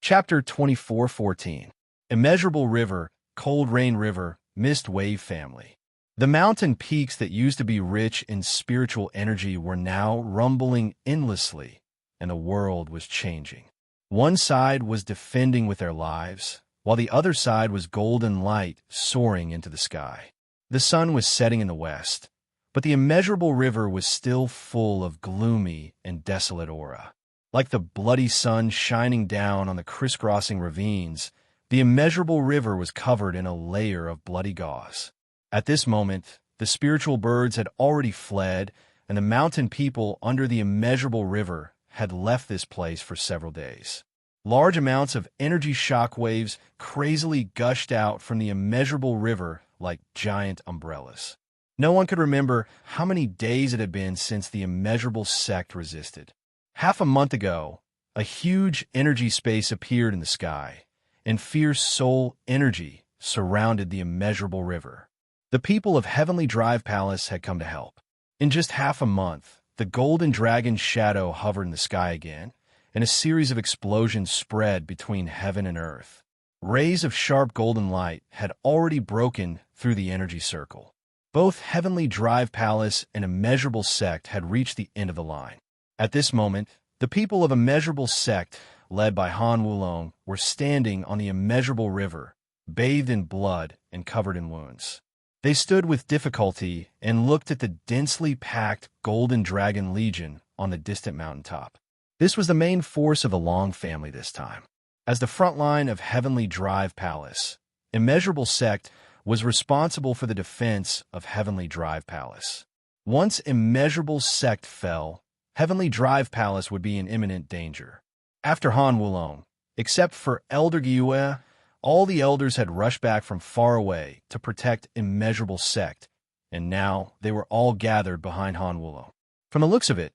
Chapter 24:14. Immeasurable River, Cold Rain River, Mist Wave Family. The mountain peaks that used to be rich in spiritual energy were now rumbling endlessly, and the world was changing. One side was defending with their lives, while the other side was golden light soaring into the sky. The sun was setting in the west, but the immeasurable river was still full of gloomy and desolate aura. Like the bloody sun shining down on the crisscrossing ravines, the immeasurable river was covered in a layer of bloody gauze. At this moment, the spiritual birds had already fled, and the mountain people under the immeasurable river had left this place for several days. Large amounts of energy shock waves crazily gushed out from the immeasurable river like giant umbrellas. No one could remember how many days it had been since the immeasurable sect resisted. Half a month ago, a huge energy space appeared in the sky, and fierce soul energy surrounded the immeasurable river. The people of Heavenly Drive Palace had come to help. In just half a month, the golden dragon's shadow hovered in the sky again, and a series of explosions spread between heaven and earth. Rays of sharp golden light had already broken through the energy circle. Both Heavenly Drive Palace and Immeasurable Sect had reached the end of the line. At this moment, the people of Immeasurable Sect, led by Han Wulong, were standing on the immeasurable river, bathed in blood and covered in wounds. They stood with difficulty and looked at the densely packed Golden Dragon Legion on the distant mountaintop. This was the main force of the Long family this time. As the front line of Heavenly Drive Palace, Immeasurable Sect was responsible for the defense of Heavenly Drive Palace. Once Immeasurable Sect fell, Heavenly Drive Palace would be in imminent danger. After Han Wulong, except for Elder Gyue, all the elders had rushed back from far away to protect Immeasurable Sect, and now they were all gathered behind Han Wulong. From the looks of it,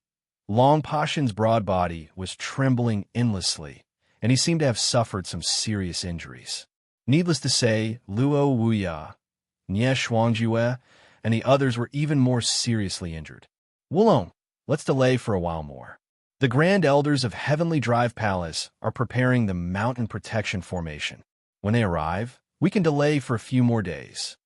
Long Pashan's broad body was trembling endlessly, and he seemed to have suffered some serious injuries. Needless to say, Luo Wuya, Nie Shuangjue, and the others were even more seriously injured. Wulong, let's delay for a while more. The Grand Elders of Heavenly Drive Palace are preparing the Mountain Protection Formation. When they arrive, we can delay for a few more days.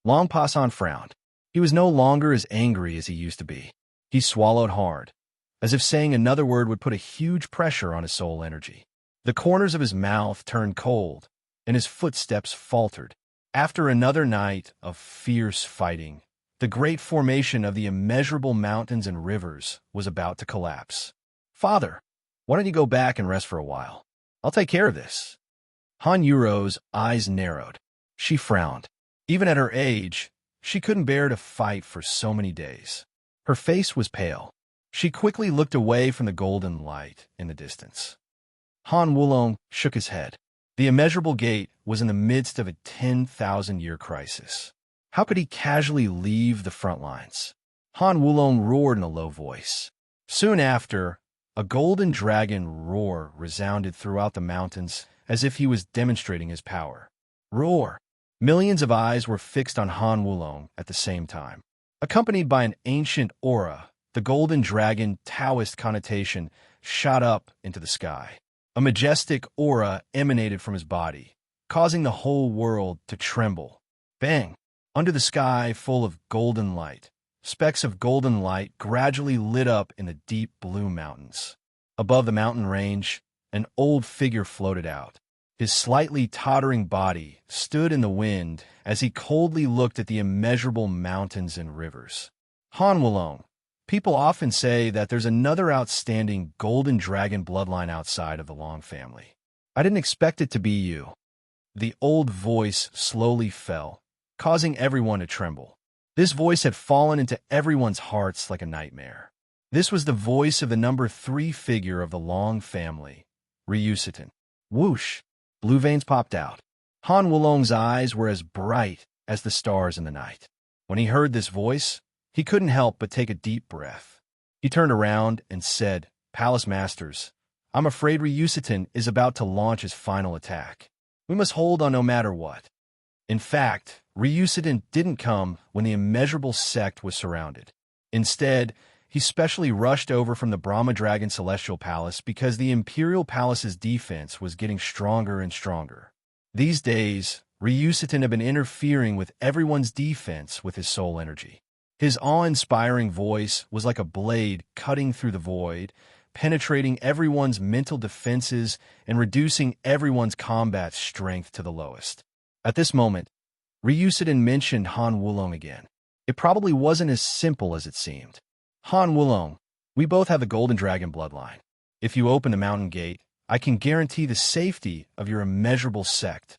Long Pasan frowned. He was no longer as angry as he used to be. He swallowed hard, as if saying another word would put a huge pressure on his soul energy. The corners of his mouth turned cold, and his footsteps faltered. After another night of fierce fighting, the great formation of the immeasurable mountains and rivers was about to collapse. Father, why don't you go back and rest for a while? I'll take care of this. Han Yuro's eyes narrowed. She frowned. Even at her age, she couldn't bear to fight for so many days. Her face was pale. She quickly looked away from the golden light in the distance. Han Wulong shook his head. The immeasurable gate was in the midst of a 10,000-year crisis. How could he casually leave the front lines? Han Wulong roared in a low voice. Soon after, a golden dragon roar resounded throughout the mountains as if he was demonstrating his power. Roar! Millions of eyes were fixed on Han Wulong at the same time. Accompanied by an ancient aura, the golden dragon Taoist connotation shot up into the sky. A majestic aura emanated from his body, causing the whole world to tremble. Bang! Under the sky full of golden light, specks of golden light gradually lit up in the deep blue mountains. Above the mountain range, an old figure floated out. His slightly tottering body stood in the wind as he coldly looked at the immeasurable mountains and rivers. Han Wulong, people often say that there's another outstanding golden dragon bloodline outside of the Long family. I didn't expect it to be you. The old voice slowly fell, causing everyone to tremble. This voice had fallen into everyone's hearts like a nightmare. This was the voice of the number 3 figure of the Long family, Ryusitin. Whoosh! Blue veins popped out. Han Wulong's eyes were as bright as the stars in the night. When he heard this voice, he couldn't help but take a deep breath. He turned around and said, Palace Masters, I'm afraid Ryusitin is about to launch his final attack. We must hold on no matter what. In fact, Ryusitin didn't come when the immeasurable sect was surrounded. Instead, he specially rushed over from the Brahma Dragon Celestial Palace because the Imperial Palace's defense was getting stronger and stronger. These days, Ryusutin had been interfering with everyone's defense with his soul energy. His awe-inspiring voice was like a blade cutting through the void, penetrating everyone's mental defenses and reducing everyone's combat strength to the lowest. At this moment, Ryusutin mentioned Han Wulong again. It probably wasn't as simple as it seemed. Han Wulong, we both have the Golden Dragon bloodline. If you open the mountain gate, I can guarantee the safety of your immeasurable sect.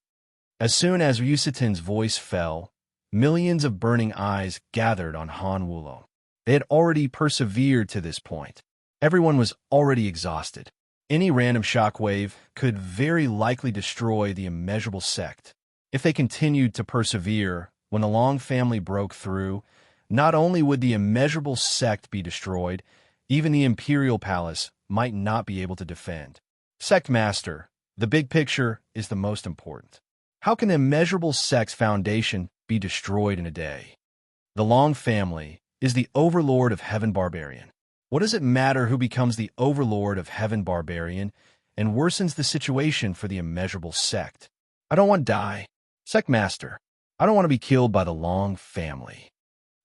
As soon as Ryusutin's voice fell, millions of burning eyes gathered on Han Wulong. They had already persevered to this point. Everyone was already exhausted. Any random shockwave could very likely destroy the immeasurable sect. If they continued to persevere, when the Long family broke through, not only would the immeasurable sect be destroyed, even the Imperial Palace might not be able to defend. Sect Master, the big picture is the most important. How can the immeasurable sect's foundation be destroyed in a day? The Long family is the overlord of Heaven Barbarian. What does it matter who becomes the overlord of Heaven Barbarian and worsens the situation for the immeasurable sect? I don't want to die. Sect Master, I don't want to be killed by the Long family.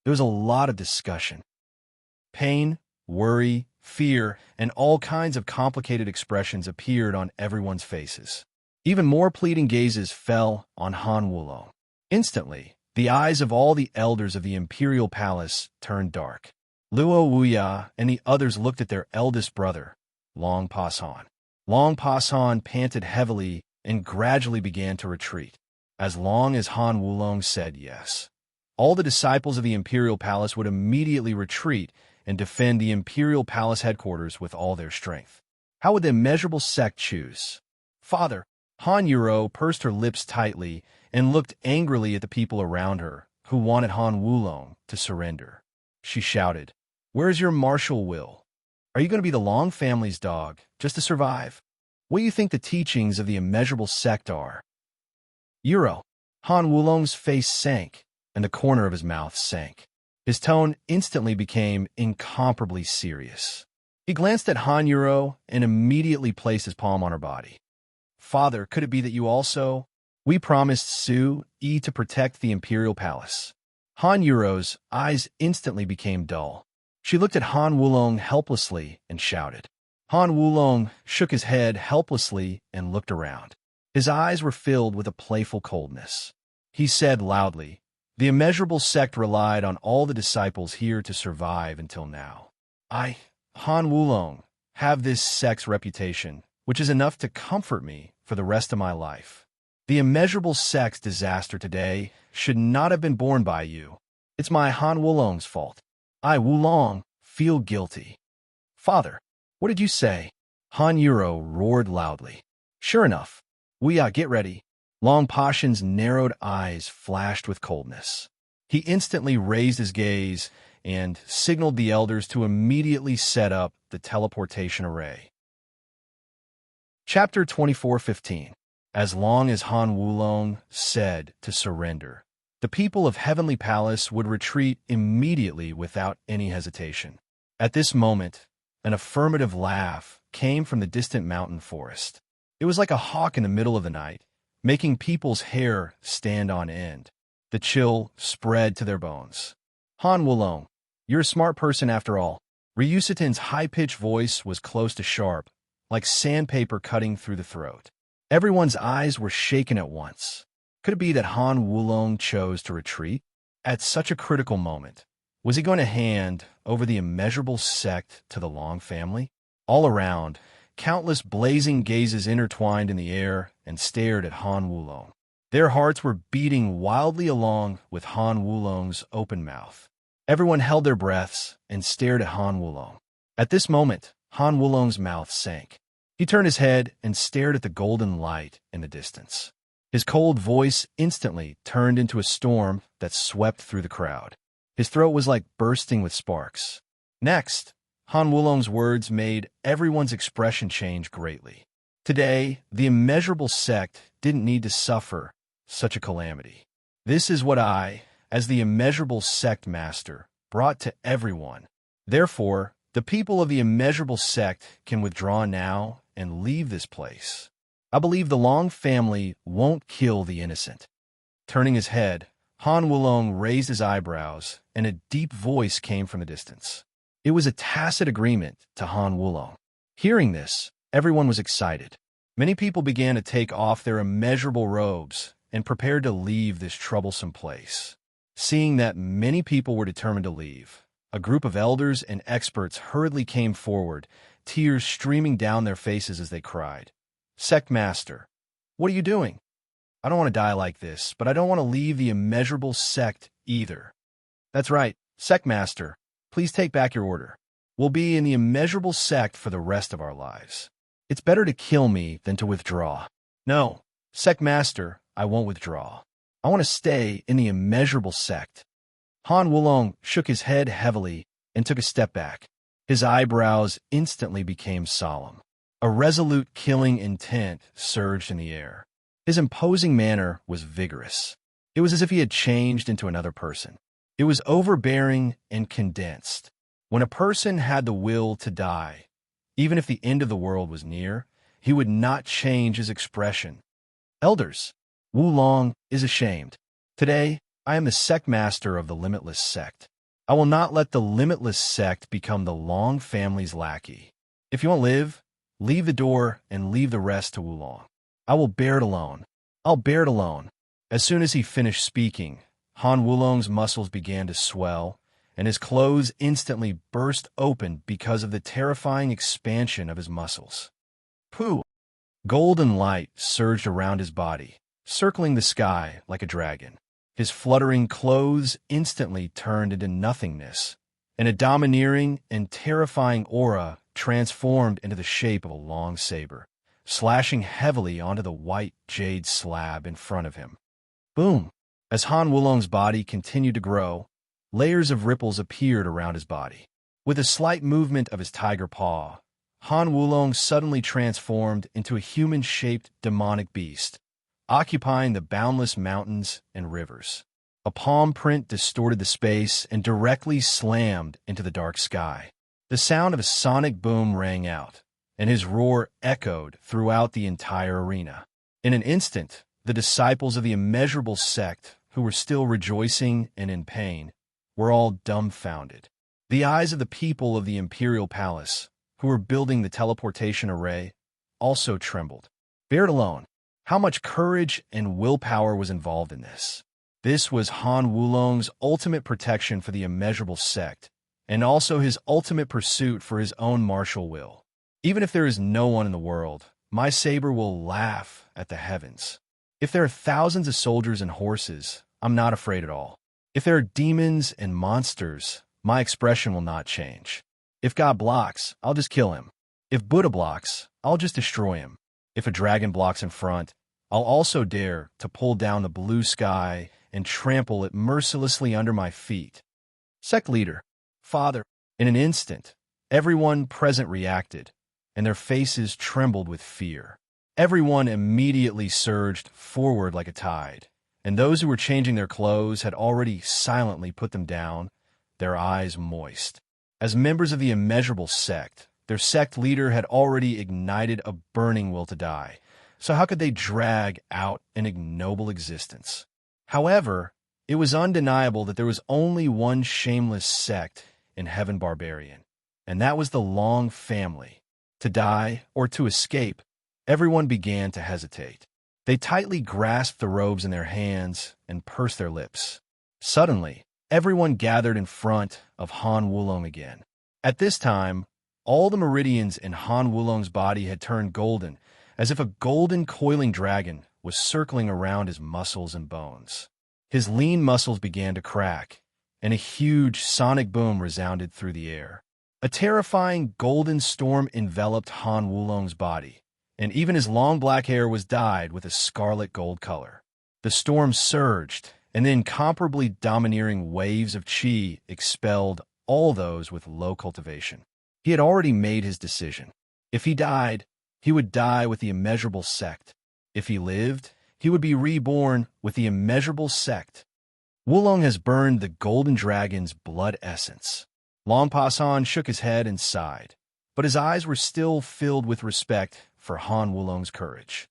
There was a lot of discussion. Pain, worry, fear, and all kinds of complicated expressions appeared on everyone's faces. Even more pleading gazes fell on Han Wulong. Instantly, the eyes of all the elders of the Imperial Palace turned dark. Luo Wuya and the others looked at their eldest brother, Long Pasan. Long Pasan panted heavily and gradually began to retreat. As long as Han Wulong said yes, all the disciples of the Imperial Palace would immediately retreat and defend the Imperial Palace headquarters with all their strength. How would the immeasurable sect choose? Father, Han Yuro pursed her lips tightly and looked angrily at the people around her who wanted Han Wulong to surrender. She shouted, "Where's your martial will? Are you going to be the Long family's dog just to survive? What do you think the teachings of the immeasurable sect are?" Yuro. Han Wulong's face sank, and the corner of his mouth sank. His tone instantly became incomparably serious. He glanced at Han Yuro and immediately placed his palm on her body. Father, could it be that you also? We promised Su Yi to protect the Imperial Palace. Han Yuro's eyes instantly became dull. She looked at Han Wulong helplessly and shouted. Han Wulong shook his head helplessly and looked around. His eyes were filled with a playful coldness. He said loudly, "The immeasurable sect relied on all the disciples here to survive until now. I, Han Wulong, have this sect's reputation, which is enough to comfort me for the rest of my life. The immeasurable sect's disaster today should not have been borne by you. It's my Han Wulong's fault. I, Wulong, feel guilty." Father, what did you say? Han Yuro roared loudly. Sure enough. Get ready. Long Pashan's narrowed eyes flashed with coldness. He instantly raised his gaze and signaled the elders to immediately set up the teleportation array. Chapter 24:15. As long as Han Wulong said to surrender, the people of Heavenly Palace would retreat immediately without any hesitation. At this moment, an affirmative laugh came from the distant mountain forest. It was like a hawk in the middle of the night, making people's hair stand on end. The chill spread to their bones. Han Wulong, you're a smart person after all. Ryusutin's high-pitched voice was close to sharp, like sandpaper cutting through the throat. Everyone's eyes were shaken at once. Could it be that Han Wulong chose to retreat? At such a critical moment, was he going to hand over the immeasurable sect to the Long family? All around, countless blazing gazes intertwined in the air and stared at Han Wulong. Their hearts were beating wildly along with Han Wulong's open mouth. Everyone held their breaths and stared at Han Wulong. At this moment, Han Wulong's mouth sank. He turned his head and stared at the golden light in the distance. His cold voice instantly turned into a storm that swept through the crowd. His throat was like bursting with sparks. Next, Han Wulong's words made everyone's expression change greatly. Today, the immeasurable sect didn't need to suffer such a calamity. This is what I, as the immeasurable sect master, brought to everyone. Therefore, the people of the immeasurable sect can withdraw now and leave this place. I believe the Long family won't kill the innocent." Turning his head, Han Wulong raised his eyebrows, and a deep voice came from the distance. It was a tacit agreement to Han Wulong. Hearing this, everyone was excited. Many people began to take off their immeasurable robes and prepared to leave this troublesome place. Seeing that many people were determined to leave, a group of elders and experts hurriedly came forward, tears streaming down their faces as they cried, "Sect Master, what are you doing? I don't want to die like this, but I don't want to leave the immeasurable sect either." "That's right, Sect Master, please take back your order. We'll be in the immeasurable sect for the rest of our lives. It's better to kill me than to withdraw." "No, Sect Master, I won't withdraw. I want to stay in the immeasurable sect." Han Wulong shook his head heavily and took a step back. His eyebrows instantly became solemn. A resolute killing intent surged in the air. His imposing manner was vigorous. It was as if he had changed into another person. It was overbearing and condensed. When a person had the will to die, even if the end of the world was near, he would not change his expression. "Elders, Wulong is ashamed. Today, I am the sect master of the Limitless Sect. I will not let the Limitless Sect become the Long family's lackey. If you won't live, leave the door and leave the rest to Wulong. I will bear it alone. I'll bear it alone." As soon as he finished speaking, Han Wulong's muscles began to swell, and his clothes instantly burst open because of the terrifying expansion of his muscles. Pooh! Golden light surged around his body, circling the sky like a dragon. His fluttering clothes instantly turned into nothingness, and a domineering and terrifying aura transformed into the shape of a long saber, slashing heavily onto the white jade slab in front of him. Boom! As Han Wulong's body continued to grow, layers of ripples appeared around his body. With a slight movement of his tiger paw, Han Wulong suddenly transformed into a human-shaped demonic beast, occupying the boundless mountains and rivers. A palm print distorted the space and directly slammed into the dark sky. The sound of a sonic boom rang out, and his roar echoed throughout the entire arena. In an instant, the disciples of the immeasurable sect, who were still rejoicing and in pain, were all dumbfounded. The eyes of the people of the Imperial Palace, who were building the teleportation array, also trembled. Bear it alone. How much courage and willpower was involved in this? This was Han Wulong's ultimate protection for the immeasurable sect, and also his ultimate pursuit for his own martial will. Even if there is no one in the world, my saber will laugh at the heavens. If there are thousands of soldiers and horses, I'm not afraid at all. If there are demons and monsters, my expression will not change. If God blocks, I'll just kill him. If Buddha blocks, I'll just destroy him. If a dragon blocks in front, I'll also dare to pull down the blue sky and trample it mercilessly under my feet. Sect leader, father. In an instant, everyone present reacted, and their faces trembled with fear. Everyone immediately surged forward like a tide, and those who were changing their clothes had already silently put them down, their eyes moist. As members of the immeasurable sect, their sect leader had already ignited a burning will to die, so how could they drag out an ignoble existence? However, it was undeniable that there was only one shameless sect in Heaven Barbarian, and that was the Long family. To die or to escape, everyone began to hesitate. They tightly grasped the robes in their hands and pursed their lips. Suddenly, everyone gathered in front of Han Wulong again. At this time, all the meridians in Han Wulong's body had turned golden, as if a golden coiling dragon was circling around his muscles and bones. His lean muscles began to crack, and a huge sonic boom resounded through the air. A terrifying golden storm enveloped Han Wulong's body, and even his long black hair was dyed with a scarlet gold color. The storm surged, and the incomparably domineering waves of chi expelled all those with low cultivation. He had already made his decision. If he died, he would die with the immeasurable sect. If he lived, he would be reborn with the immeasurable sect. Wulong has burned the golden dragon's blood essence. Long Pasan shook his head and sighed, but his eyes were still filled with respect for Han Wulong's courage.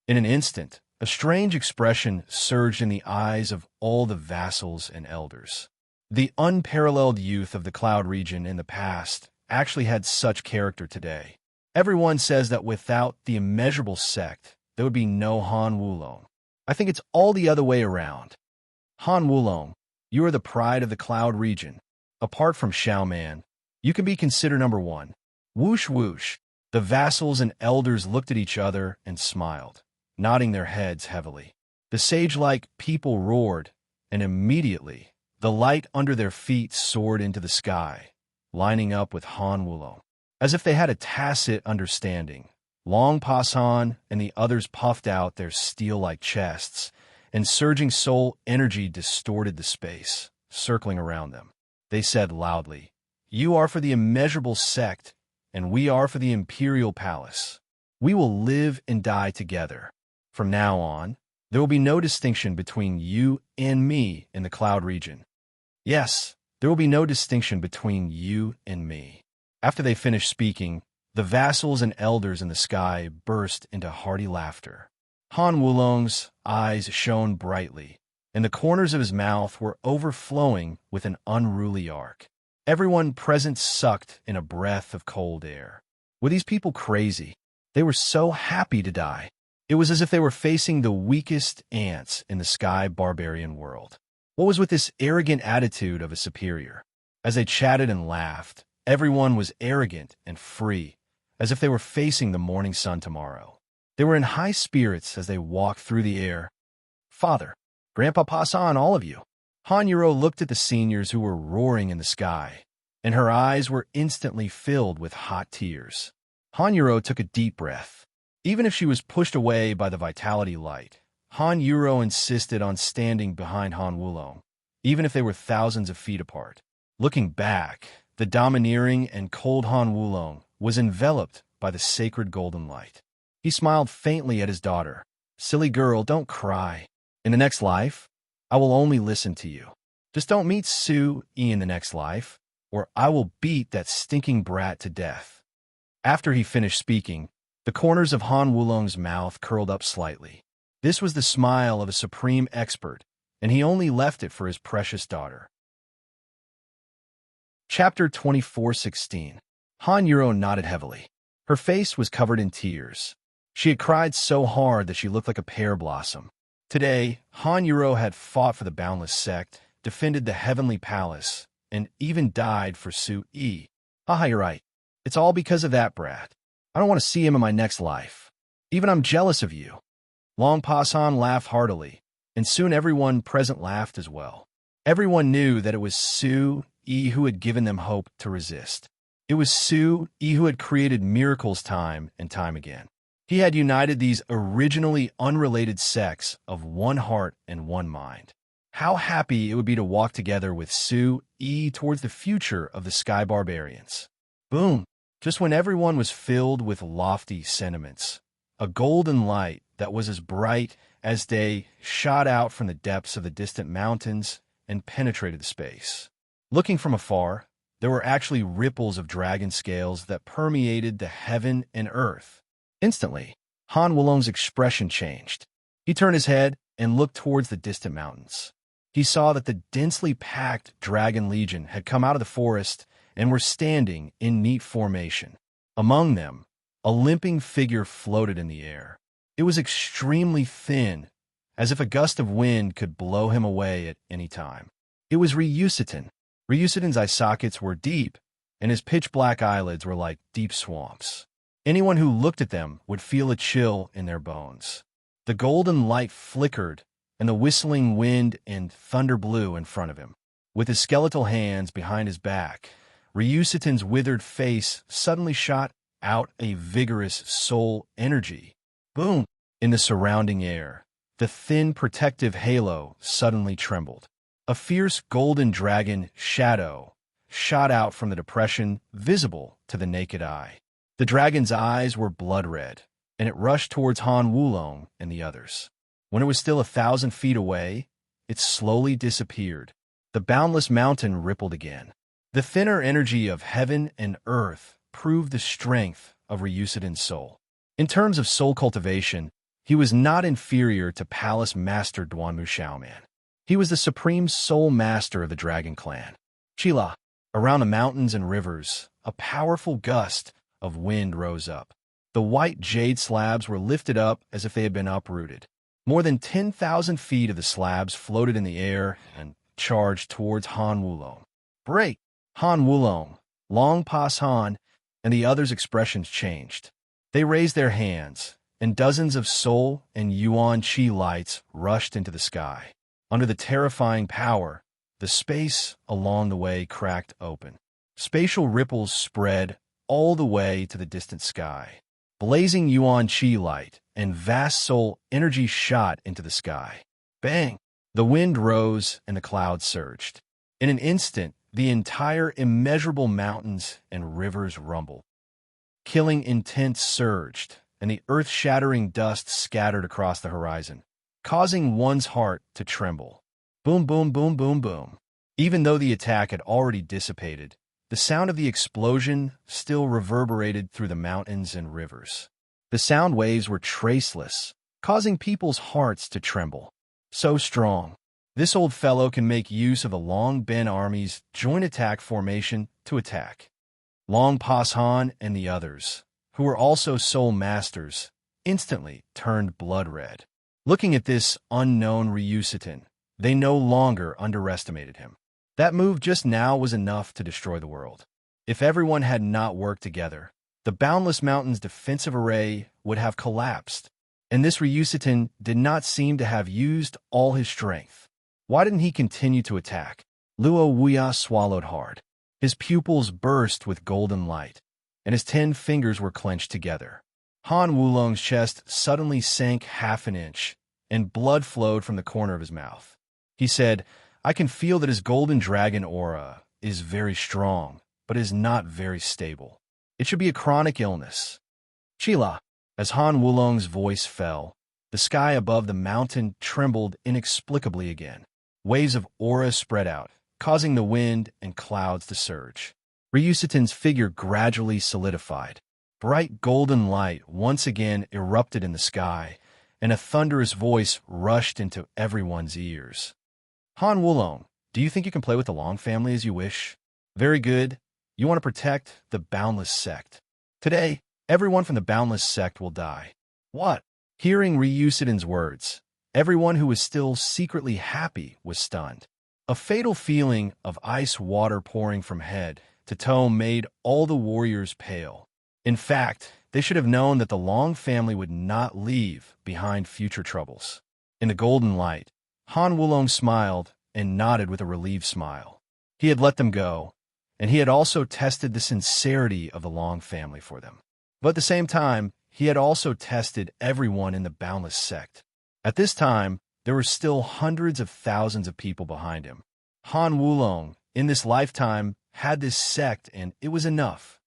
In an instant, a strange expression surged in the eyes of all the vassals and elders. The unparalleled youth of the Cloud region in the past actually had such character today. Everyone says that without the immeasurable sect, there would be no Han Wulong. I think it's all the other way around. Han Wulong, you are the pride of the Cloud region. Apart from Xiaoman, you can be considered number one. Whoosh whoosh. The vassals and elders looked at each other and smiled, nodding their heads heavily. The sage-like people roared, and immediately the light under their feet soared into the sky, lining up with Han Wulong. As if they had a tacit understanding, Long Pasan and the others puffed out their steel-like chests, and surging soul energy distorted the space, circling around them. They said loudly, "You are for the immeasurable sect, and we are for the imperial palace. We will live and die together. From now on, there will be no distinction between you and me in the Cloud region. Yes, there will be no distinction between you and me." After they finished speaking, the vassals and elders in the sky burst into hearty laughter. Han Wulong's eyes shone brightly, and the corners of his mouth were overflowing with an unruly arc. Everyone present sucked in a breath of cold air. Were these people crazy? They were so happy to die. It was as if they were facing the weakest ants in the sky barbarian world. What was with this arrogant attitude of a superior? As they chatted and laughed, everyone was arrogant and free, as if they were facing the morning sun tomorrow. They were in high spirits as they walked through the air. "Father, Grandpa Pasan, all of you." Han Yuro looked at the seniors who were roaring in the sky, and her eyes were instantly filled with hot tears. Han Yuro took a deep breath. Even if she was pushed away by the vitality light, Han Yuro insisted on standing behind Han Wulong, even if they were thousands of feet apart. Looking back, the domineering and cold Han Wulong was enveloped by the sacred golden light. He smiled faintly at his daughter. "Silly girl, don't cry. In the next life, I will only listen to you. Just don't meet Sue E in the next life, or I will beat that stinking brat to death." After he finished speaking, the corners of Han Wulong's mouth curled up slightly. This was the smile of a supreme expert, and he only left it for his precious daughter. Chapter 24:16. Han Yuro nodded heavily. Her face was covered in tears. She had cried so hard that she looked like a pear blossom. Today, Han Yuro had fought for the Boundless Sect, defended the Heavenly Palace, and even died for Sue E. "Haha, you're right. It's all because of that brat. I don't want to see him in my next life. Even I'm jealous of you." Long Pasan laughed heartily, and soon everyone present laughed as well. Everyone knew that it was Sue E who had given them hope to resist. It was Sue E who had created miracles time and time again. He had united these originally unrelated sects of one heart and one mind. How happy it would be to walk together with Sue E towards the future of the Sky Barbarians. Boom! Just when everyone was filled with lofty sentiments, a golden light that was as bright as day shot out from the depths of the distant mountains and penetrated the space. Looking from afar, there were actually ripples of dragon scales that permeated the heaven and earth. Instantly, Han Wulong's expression changed. He turned his head and looked towards the distant mountains. He saw that the densely packed dragon legion had come out of the forest and were standing in neat formation. Among them, a limping figure floated in the air. It was extremely thin, as if a gust of wind could blow him away at any time. It was Ryusutin. Ryusutin's eye sockets were deep, and his pitch-black eyelids were like deep swamps. Anyone who looked at them would feel a chill in their bones. The golden light flickered, and the whistling wind and thunder blew in front of him. With his skeletal hands behind his back, Ryusutin's withered face suddenly shot out a vigorous soul energy. Boom! In the surrounding air, the thin protective halo suddenly trembled. A fierce golden dragon shadow shot out from the depression, visible to the naked eye. The dragon's eyes were blood red, and it rushed towards Han Wulong and the others. When it was still 1,000 feet away, it slowly disappeared. The boundless mountain rippled again. The thinner energy of heaven and earth proved the strength of Ryusuden's soul. In terms of soul cultivation, he was not inferior to Palace Master Duanmu Xiaoman. He was the supreme soul master of the Dragon Clan. Chila, around the mountains and rivers, a powerful gust of wind rose up. The white jade slabs were lifted up as if they had been uprooted. More than 10,000 feet of the slabs floated in the air and charged towards Han Wulong. Break! Han Wulong, Long Pas Han, and the others' expressions changed. They raised their hands, and dozens of soul and yuan qi lights rushed into the sky. Under the terrifying power, the space along the way cracked open. Spatial ripples spread all the way to the distant sky. Blazing yuan qi light and vast soul energy shot into the sky. Bang! The wind rose and the clouds surged. In an instant, the entire immeasurable mountains and rivers rumbled. Killing intent surged, and the earth-shattering dust scattered across the horizon, causing one's heart to tremble. Boom, boom, boom, boom, boom. Even though the attack had already dissipated, the sound of the explosion still reverberated through the mountains and rivers. The sound waves were traceless, causing people's hearts to tremble. So strong. This old fellow can make use of the Long Ben army's joint attack formation to attack. Long Pas Han and the others, who were also soul masters, instantly turned blood red. Looking at this unknown Ryusuten, they no longer underestimated him. That move just now was enough to destroy the world. If everyone had not worked together, the Boundless Mountain's defensive array would have collapsed, and this Ryusuten did not seem to have used all his strength. Why didn't he continue to attack? Luo Wuya swallowed hard. His pupils burst with golden light, and his 10 fingers were clenched together. Han Wulong's chest suddenly sank half an inch, and blood flowed from the corner of his mouth. He said, "I can feel that his golden dragon aura is very strong, but is not very stable. It should be a chronic illness." Chila, as Han Wulong's voice fell, the sky above the mountain trembled inexplicably again. Waves of aura spread out, causing the wind and clouds to surge. Ryusuten's figure gradually solidified. Bright golden light once again erupted in the sky, and a thunderous voice rushed into everyone's ears. "Han Wulong, do you think you can play with the Long family as you wish? Very good. You want to protect the Boundless Sect. Today, everyone from the Boundless Sect will die." What? Hearing Ryusuten's words, everyone who was still secretly happy was stunned. A fatal feeling of ice water pouring from head to toe made all the warriors pale. In fact, they should have known that the Long family would not leave behind future troubles. In the golden light, Han Wulong smiled and nodded with a relieved smile. He had let them go, and he had also tested the sincerity of the Long family for them. But at the same time, he had also tested everyone in the Boundless Sect. At this time, there were still hundreds of thousands of people behind him. Han Wulong, in this lifetime, had this sect, and it was enough.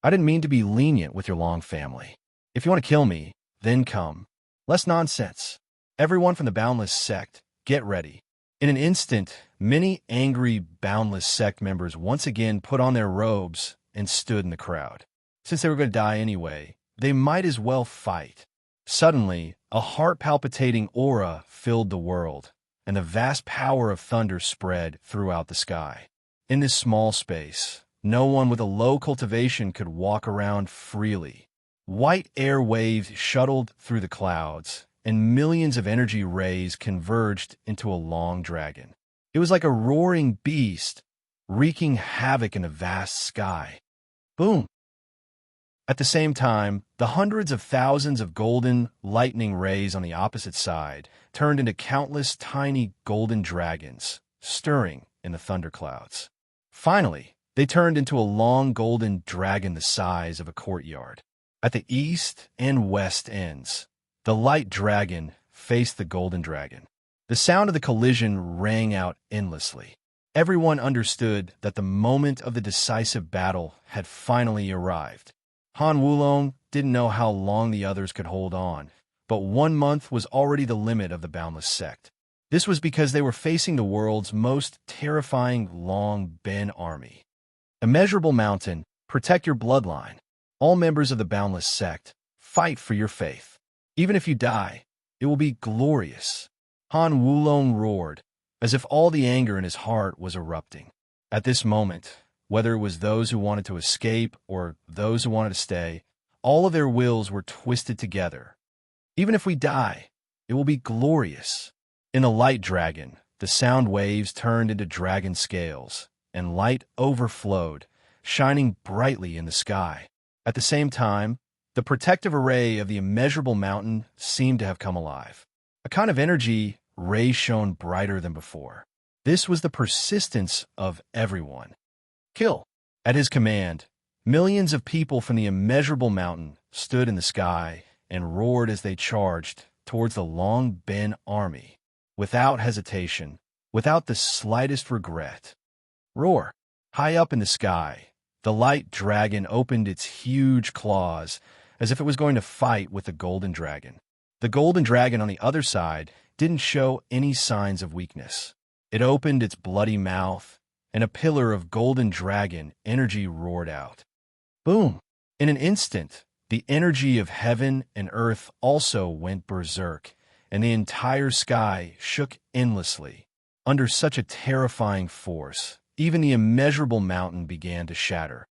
"I didn't mean to be lenient with your Long family. If you want to kill me, then come. Less nonsense. Everyone from the Boundless Sect, get ready." In an instant, many angry Boundless Sect members once again put on their robes and stood in the crowd. Since they were going to die anyway, they might as well fight. Suddenly, a heart-palpitating aura filled the world, and the vast power of thunder spread throughout the sky. In this small space, no one with a low cultivation could walk around freely. White air waves shuttled through the clouds, and millions of energy rays converged into a long dragon. It was like a roaring beast, wreaking havoc in the vast sky. Boom! At the same time, the hundreds of thousands of golden lightning rays on the opposite side turned into countless tiny golden dragons, stirring in the thunderclouds. Finally, they turned into a long golden dragon the size of a courtyard. At the east and west ends, the light dragon faced the golden dragon. The sound of the collision rang out endlessly. Everyone understood that the moment of the decisive battle had finally arrived. Han Wulong didn't know how long the others could hold on, but 1 month was already the limit of the Boundless Sect. This was because they were facing the world's most terrifying Long Ben army. Immeasurable mountain, protect your bloodline. All members of the boundless sect, fight for your faith. Even if you die, it will be glorious. Han Wulong roared, as if all the anger in his heart was erupting. At this moment, whether it was those who wanted to escape or those who wanted to stay, all of their wills were twisted together. Even if we die, it will be glorious. In the light dragon, the sound waves turned into dragon scales, and light overflowed, shining brightly in the sky. At the same time, the protective array of the immeasurable mountain seemed to have come alive. A kind of energy ray shone brighter than before. This was the persistence of everyone. Kill. At his command, millions of people from the immeasurable mountain stood in the sky and roared as they charged towards the Long Ben army, without hesitation, without the slightest regret. Roar. High up in the sky, the light dragon opened its huge claws as if it was going to fight with the golden dragon. The golden dragon on the other side didn't show any signs of weakness. It opened its bloody mouth, and a pillar of golden dragon energy roared out. Boom! In an instant, the energy of heaven and earth also went berserk, and the entire sky shook endlessly. Under such a terrifying force, even the immeasurable mountain began to shatter.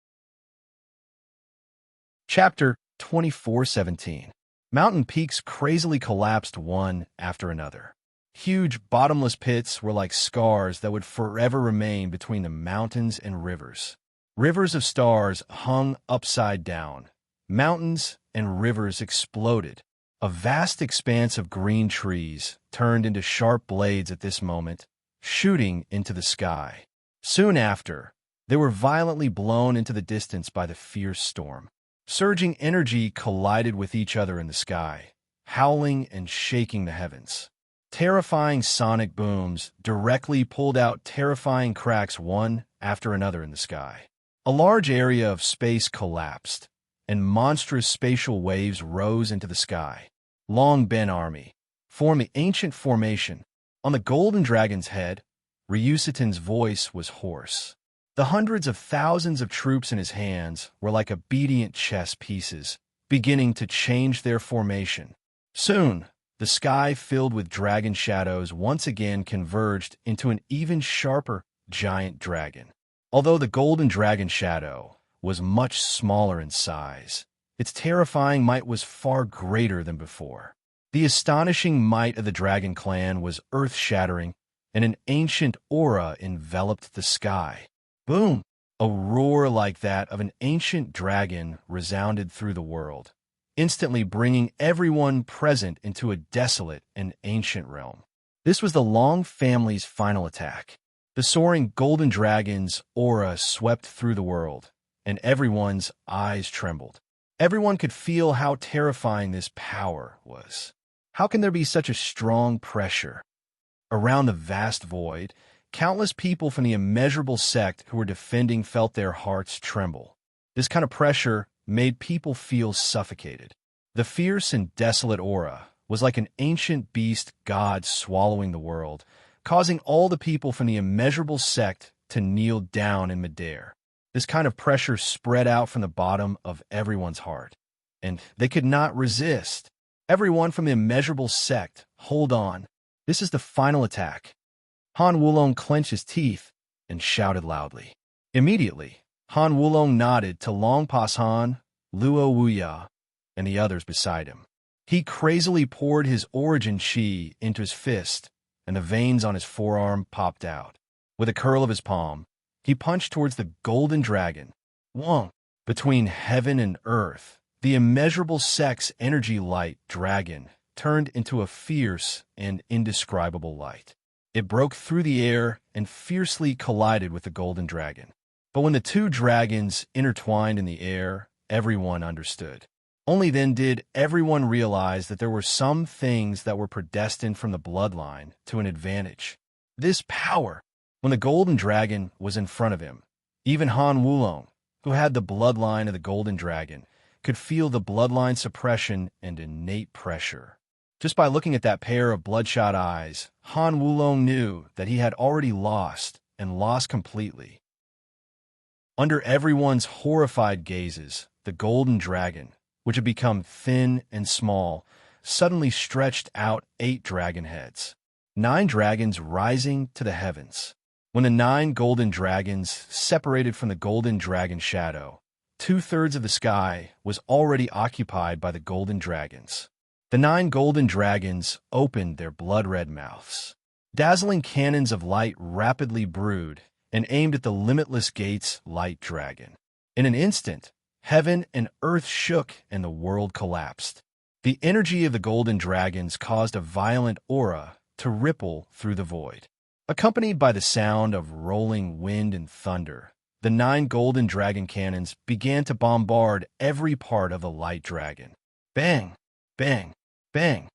Chapter 24:17. Mountain peaks crazily collapsed one after another. Huge bottomless pits were like scars that would forever remain between the mountains and rivers. Rivers of stars hung upside down. Mountains and rivers exploded. A vast expanse of green trees turned into sharp blades at this moment, shooting into the sky. Soon after, they were violently blown into the distance by the fierce storm. Surging energy collided with each other in the sky, howling and shaking the heavens. Terrifying sonic booms directly pulled out terrifying cracks one after another in the sky. A large area of space collapsed, and monstrous spatial waves rose into the sky. Long Ben army formed the ancient formation. On the golden dragon's head, Ryusuten's voice was hoarse. The hundreds of thousands of troops in his hands were like obedient chess pieces, beginning to change their formation. Soon, the sky filled with dragon shadows once again converged into an even sharper giant dragon. Although the golden dragon shadow was much smaller in size, its terrifying might was far greater than before. The astonishing might of the dragon clan was earth-shattering, and an ancient aura enveloped the sky. Boom! A roar like that of an ancient dragon resounded through the world, instantly bringing everyone present into a desolate and ancient realm. This was the Long family's final attack. The soaring golden dragon's aura swept through the world, and everyone's eyes trembled. Everyone could feel how terrifying this power was. How can there be such a strong pressure? Around the vast void, countless people from the immeasurable sect who were defending felt their hearts tremble. This kind of pressure made people feel suffocated. The fierce and desolate aura was like an ancient beast god swallowing the world, causing all the people from the immeasurable sect to kneel down in midair. This kind of pressure spread out from the bottom of everyone's heart, and they could not resist. Everyone from the immeasurable sect, hold on. This is the final attack. Han Wulong clenched his teeth and shouted loudly. Immediately, Han Wulong nodded to Long Pasan, Luo Wuya, and the others beside him. He crazily poured his origin chi into his fist, and the veins on his forearm popped out. With a curl of his palm, he punched towards the golden dragon. Wong! Between heaven and earth, the immeasurable sect's energy light dragon turned into a fierce and indescribable light. It broke through the air and fiercely collided with the golden dragon. But when the two dragons intertwined in the air, everyone understood. Only then did everyone realize that there were some things that were predestined from the bloodline to an advantage. This power, when the golden dragon was in front of him, even Han Wulong, who had the bloodline of the golden dragon, could feel the bloodline suppression and innate pressure. Just by looking at that pair of bloodshot eyes, Han Wulong knew that he had already lost, and lost completely. Under everyone's horrified gazes, the golden dragon, which had become thin and small, suddenly stretched out 8 dragon heads. 9 dragons rising to the heavens. When the 9 golden dragons separated from the golden dragon shadow, 2/3 of the sky was already occupied by the golden dragons. The 9 golden dragons opened their blood-red mouths. Dazzling cannons of light rapidly brewed and aimed at the limitless gate's light dragon. In an instant, heaven and earth shook and the world collapsed. The energy of the golden dragons caused a violent aura to ripple through the void. Accompanied by the sound of rolling wind and thunder, the 9 golden dragon cannons began to bombard every part of the light dragon. Bang! Bang! Bang!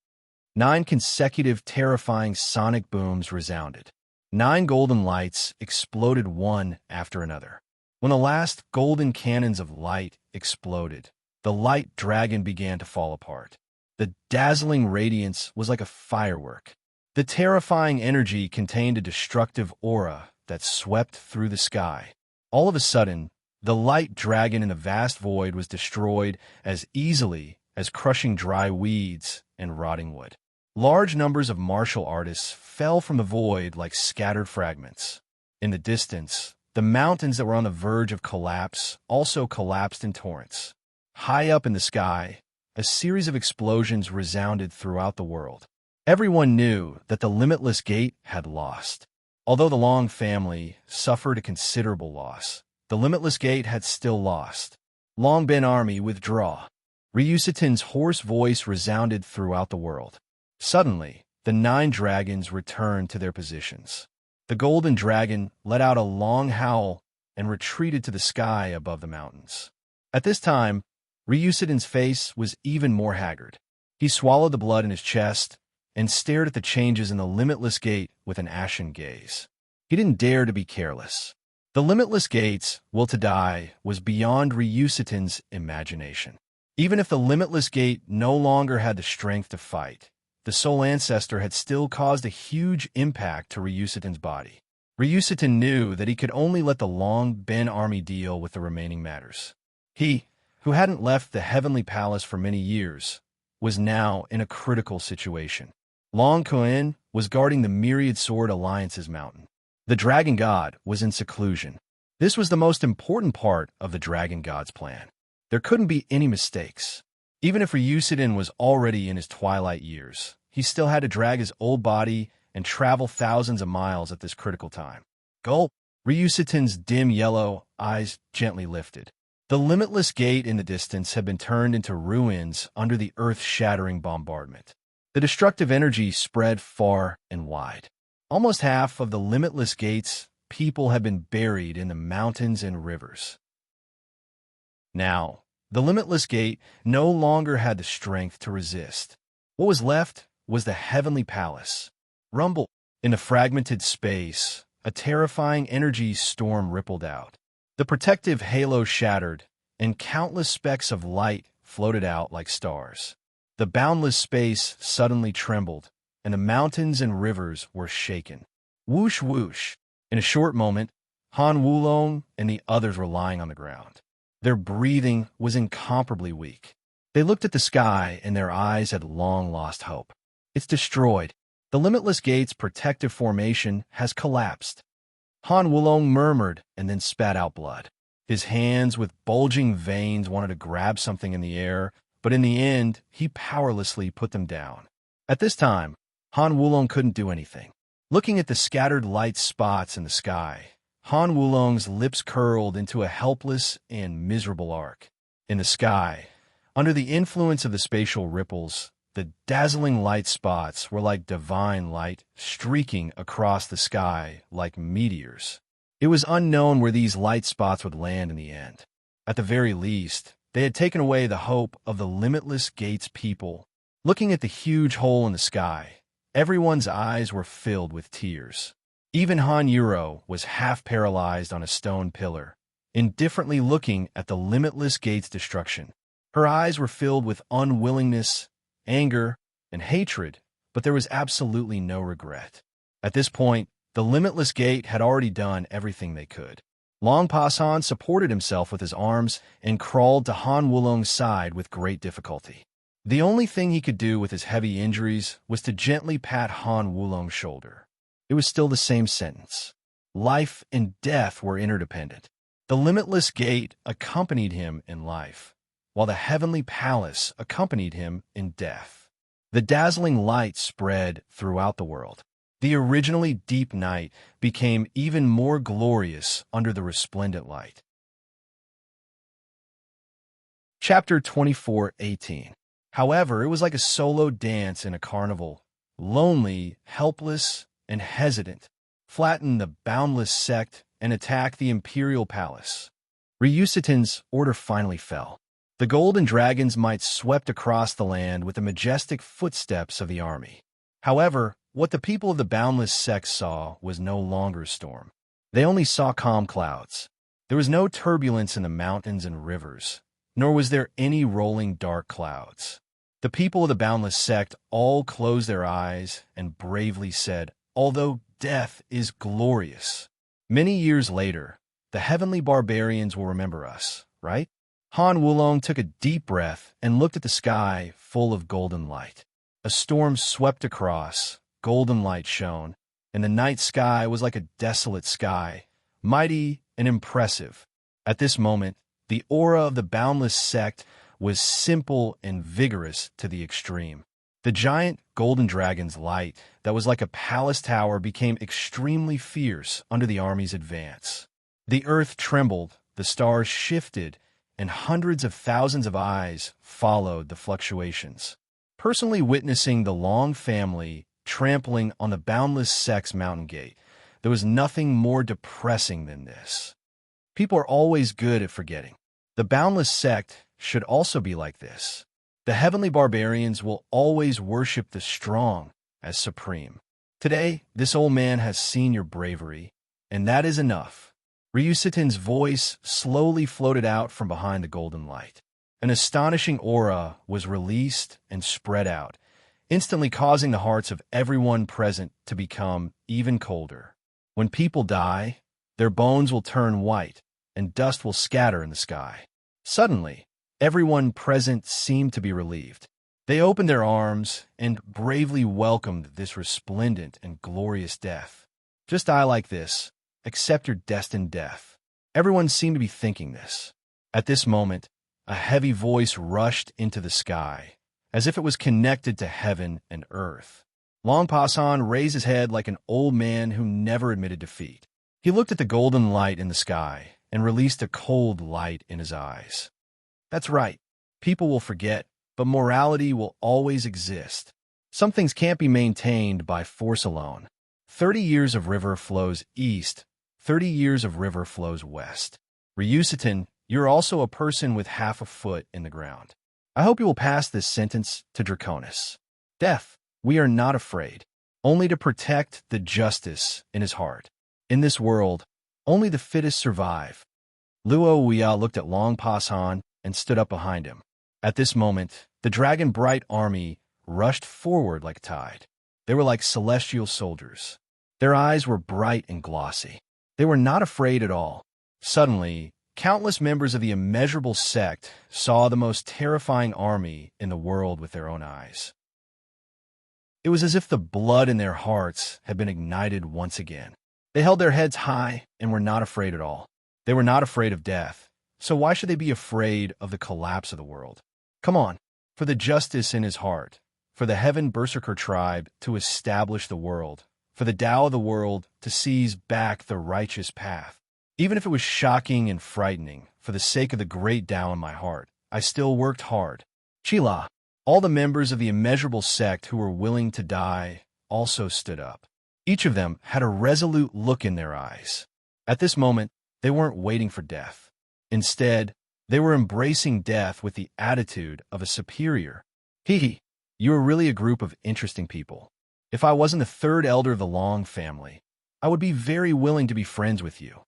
9 consecutive terrifying sonic booms resounded. 9 golden lights exploded one after another. When the last golden cannons of light exploded, the light dragon began to fall apart. The dazzling radiance was like a firework. The terrifying energy contained a destructive aura that swept through the sky. All of a sudden, the light dragon in the vast void was destroyed as easily as crushing dry weeds and rotting wood. Large numbers of martial artists fell from the void like scattered fragments. In the distance, the mountains that were on the verge of collapse also collapsed in torrents. High up in the sky, a series of explosions resounded throughout the world. Everyone knew that the Limitless Gate had lost. Although the Long family suffered a considerable loss, the Limitless Gate had still lost. Long Ben army, withdraw. Ryusuten's hoarse voice resounded throughout the world. Suddenly, the 9 dragons returned to their positions. The golden dragon let out a long howl and retreated to the sky above the mountains. At this time, Ryusuten's face was even more haggard. He swallowed the blood in his chest and stared at the changes in the Limitless Gate with an ashen gaze. He didn't dare to be careless. The Limitless Gate's will to die was beyond Ryusuten's imagination. Even if the Limitless Gate no longer had the strength to fight, the Soul Ancestor had still caused a huge impact to Ryusuten's body. Ryusuten knew that he could only let the Long Ben army deal with the remaining matters. He, who hadn't left the Heavenly Palace for many years, was now in a critical situation. Long Koen was guarding the Myriad Sword Alliance's mountain. The Dragon God was in seclusion. This was the most important part of the Dragon God's plan. There couldn't be any mistakes. Even if Ryusuten was already in his twilight years, he still had to drag his old body and travel thousands of miles at this critical time. Gulp! Ryusuten's dim yellow eyes gently lifted. The Limitless Gate in the distance had been turned into ruins under the earth-shattering bombardment. The destructive energy spread far and wide. Almost half of the Limitless Gate's people had been buried in the mountains and rivers. Now, the Limitless Gate no longer had the strength to resist. What was left was the Heavenly Palace. Rumble! In the fragmented space, a terrifying energy storm rippled out. The protective halo shattered, and countless specks of light floated out like stars. The boundless space suddenly trembled, and the mountains and rivers were shaken. Whoosh whoosh! In a short moment, Han Wulong and the others were lying on the ground. Their breathing was incomparably weak. They looked at the sky, and their eyes had long lost hope. It's destroyed. The Limitless Gate's protective formation has collapsed. Han Wulong murmured and then spat out blood. His hands with bulging veins wanted to grab something in the air, but in the end, he powerlessly put them down. At this time, Han Wulong couldn't do anything. Looking at the scattered light spots in the sky, Han Wulong's lips curled into a helpless and miserable arc. In the sky, under the influence of the spatial ripples, the dazzling light spots were like divine light streaking across the sky like meteors. It was unknown where these light spots would land in the end. At the very least, they had taken away the hope of the Limitless Gate's people. Looking at the huge hole in the sky, everyone's eyes were filled with tears. Even Han Yuro was half paralyzed on a stone pillar, indifferently looking at the Limitless Gate's destruction. Her eyes were filled with unwillingness, anger, and hatred, but there was absolutely no regret. At this point, the Limitless Gate had already done everything they could. Long Pasan supported himself with his arms and crawled to Han Wulong's side with great difficulty. The only thing he could do with his heavy injuries was to gently pat Han Wulong's shoulder. It was still the same sentence. Life and death were interdependent. The limitless gate accompanied him in life, while the heavenly palace accompanied him in death. The dazzling light spread throughout the world. The originally deep night became even more glorious under the resplendent light. Chapter 24:18. However, it was like a solo dance in a carnival, lonely, helpless, and hesitant. Flatten the boundless sect and attack the imperial palace. Ryusuten's order finally fell. The golden dragon's might swept across the land with the majestic footsteps of the army. However, what the people of the boundless sect saw was no longer a storm. They only saw calm clouds. There was no turbulence in the mountains and rivers, nor was there any rolling dark clouds. The people of the boundless sect all closed their eyes and bravely said, "Although death is glorious." Many years later, the heavenly barbarians will remember us, right? Han Wulong took a deep breath and looked at the sky full of golden light. A storm swept across, golden light shone, and the night sky was like a desolate sky, mighty and impressive. At this moment, the aura of the boundless sect was simple and vigorous to the extreme. The giant golden dragon's light that was like a palace tower became extremely fierce under the army's advance. The earth trembled, the stars shifted, and hundreds of thousands of eyes followed the fluctuations. Personally witnessing the Long family trampling on the boundless sect's mountain gate, there was nothing more depressing than this. People are always good at forgetting. The boundless sect should also be like this. The heavenly barbarians will always worship the strong as supreme. Today, this old man has seen your bravery, and that is enough. Ryusuten's voice slowly floated out from behind the golden light. An astonishing aura was released and spread out, instantly causing the hearts of everyone present to become even colder. When people die, their bones will turn white, and dust will scatter in the sky. Suddenly, everyone present seemed to be relieved. They opened their arms and bravely welcomed this resplendent and glorious death. Just die like this. Accept your destined death. Everyone seemed to be thinking this. At this moment, a heavy voice rushed into the sky, as if it was connected to heaven and earth. Long Pasan raised his head like an old man who never admitted defeat. He looked at the golden light in the sky and released a cold light in his eyes. That's right. People will forget, but morality will always exist. Some things can't be maintained by force alone. 30 years of river flows east. 30 years of river flows west. Ryusuten, you're also a person with half a foot in the ground. I hope you will pass this sentence to Draconis. Death, we are not afraid, only to protect the justice in his heart. In this world, only the fittest survive. Luo Wuya looked at Long Pasan and stood up behind him. At this moment, the Dragon Bright army rushed forward like a tide. They were like celestial soldiers. Their eyes were bright and glossy. They were not afraid at all. Suddenly, countless members of the immeasurable sect saw the most terrifying army in the world with their own eyes. It was as if the blood in their hearts had been ignited once again. They held their heads high and were not afraid at all. They were not afraid of death, so why should they be afraid of the collapse of the world? Come on, for the justice in his heart, for the Heaven Berserker tribe to establish the world, for the Tao of the world to seize back the righteous path. Even if it was shocking and frightening, for the sake of the great Tao in my heart, I still worked hard. Chila, all the members of the immeasurable sect who were willing to die also stood up. Each of them had a resolute look in their eyes. At this moment, they weren't waiting for death. Instead, they were embracing death with the attitude of a superior. Hee, you are really a group of interesting people. If I wasn't the third elder of the Long family, I would be very willing to be friends with you.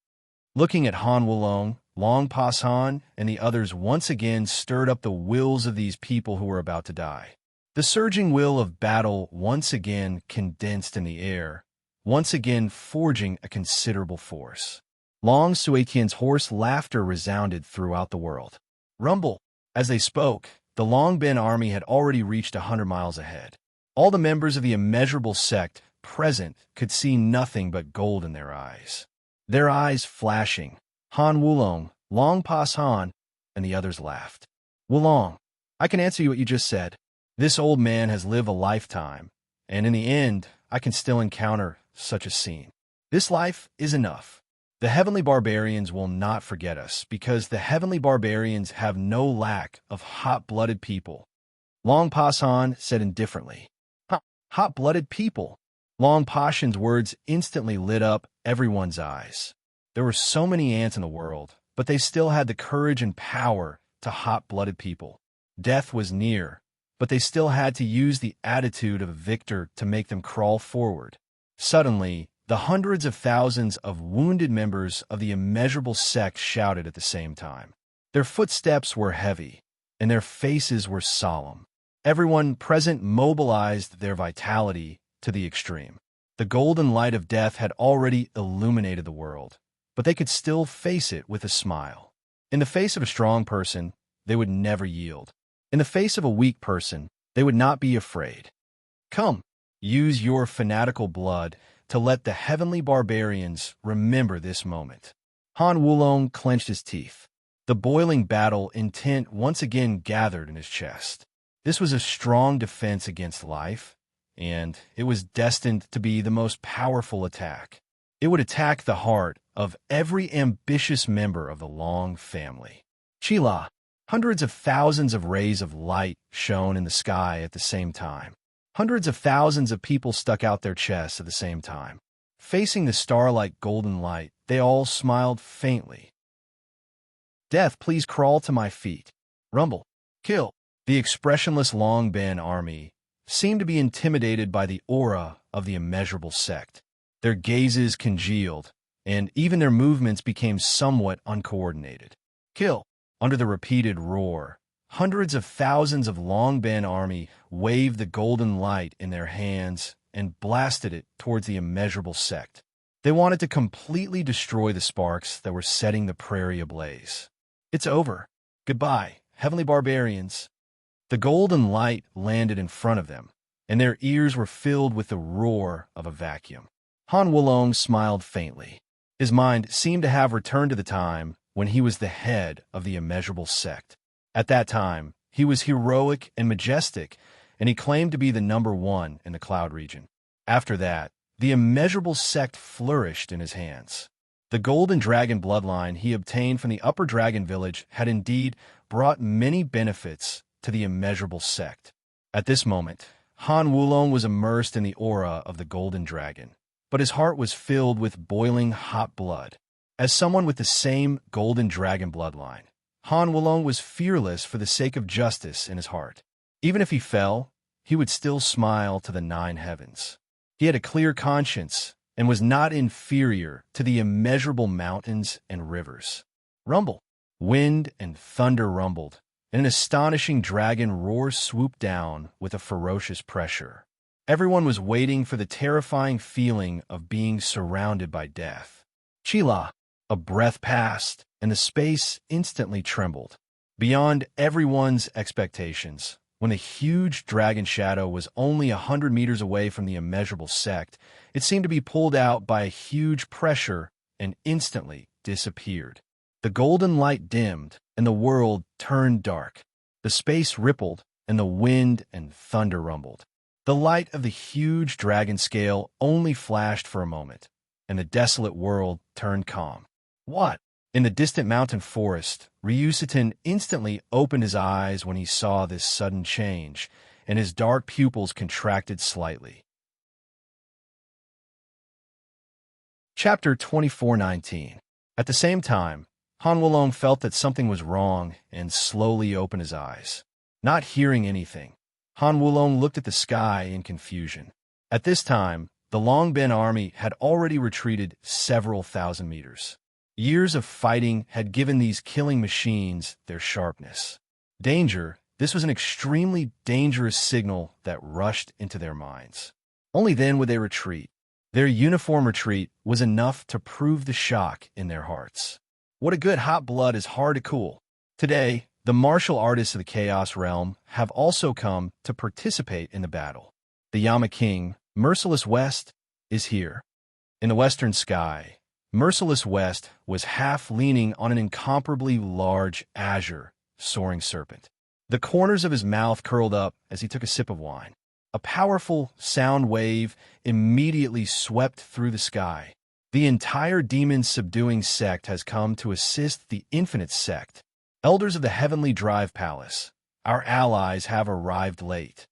Looking at Han Wulong, Long Pasan, and the others once again stirred up the wills of these people who were about to die. The surging will of battle once again condensed in the air, once again forging a considerable force. Long Suetian's hoarse laughter resounded throughout the world. Rumble. As they spoke, the Long Ben army had already reached 100 miles ahead. All the members of the immeasurable sect present could see nothing but gold in their eyes. Their eyes flashing. Han Wulong, Long Pas Han, and the others laughed. Wulong, I can answer you what you just said. This old man has lived a lifetime, and in the end, I can still encounter such a scene. This life is enough. The heavenly barbarians will not forget us, because the heavenly barbarians have no lack of hot-blooded people. Long Pas Han said indifferently. Hot-blooded people. Long Pashan's words instantly lit up everyone's eyes. There were so many ants in the world, but they still had the courage and power to hot-blooded people. Death was near, but they still had to use the attitude of a victor to make them crawl forward. Suddenly, the hundreds of thousands of wounded members of the immeasurable sect shouted at the same time. Their footsteps were heavy, and their faces were solemn. Everyone present mobilized their vitality to the extreme. The golden light of death had already illuminated the world, but they could still face it with a smile. In the face of a strong person, they would never yield. In the face of a weak person, they would not be afraid. Come, use your fanatical blood to let the heavenly barbarians remember this moment. Han Wulong clenched his teeth. The boiling battle intent once again gathered in his chest. This was a strong defense against life, and it was destined to be the most powerful attack. It would attack the heart of every ambitious member of the Long family. Chila, hundreds of thousands of rays of light shone in the sky at the same time. Hundreds of thousands of people stuck out their chests at the same time. Facing the star-like golden light, they all smiled faintly. Death, please crawl to my feet. Rumble. Kill. The expressionless Long Ben army seemed to be intimidated by the aura of the immeasurable sect. Their gazes congealed, and even their movements became somewhat uncoordinated. Kill. Under the repeated roar, hundreds of thousands of Long Ben army waved the golden light in their hands and blasted it towards the immeasurable sect. They wanted to completely destroy the sparks that were setting the prairie ablaze. It's over. Goodbye, heavenly barbarians. The golden light landed in front of them, and their ears were filled with the roar of a vacuum. Han Wulong smiled faintly. His mind seemed to have returned to the time when he was the head of the immeasurable sect. At that time, he was heroic and majestic, and he claimed to be the number one in the cloud region. After that, the immeasurable sect flourished in his hands. The golden dragon bloodline he obtained from the upper dragon village had indeed brought many benefits to the immeasurable sect. At this moment, Han Wulong was immersed in the aura of the golden dragon, but his heart was filled with boiling hot blood. As someone with the same golden dragon bloodline, Han Wulong was fearless for the sake of justice in his heart. Even if he fell, he would still smile to the 9 heavens. He had a clear conscience and was not inferior to the immeasurable mountains and rivers. Rumble. Wind and thunder rumbled, and an astonishing dragon roar swooped down with a ferocious pressure. Everyone was waiting for the terrifying feeling of being surrounded by death. Chila. A breath passed, and the space instantly trembled. Beyond everyone's expectations, when the huge dragon shadow was only 100 meters away from the immeasurable sect, it seemed to be pulled out by a huge pressure and instantly disappeared. The golden light dimmed, and the world turned dark. The space rippled, and the wind and thunder rumbled. The light of the huge dragon scale only flashed for a moment, and the desolate world turned calm. What? In the distant mountain forest, Ryusutin instantly opened his eyes when he saw this sudden change, and his dark pupils contracted slightly. Chapter 24:19. At the same time, Han Wulong felt that something was wrong and slowly opened his eyes. Not hearing anything, Han Wulong looked at the sky in confusion. At this time, the Long Ben army had already retreated several thousand meters. Years of fighting had given these killing machines their sharpness. Danger, this was an extremely dangerous signal that rushed into their minds. Only then would they retreat. Their uniform retreat was enough to prove the shock in their hearts. What a good hot blood is hard to cool. Today, the martial artists of the Chaos Realm have also come to participate in the battle. The Yama King, Merciless West, is here. In the western sky, Merciless West was half leaning on an incomparably large azure, soaring serpent. The corners of his mouth curled up as he took a sip of wine. A powerful sound wave immediately swept through the sky. The entire demon-subduing sect has come to assist the Infinite Sect. Elders of the Heavenly Drive Palace, our allies have arrived late.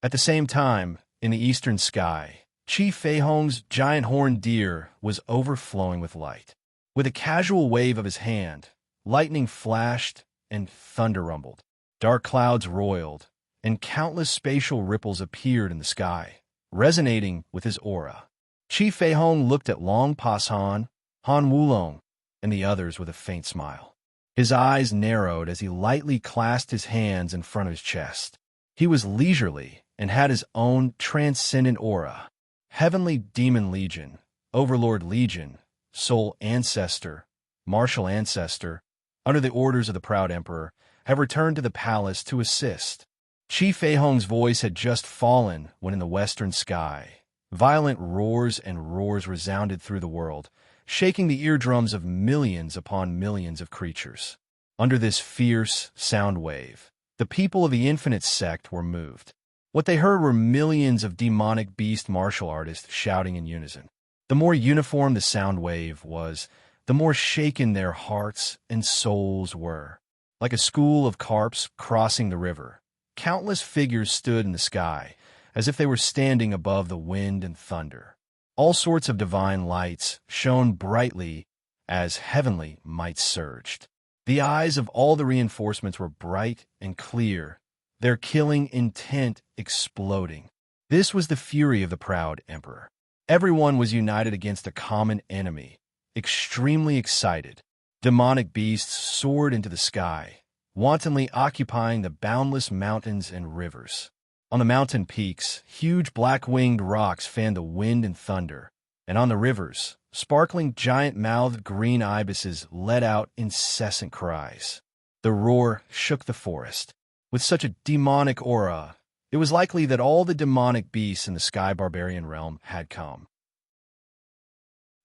At the same time, in the eastern sky, Chief Feihong's giant horned deer was overflowing with light. With a casual wave of his hand, lightning flashed and thunder rumbled. Dark clouds roiled, and countless spatial ripples appeared in the sky, resonating with his aura. Chief Feihong looked at Long Pasan, Han Wulong, and the others with a faint smile. His eyes narrowed as he lightly clasped his hands in front of his chest. He was leisurely and had his own transcendent aura. Heavenly Demon Legion, Overlord Legion, Soul Ancestor, Martial Ancestor, under the orders of the Proud Emperor, have returned to the palace to assist. Chief Feihong's voice had just fallen when in the western sky, violent roars and roars resounded through the world, shaking the eardrums of millions upon millions of creatures. Under this fierce sound wave, the people of the Infinite Sect were moved. What they heard were millions of demonic beast martial artists shouting in unison. The more uniform the sound wave was, the more shaken their hearts and souls were. Like a school of carps crossing the river, countless figures stood in the sky, as if they were standing above the wind and thunder. All sorts of divine lights shone brightly as heavenly might surged. The eyes of all the reinforcements were bright and clear, their killing intent exploding. This was the fury of the Proud Emperor. Everyone was united against a common enemy, extremely excited. Demonic beasts soared into the sky, wantonly occupying the boundless mountains and rivers. On the mountain peaks, huge black-winged rocks fanned the wind and thunder, and on the rivers, sparkling giant-mouthed green ibises let out incessant cries. The roar shook the forest. With such a demonic aura, it was likely that all the demonic beasts in the Sky Barbarian realm had come.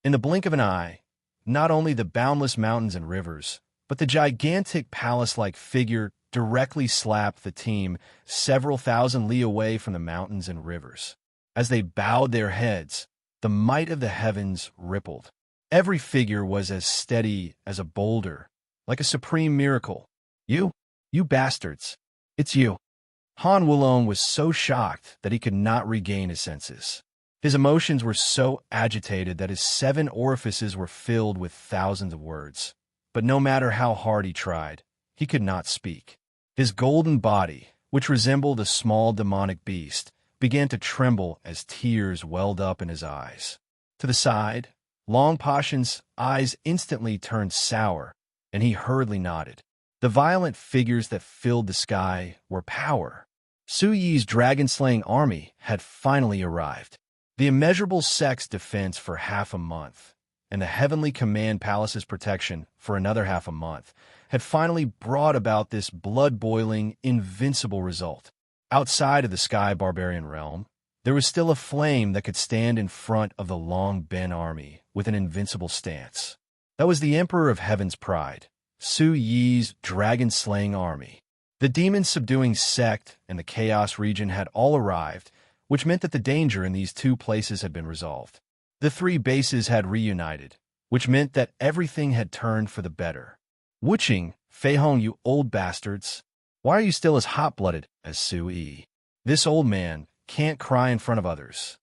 In the blink of an eye, not only the boundless mountains and rivers, but the gigantic palace-like figure directly slapped the team several thousand li away from the mountains and rivers. As they bowed their heads, the might of the heavens rippled. Every figure was as steady as a boulder, like a supreme miracle. You bastards, it's you. Han Wulong was so shocked that he could not regain his senses. His emotions were so agitated that his 7 orifices were filled with thousands of words. But no matter how hard he tried, he could not speak. His golden body, which resembled a small demonic beast, began to tremble as tears welled up in his eyes. To the side, Long Pashan's eyes instantly turned sour, and he hurriedly nodded. The violent figures that filled the sky were power. Su Yi's dragon-slaying army had finally arrived. The immeasurable sect's defense for half a month, and the Heavenly Command Palace's protection for another half a month, had finally brought about this blood-boiling, invincible result. Outside of the Sky Barbarian realm, there was still a flame that could stand in front of the Long Ben army with an invincible stance. That was the Emperor of Heaven's Pride, Su Yi's dragon-slaying army. The demon-subduing sect and the Chaos region had all arrived, which meant that the danger in these 2 places had been resolved. The 3 bases had reunited, which meant that everything had turned for the better. Wuching, Feihong, you old bastards, why are you still as hot-blooded as Su Yi? This old man can't cry in front of others.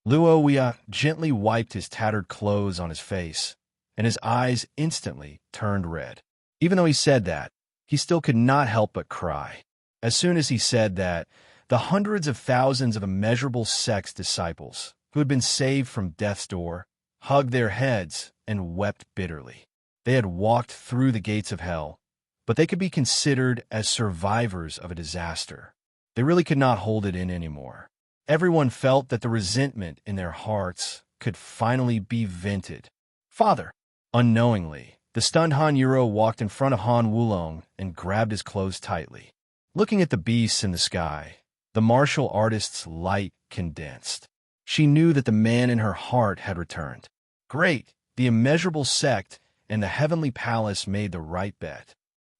Luo Wia gently wiped his tattered clothes on his face, and his eyes instantly turned red. Even though he said that, he still could not help but cry. As soon as he said that, the hundreds of thousands of immeasurable sect's disciples, who had been saved from death's door, hugged their heads and wept bitterly. They had walked through the gates of hell, but they could be considered as survivors of a disaster. They really could not hold it in anymore. Everyone felt that the resentment in their hearts could finally be vented. Father! Unknowingly, the stunned Han Yuro walked in front of Han Wulong and grabbed his clothes tightly. Looking at the beasts in the sky, the martial artist's light condensed. She knew that the man in her heart had returned. Great! The immeasurable sect and the heavenly palace made the right bet.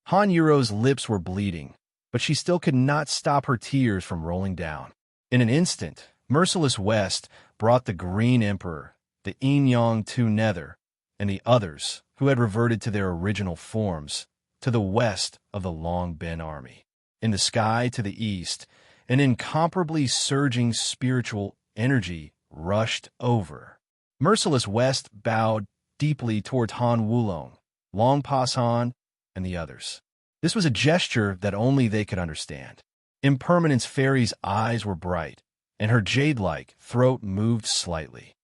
Han Yuro's lips were bleeding, but she still could not stop her tears from rolling down. In an instant, Merciless West brought the Green Emperor, the Yin-Yang Two Nether, and the others, who had reverted to their original forms, to the west of the Long Ben army. In the sky to the east, an incomparably surging spiritual energy rushed over. Merciless West bowed deeply towards Han Wulong, Long Pas Han, and the others. This was a gesture that only they could understand. Impermanence Fairy's eyes were bright, and her jade-like throat moved slightly.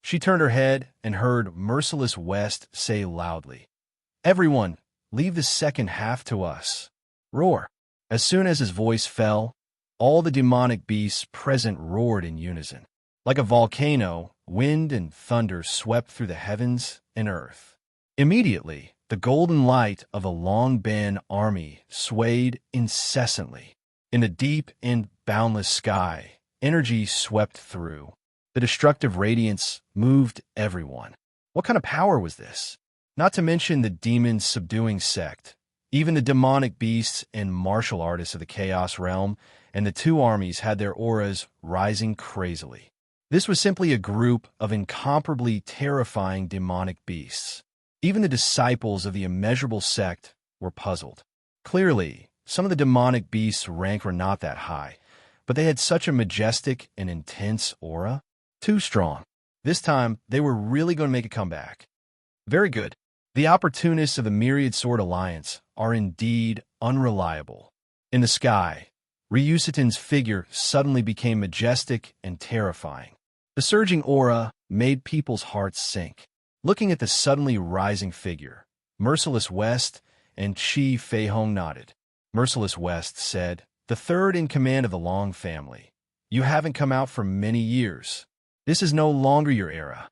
She turned her head and heard Merciless West say loudly, "Everyone, leave the second half to us." Roar! As soon as his voice fell, all the demonic beasts present roared in unison. Like a volcano, wind and thunder swept through the heavens and earth. Immediately, the golden light of the Long Ben army swayed incessantly. In the deep and boundless sky, energy swept through. The destructive radiance moved everyone. What kind of power was this? Not to mention the demon-subduing sect. Even the demonic beasts and martial artists of the Chaos Realm and the two armies had their auras rising crazily. This was simply a group of incomparably terrifying demonic beasts. Even the disciples of the immeasurable sect were puzzled. Clearly, some of the demonic beasts' rank were not that high, but they had such a majestic and intense aura. Too strong. This time, they were really going to make a comeback. Very good. The opportunists of the Myriad Sword Alliance are indeed unreliable. In the sky, Ryusuten's figure suddenly became majestic and terrifying. The surging aura made people's hearts sink. Looking at the suddenly rising figure, Merciless West and Chi Feihong nodded. Merciless West said, "The third in command of the Long family. You haven't come out for many years. This is no longer your era.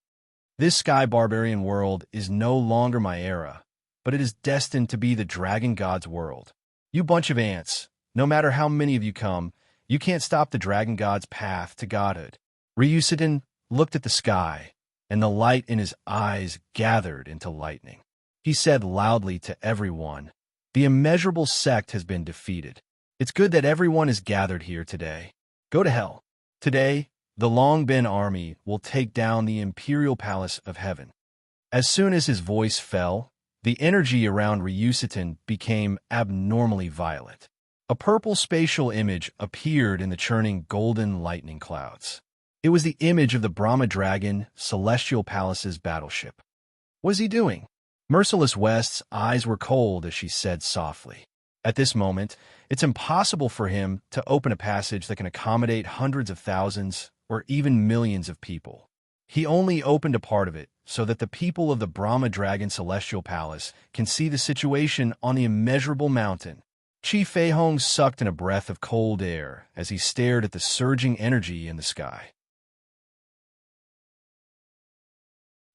This sky barbarian world is no longer my era, but it is destined to be the Dragon God's world. You bunch of ants, no matter how many of you come, you can't stop the Dragon God's path to godhood." Ryusuten looked at the sky, and the light in his eyes gathered into lightning. He said loudly to everyone, "The immeasurable sect has been defeated. It's good that everyone is gathered here today. Go to hell. Today, the Long Ben army will take down the Imperial Palace of Heaven." As soon as his voice fell, the energy around Ryusuten became abnormally violent. A purple spatial image appeared in the churning golden lightning clouds. It was the image of the Brahma Dragon Celestial Palace's battleship. What is he doing? Merciless West's eyes were cold as she said softly, "At this moment, it's impossible for him to open a passage that can accommodate hundreds of thousands or even millions of people. He only opened a part of it so that the people of the Brahma Dragon Celestial Palace can see the situation on the immeasurable mountain." Chi Feihong sucked in a breath of cold air as he stared at the surging energy in the sky.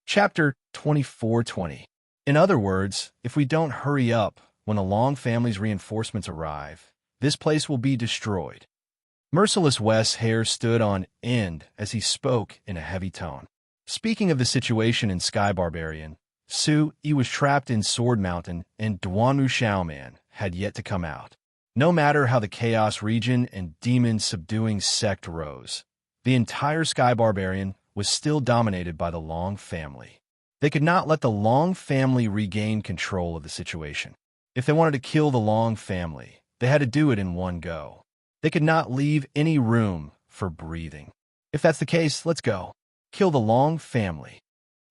Chapter 2420. In other words, if we don't hurry up when the Long family's reinforcements arrive, this place will be destroyed. Merciless West's hair stood on end as he spoke in a heavy tone. Speaking of the situation in Sky Barbarian, Su Yi was trapped in Sword Mountain and Duanmu Xiaoman had yet to come out. No matter how the Chaos region and demon-subduing sect rose, the entire Sky Barbarian was still dominated by the Long family. They could not let the Long family regain control of the situation. If they wanted to kill the Long family, they had to do it in one go. They could not leave any room for breathing. If that's the case, let's go. Kill the Long family.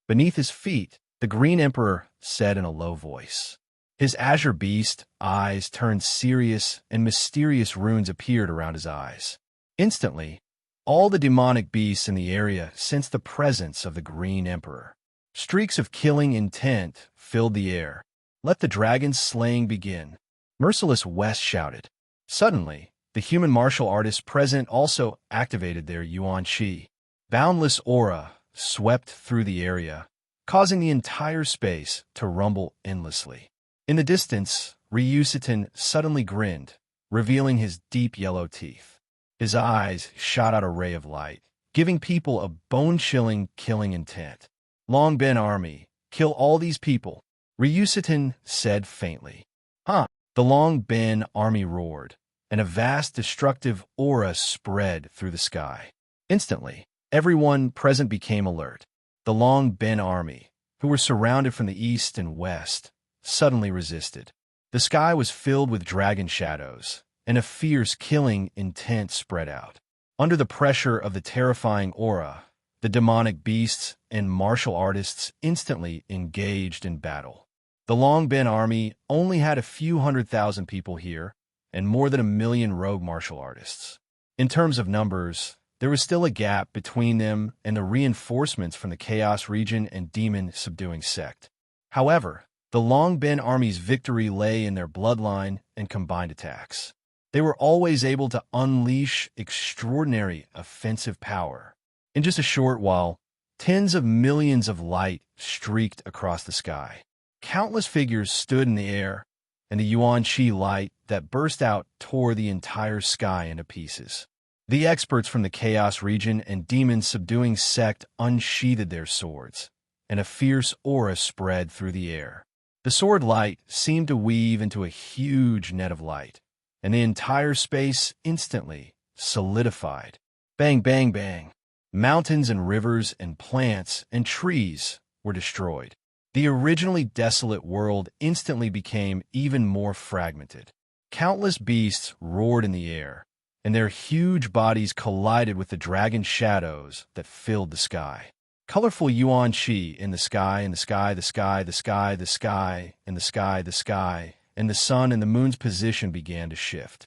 Beneath his feet, the Green Emperor said in a low voice. His azure beast eyes turned serious and mysterious runes appeared around his eyes. Instantly, all the demonic beasts in the area sensed the presence of the Green Emperor. Streaks of killing intent filled the air. "Let the dragon's slaying begin," Merciless West shouted. Suddenly, the human martial artists present also activated their Yuan Qi. Boundless aura swept through the area, causing the entire space to rumble endlessly. In the distance, Ryusutin suddenly grinned, revealing his deep yellow teeth. His eyes shot out a ray of light, giving people a bone-chilling killing intent. Long Ben army, kill all these people, Ryusutin said faintly. Huh? The Long Ben army roared, and a vast destructive aura spread through the sky. Instantly, everyone present became alert. The Long Ben army, who were surrounded from the east and west, suddenly resisted. The sky was filled with dragon shadows, and a fierce killing intent spread out. Under the pressure of the terrifying aura, the demonic beasts and martial artists instantly engaged in battle. The Long Ben army only had a few 100,000 people here, and more than 1 million rogue martial artists. In terms of numbers, there was still a gap between them and the reinforcements from the Chaos region and demon-subduing sect. However, the Long Ben army's victory lay in their bloodline and combined attacks. They were always able to unleash extraordinary offensive power. In just a short while, tens of millions of light streaked across the sky. Countless figures stood in the air, and the Yuan Qi light that burst out tore the entire sky into pieces. The experts from the Chaos region and demon-subduing sect unsheathed their swords, and a fierce aura spread through the air. The sword light seemed to weave into a huge net of light, and the entire space instantly solidified. Bang, bang, bang. Mountains and rivers and plants and trees were destroyed. The originally desolate world instantly became even more fragmented. Countless beasts roared in the air, and their huge bodies collided with the dragon shadows that filled the sky. Colorful Yuan Qi in the sky, in the sky, the sky, the sky, the sky, in the sky, the sky, and the sun and the moon's position began to shift.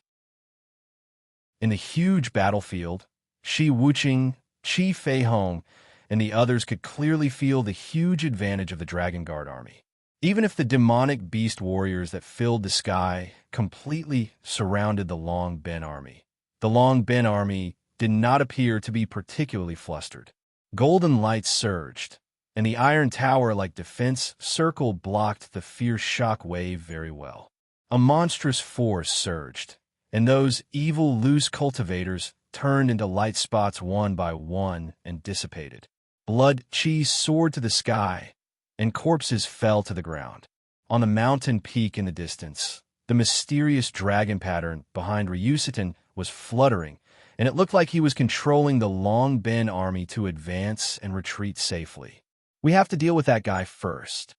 In the huge battlefield, Shi Wuqing, Qi Fei Hong, and the others could clearly feel the huge advantage of the Dragon Guard army. Even if the demonic beast warriors that filled the sky completely surrounded the Long Ben army, the Long Ben army did not appear to be particularly flustered. Golden lights surged, and the iron tower-like defense circle blocked the fierce shock wave very well. A monstrous force surged, and those evil loose cultivators turned into light spots one by one and dissipated. Blood Qi soared to the sky, and corpses fell to the ground. On the mountain peak in the distance, the mysterious dragon pattern behind Ryusutin was fluttering, and it looked like he was controlling the Long Ben army to advance and retreat safely. We have to deal with that guy first.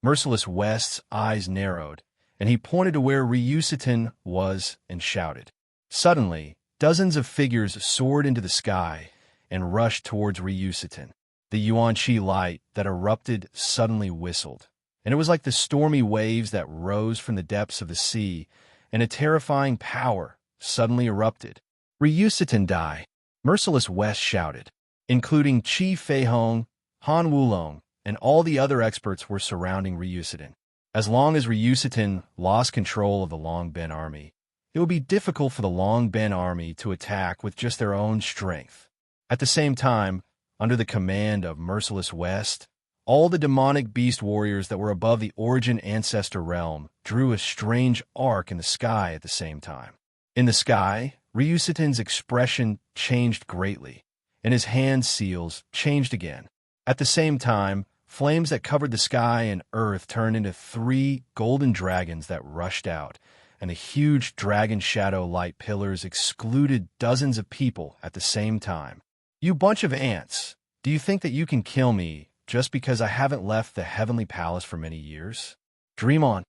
Merciless West's eyes narrowed, and he pointed to where Ryusutin was and shouted. Suddenly, dozens of figures soared into the sky and rushed towards Ryusutin. The Yuan Qi light that erupted suddenly whistled, and it was like the stormy waves that rose from the depths of the sea, and a terrifying power suddenly erupted. Ryusutin die, Merciless West shouted, including Qi Fei Hong, Han Wulong, and all the other experts were surrounding Ryusutin. As long as Ryusutin lost control of the Long Ben army, it would be difficult for the Long Ben army to attack with just their own strength. At the same time, under the command of Merciless West, all the demonic beast warriors that were above the Origin Ancestor realm drew a strange arc in the sky at the same time. In the sky, Ryusutin's expression changed greatly, and his hand seals changed again. At the same time, flames that covered the sky and earth turned into 3 golden dragons that rushed out, and the huge dragon shadow light pillars excluded dozens of people at the same time. You bunch of ants, do you think that you can kill me just because I haven't left the heavenly palace for many years? Dream on.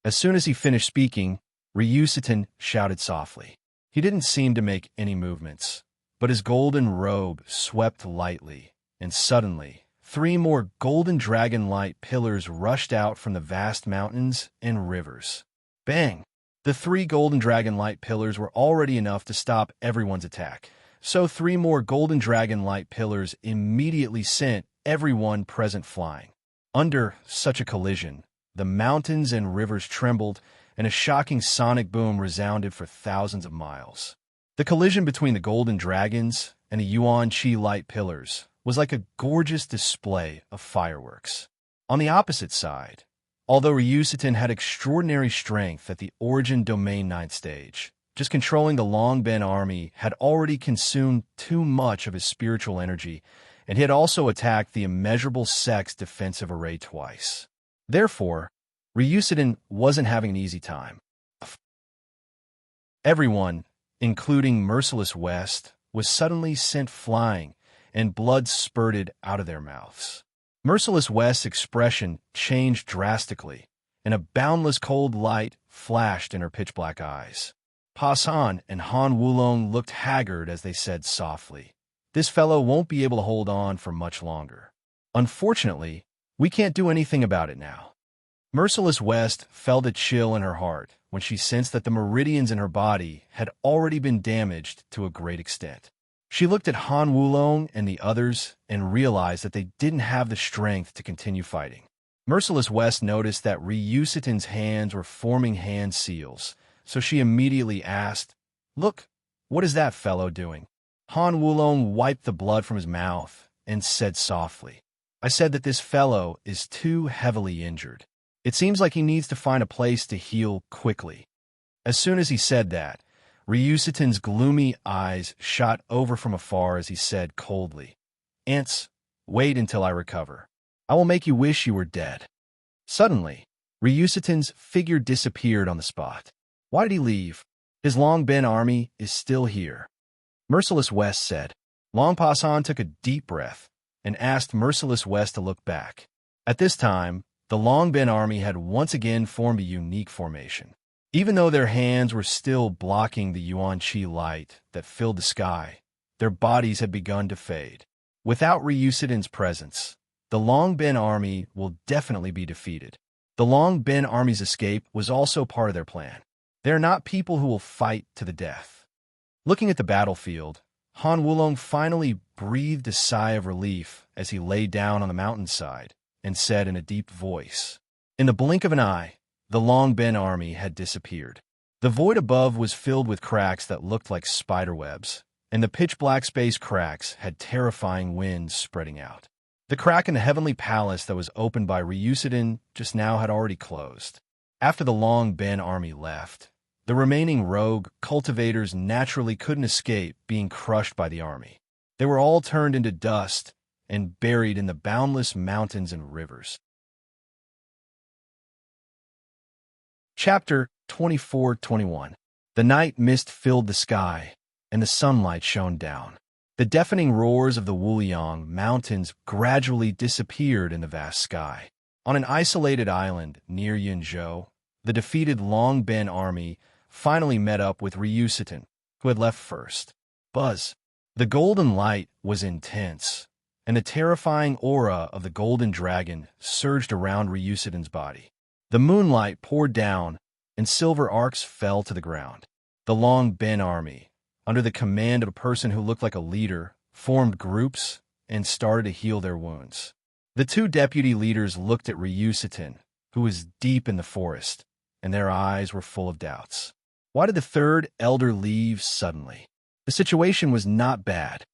As soon as he finished speaking, Ryusutin shouted softly. He didn't seem to make any movements, but his golden robe swept lightly, and suddenly, 3 more golden dragon light pillars rushed out from the vast mountains and rivers. Bang! The 3 golden dragon light pillars were already enough to stop everyone's attack. So 3 more golden dragon light pillars immediately sent everyone present flying. Under such a collision, the mountains and rivers trembled, and a shocking sonic boom resounded for thousands of miles. The collision between the golden dragons and the Yuan Qi light pillars was like a gorgeous display of fireworks. On the opposite side, although Ryusutin had extraordinary strength at the Origin Domain 9th stage, just controlling the Longben army had already consumed too much of his spiritual energy, and he had also attacked the immeasurable sect's defensive array twice. Therefore, Ryusutin wasn't having an easy time. Everyone, including Merciless West, was suddenly sent flying, and blood spurted out of their mouths. Merciless West's expression changed drastically, and a boundless cold light flashed in her pitch-black eyes. Pa San and Han Wulong looked haggard as they said softly, "This fellow won't be able to hold on for much longer. Unfortunately, we can't do anything about it now." Merciless West felt a chill in her heart when she sensed that the meridians in her body had already been damaged to a great extent. She looked at Han Wulong and the others and realized that they didn't have the strength to continue fighting. Merciless West noticed that Ryusutin's hands were forming hand seals, so she immediately asked, "Look, what is that fellow doing?" Han Wulong wiped the blood from his mouth and said softly, "I said that this fellow is too heavily injured. It seems like he needs to find a place to heal quickly." As soon as he said that, Ryusutin's gloomy eyes shot over from afar as he said coldly, "Ants, wait until I recover. I will make you wish you were dead." Suddenly, Ryusutin's figure disappeared on the spot. Why did he leave? His Longben army is still here. Merciless West said. Long Pa San took a deep breath and asked Merciless West to look back. At this time, the Longben army had once again formed a unique formation. Even though their hands were still blocking the Yuan Qi light that filled the sky, their bodies had begun to fade. Without Ryusutin's presence, the Longben army will definitely be defeated. The Longben army's escape was also part of their plan. They are not people who will fight to the death. Looking at the battlefield, Han Wulong finally breathed a sigh of relief as he lay down on the mountainside and said in a deep voice, "In the blink of an eye, the Longben army had disappeared. The void above was filled with cracks that looked like spider webs, and the pitch-black space cracks had terrifying winds spreading out. The crack in the heavenly palace that was opened by Ryusutin just now had already closed. After the Longben army left, the remaining rogue cultivators naturally couldn't escape being crushed by the army. They were all turned into dust and buried in the boundless mountains and rivers." Chapter 24-21. The night mist filled the sky, and the sunlight shone down. The deafening roars of the Wuliang mountains gradually disappeared in the vast sky. On an isolated island near Yunzhou, the defeated Longben army finally met up with Ryusutin, who had left first. Buzz. The golden light was intense, and the terrifying aura of the golden dragon surged around Ryusutin's body. The moonlight poured down, and silver arcs fell to the ground. The Longben army, under the command of a person who looked like a leader, formed groups and started to heal their wounds. The two deputy leaders looked at Ryusutin, who was deep in the forest, and their eyes were full of doubts. Why did the third elder leave suddenly? The situation was not bad.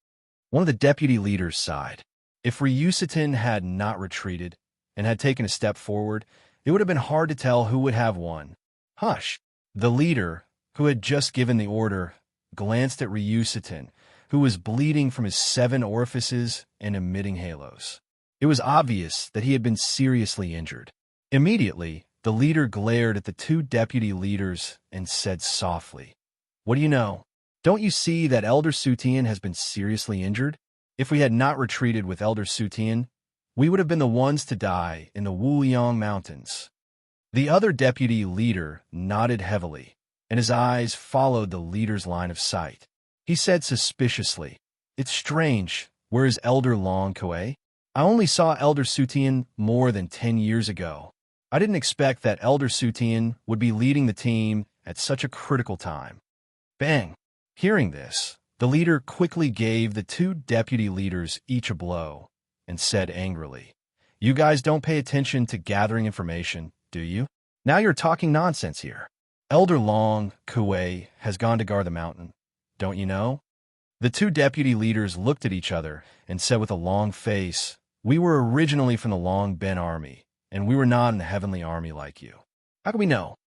One of the deputy leaders sighed. If Ryusutin had not retreated and had taken a step forward, it would have been hard to tell who would have won. Hush! The leader, who had just given the order, glanced at Ryusutin, who was bleeding from his 7 orifices and emitting halos. It was obvious that he had been seriously injured. Immediately, the leader glared at the two deputy leaders and said softly, "What do you know? Don't you see that Elder Sutian has been seriously injured? If we had not retreated with Elder Sutian, we would have been the ones to die in the Wuliang Mountains." The other deputy leader nodded heavily, and his eyes followed the leader's line of sight. He said suspiciously, "It's strange. Where is Elder Long Kuei? I only saw Elder Sutian more than 10 years ago. I didn't expect that Elder Sutian would be leading the team at such a critical time." Bang! Hearing this, the leader quickly gave the two deputy leaders each a blow and said angrily, "You guys don't pay attention to gathering information, do you? Now you're talking nonsense here. Elder Long Kuei has gone to guard the mountain. Don't you know?" The two deputy leaders looked at each other and said with a long face, "We were originally from the Long Ben army, and we were not in the heavenly army like you. How do we know?"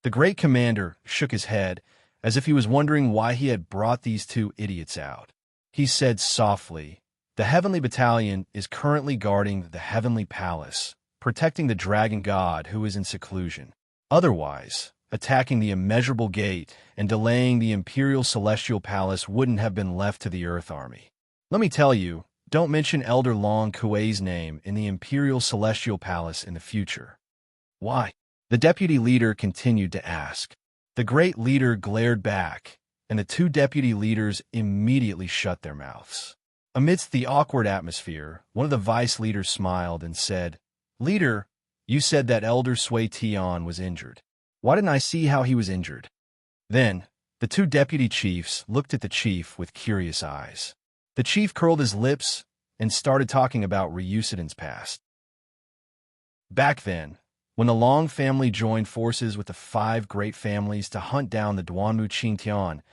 The great commander shook his head as if he was wondering why he had brought these two idiots out. He said softly, "The heavenly battalion is currently guarding the heavenly palace, protecting the dragon god who is in seclusion. Otherwise, attacking the immeasurable gate and delaying the imperial celestial palace wouldn't have been left to the Earth army. Let me tell you, don't mention Elder Long Kuei's name in the imperial celestial palace in the future." "Why?" the deputy leader continued to ask. The great leader glared back, and the two deputy leaders immediately shut their mouths. Amidst the awkward atmosphere, one of the vice leaders smiled and said, "Leader, you said that Elder Sui Tian was injured. Why didn't I see how he was injured?" Then, the two deputy chiefs looked at the chief with curious eyes. The chief curled his lips and started talking about Ryusuden's past. Back then, when the Long family joined forces with the 5 great families to hunt down the Duanmu Qingtian,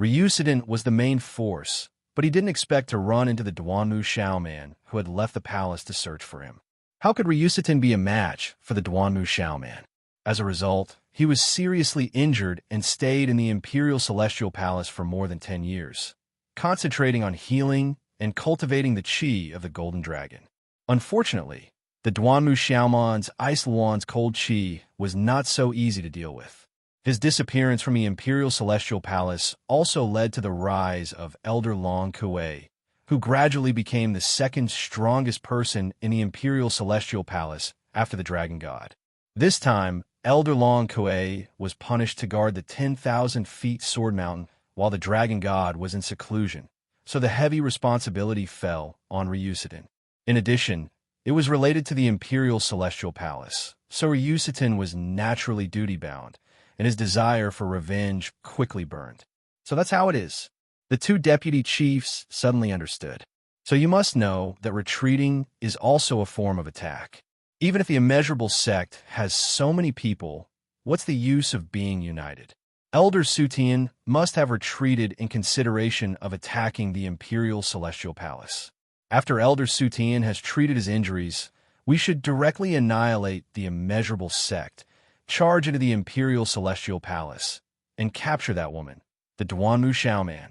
Ryusuden was the main force, but he didn't expect to run into the Duanmu Xiaoman who had left the palace to search for him. How could Ryusuden be a match for the Duanmu Xiaoman? As a result, he was seriously injured and stayed in the Imperial Celestial Palace for more than 10 years, concentrating on healing and cultivating the qi of the Golden Dragon. Unfortunately, the Duanmu Xiaoman's Ice Luan's cold qi was not so easy to deal with. His disappearance from the Imperial Celestial Palace also led to the rise of Elder Long Kuei, who gradually became the second strongest person in the Imperial Celestial Palace after the Dragon God. This time, Elder Long Kuei was punished to guard the 10,000 feet Sword Mountain while the Dragon God was in seclusion, so the heavy responsibility fell on Ryusuden. In addition, it was related to the Imperial Celestial Palace, so Ryusuden was naturally duty-bound, and his desire for revenge quickly burned. So that's how it is. The two deputy chiefs suddenly understood. So you must know that retreating is also a form of attack. Even if the immeasurable sect has so many people, what's the use of being united? Elder Sutian must have retreated in consideration of attacking the Imperial Celestial Palace. After Elder Sutian has treated his injuries, we should directly annihilate the immeasurable sect, charge into the Imperial Celestial Palace, and capture that woman, the Duanmu Xiaoman.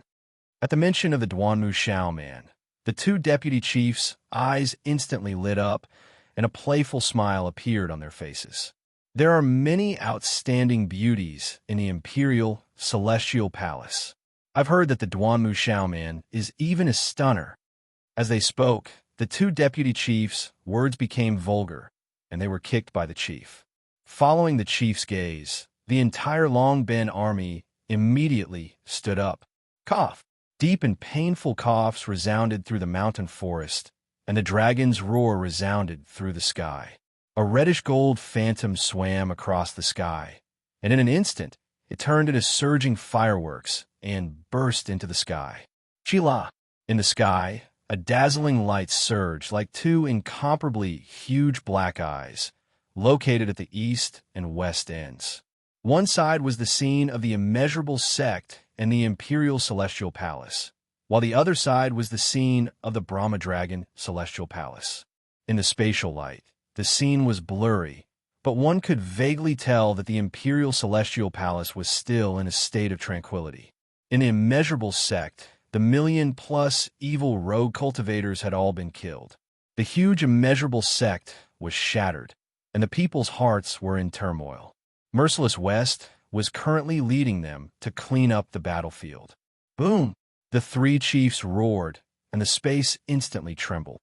At the mention of the Duanmu Xiaoman, the two deputy chiefs' eyes instantly lit up, and a playful smile appeared on their faces. There are many outstanding beauties in the Imperial Celestial Palace. I've heard that the Duanmu Xiaoman is even a stunner. As they spoke, the two deputy chiefs' words became vulgar, and they were kicked by the chief. Following the chief's gaze, the entire Long Ben army immediately stood up. Cough. Deep and painful coughs resounded through the mountain forest, and the dragon's roar resounded through the sky. A reddish-gold phantom swam across the sky, and in an instant, it turned into surging fireworks and burst into the sky. Chila! In the sky, a dazzling light surged like two incomparably huge black eyes, located at the east and west ends. One side was the scene of the immeasurable sect and the Imperial Celestial Palace, while the other side was the scene of the Brahma Dragon Celestial Palace. In the spatial light, the scene was blurry, but one could vaguely tell that the Imperial Celestial Palace was still in a state of tranquility. In the immeasurable sect, the 1,000,000+ evil rogue cultivators had all been killed. The huge immeasurable sect was shattered, and the people's hearts were in turmoil. Merciless West was currently leading them to clean up the battlefield. Boom! The three chiefs roared, and the space instantly trembled.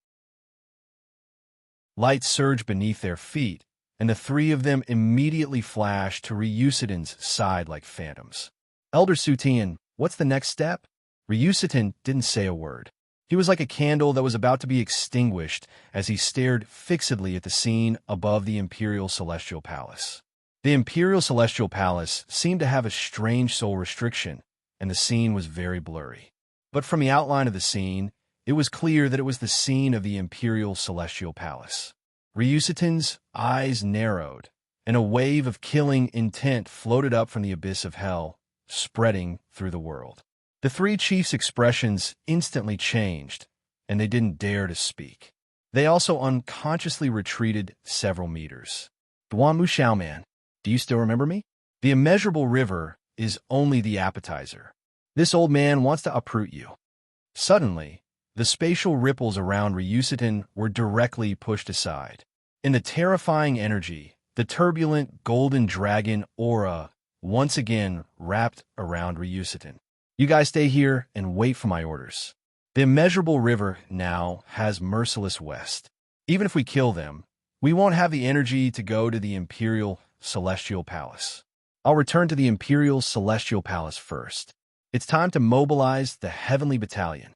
Light surged beneath their feet, and the three of them immediately flashed to Ryusuden's side like phantoms. Elder Sutian, what's the next step? Ryusuden didn't say a word. He was like a candle that was about to be extinguished as he stared fixedly at the scene above the Imperial Celestial Palace. The Imperial Celestial Palace seemed to have a strange soul restriction, and the scene was very blurry. But from the outline of the scene, it was clear that it was the scene of the Imperial Celestial Palace. Ryusuden's eyes narrowed, and a wave of killing intent floated up from the abyss of hell, spreading through the world. The three chiefs' expressions instantly changed, and they didn't dare to speak. They also unconsciously retreated several meters. Duan Xiaoman, do you still remember me? The immeasurable river is only the appetizer. This old man wants to uproot you. Suddenly, the spatial ripples around Ryusutin were directly pushed aside. In the terrifying energy, the turbulent golden dragon aura once again wrapped around Ryusutin. You guys stay here and wait for my orders. The immeasurable river now has merciless west. Even if we kill them, we won't have the energy to go to the Imperial Celestial Palace. I'll return to the Imperial Celestial Palace first. It's time to mobilize the Heavenly Battalion.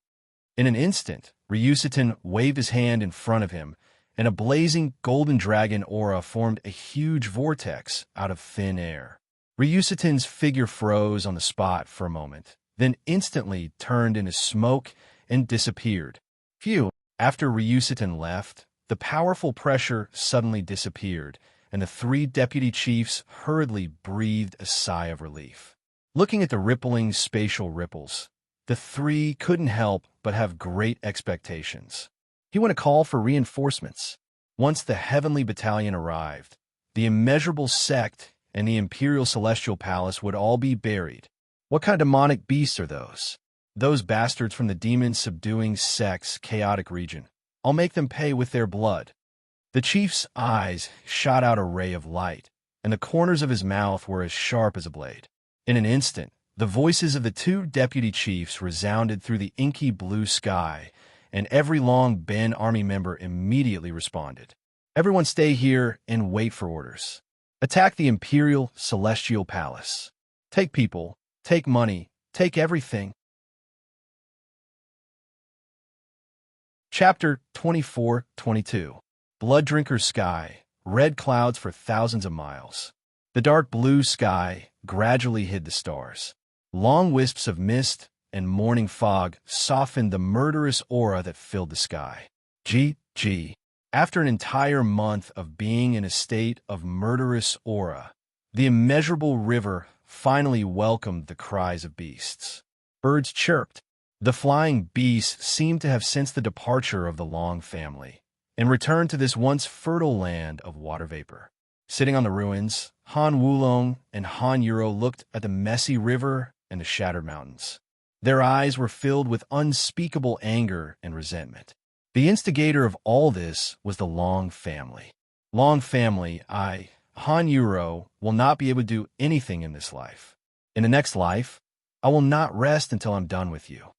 In an instant, Ryusutin waved his hand in front of him, and a blazing golden dragon aura formed a huge vortex out of thin air. Ryusutin's figure froze on the spot for a moment, then instantly turned into smoke and disappeared. Phew! After Ryusutin left, the powerful pressure suddenly disappeared, and the three deputy chiefs hurriedly breathed a sigh of relief. Looking at the rippling spatial ripples, the three couldn't help but have great expectations. He went to call for reinforcements. Once the Heavenly Battalion arrived, the immeasurable sect and the Imperial Celestial Palace would all be buried. What kind of demonic beasts are those? Those bastards from the demon-subduing sect's chaotic region. I'll make them pay with their blood. The chief's eyes shot out a ray of light, and the corners of his mouth were as sharp as a blade. In an instant, the voices of the two deputy chiefs resounded through the inky blue sky, and every Long Ben army member immediately responded. Everyone stay here and wait for orders. Attack the Imperial Celestial Palace. Take people, take money, take everything. Chapter 24-22. Blood-drinker sky, red clouds for thousands of miles. The dark blue sky gradually hid the stars. Long wisps of mist and morning fog softened the murderous aura that filled the sky. After an entire month of being in a state of murderous aura, the immeasurable river finally welcomed the cries of beasts. Birds chirped. The flying beasts seemed to have sensed the departure of the Long family and returned to this once fertile land of water vapor. Sitting on the ruins, Han Wulong and Han Yuro looked at the messy river and the shattered mountains. Their eyes were filled with unspeakable anger and resentment. The instigator of all this was the Long family. Long family, Han Yuro, will not be able to do anything in this life. In the next life, I will not rest until I'm done with you.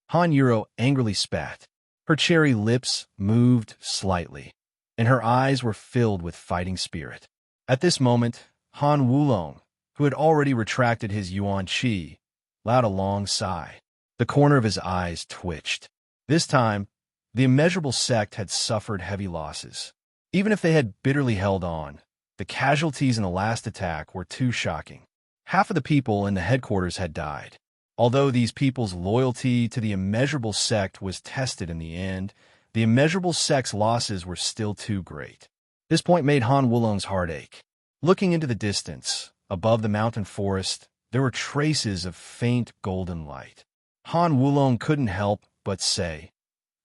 Han Yuro angrily spat. Her cherry lips moved slightly, and her eyes were filled with fighting spirit. At this moment, Han Wulong, who had already retracted his yuan qi, let out a long sigh. The corner of his eyes twitched. This time, the immeasurable sect had suffered heavy losses. Even if they had bitterly held on, the casualties in the last attack were too shocking. Half of the people in the headquarters had died. Although these people's loyalty to the immeasurable sect was tested in the end, the immeasurable sect's losses were still too great. This point made Han Wulong's heart ache. Looking into the distance, above the mountain forest, there were traces of faint golden light. Han Wulong couldn't help but say,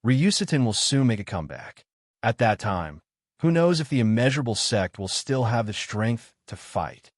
Ryusutin will soon make a comeback. At that time, who knows if the immeasurable sect will still have the strength to fight.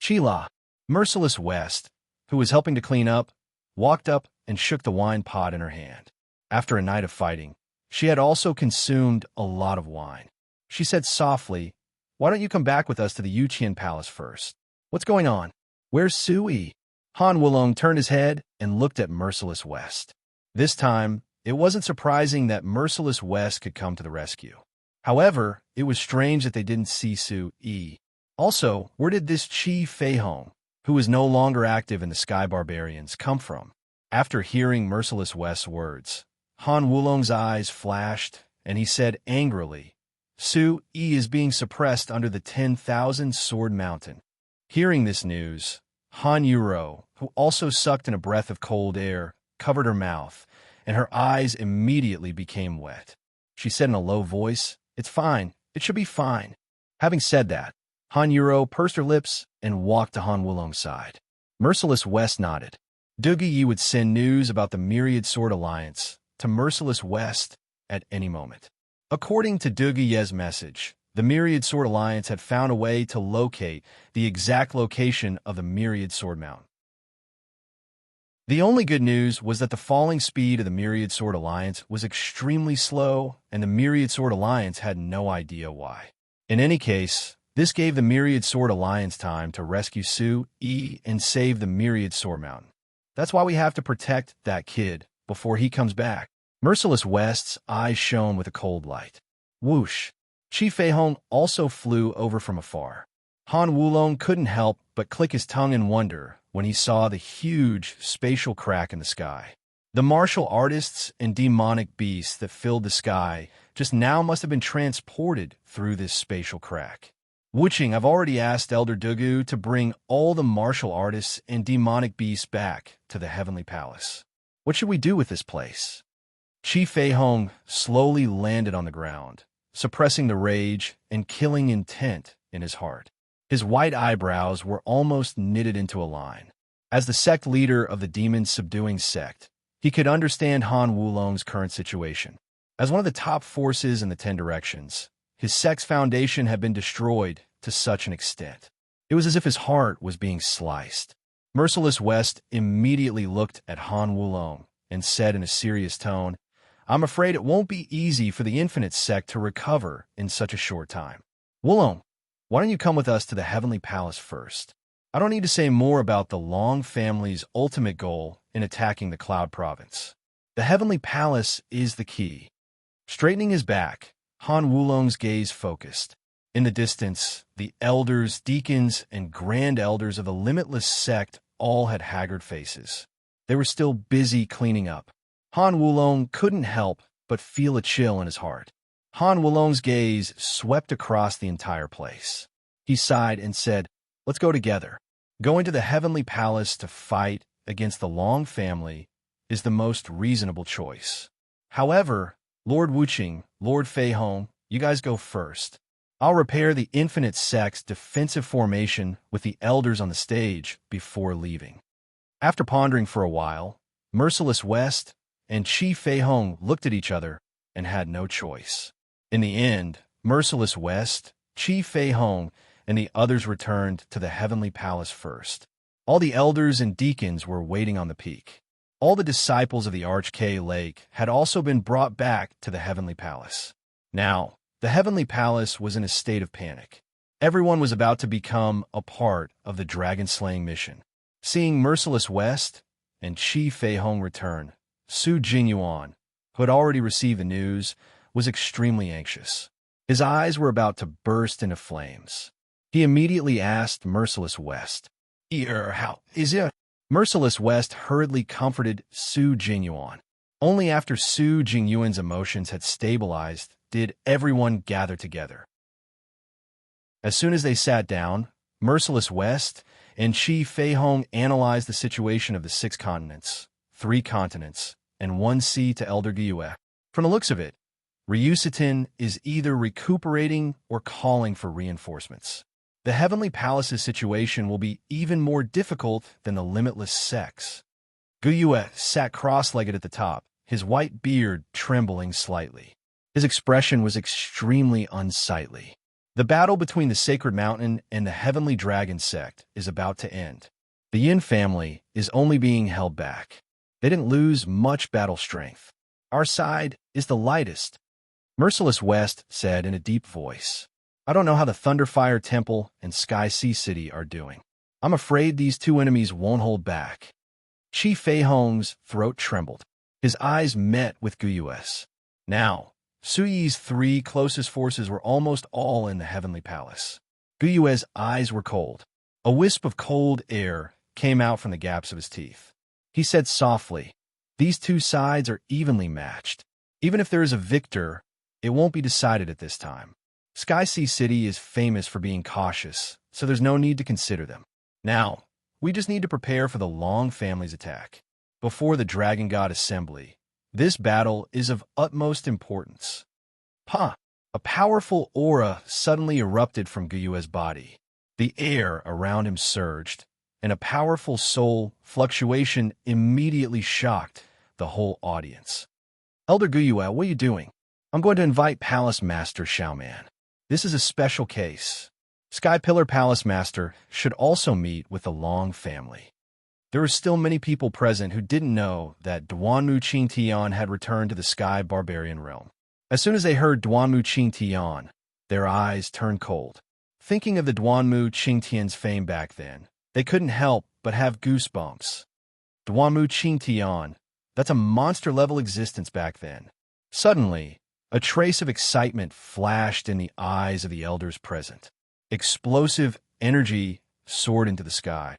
Chila, Merciless West, who was helping to clean up, walked up and shook the wine pot in her hand. After a night of fighting, she had also consumed a lot of wine. She said softly, Why don't you come back with us to the Yuqian Palace first? What's going on? Where's Sui? Han Wulong turned his head and looked at Merciless West. This time, it wasn't surprising that Merciless West could come to the rescue. However, it was strange that they didn't see Sui. Also, where did this Chi Feihong, who was no longer active in the Sky Barbarians, come from? After hearing Merciless West's words, Han Wulong's eyes flashed, and he said angrily, Sui is being suppressed under the 10,000 Sword Mountain. Hearing this news, Han Yuro, who also sucked in a breath of cold air, covered her mouth, and her eyes immediately became wet. She said in a low voice, It's fine. It should be fine. Having said that, Han Yuro pursed her lips and walked to Han Wulong's side. Merciless West nodded. Yi would send news about the Myriad Sword Alliance to Merciless West at any moment. According to Yi's message, the Myriad Sword Alliance had found a way to locate the exact location of the Myriad Sword Mountain. The only good news was that the falling speed of the Myriad Sword Alliance was extremely slow, and the Myriad Sword Alliance had no idea why. In any case, this gave the Myriad Sword Alliance time to rescue Su-Yi and save the Myriad Sword Mountain. That's why we have to protect that kid before he comes back. Merciless West's eyes shone with a cold light. Whoosh! Chi Feihong also flew over from afar. Han Wulong couldn't help but click his tongue in wonder when he saw the huge spatial crack in the sky. The martial artists and demonic beasts that filled the sky just now must have been transported through this spatial crack. Wuching, I've already asked Elder Dugu to bring all the martial artists and demonic beasts back to the Heavenly Palace. What should we do with this place? Chi Feihong slowly landed on the ground, suppressing the rage and killing intent in his heart. His white eyebrows were almost knitted into a line. As the sect leader of the demon-subduing sect, he could understand Han Wulong's current situation. As one of the top forces in the 10 directions, his sect's foundation had been destroyed to such an extent. It was as if his heart was being sliced. Merciless West immediately looked at Han Wulong and said in a serious tone, "I'm afraid it won't be easy for the Infinite Sect to recover in such a short time. Wulong, why don't you come with us to the Heavenly Palace first? I don't need to say more about the Long family's ultimate goal in attacking the Cloud Province. The Heavenly Palace is the key." Straightening his back, Han Wulong's gaze focused. In the distance, the elders, deacons, and grand elders of the Limitless Sect all had haggard faces. They were still busy cleaning up. Han Wulong couldn't help but feel a chill in his heart. Han Wulong's gaze swept across the entire place. He sighed and said, "Let's go together. Going to the Heavenly Palace to fight against the Long family is the most reasonable choice. However, Lord Wuching, Lord Feihong, you guys go first. I'll repair the Infinite Sect's defensive formation with the elders on the stage before leaving." After pondering for a while, Merciless West and Chi Feihong looked at each other and had no choice. In the end, Merciless West, Chi Feihong, and the others returned to the Heavenly Palace first. All the elders and deacons were waiting on the peak. All the disciples of the Arch-K Lake had also been brought back to the Heavenly Palace. Now, the Heavenly Palace was in a state of panic. Everyone was about to become a part of the dragon-slaying mission. Seeing Merciless West and Chi Feihong return, Su Jingyuan, who had already received the news, was extremely anxious. His eyes were about to burst into flames. He immediately asked Merciless West, "How is it?" Merciless West hurriedly comforted Su Jingyuan. Only after Su Jingyuan's emotions had stabilized did everyone gather together. As soon as they sat down, Merciless West and Chi Feihong analyzed the situation of the 6 continents, 3 continents, and 1 sea to Elder Gyue. From the looks of it, Ryusitin is either recuperating or calling for reinforcements. The Heavenly Palace's situation will be even more difficult than the Limitless Sects. Gyue sat cross-legged at the top, his white beard trembling slightly. His expression was extremely unsightly. The battle between the Sacred Mountain and the Heavenly Dragon Sect is about to end. The Yin family is only being held back. They didn't lose much battle strength. Our side is the lightest, Merciless West said in a deep voice. I don't know how the Thunderfire Temple and Sky Sea City are doing. I'm afraid these 2 enemies won't hold back. Chi Feihong's throat trembled. His eyes met with Gyue's. Now, Su-Yi's 3 closest forces were almost all in the Heavenly Palace. Gyue's eyes were cold. A wisp of cold air came out from the gaps of his teeth. He said softly, "These 2 sides are evenly matched. Even if there is a victor, it won't be decided at this time. Sky Sea City is famous for being cautious, so there's no need to consider them. Now, we just need to prepare for the Long family's attack. Before the Dragon God Assembly, this battle is of utmost importance." Pa! A powerful aura suddenly erupted from Gyue's body. The air around him surged, and a powerful soul fluctuation immediately shocked the whole audience. Elder Guyuel, what are you doing? I'm going to invite Palace Master Xiaoman. This is a special case. Sky Pillar Palace Master should also meet with the Long family. There were still many people present who didn't know that Duanmu Qingtian had returned to the Sky Barbarian realm. As soon as they heard Duanmu Qingtian, their eyes turned cold. Thinking of the Duanmu Qingtian's fame back then, they couldn't help but have goosebumps. Duanmu Qingtian, that's a monster-level existence back then. Suddenly, a trace of excitement flashed in the eyes of the elders present. Explosive energy soared into the sky.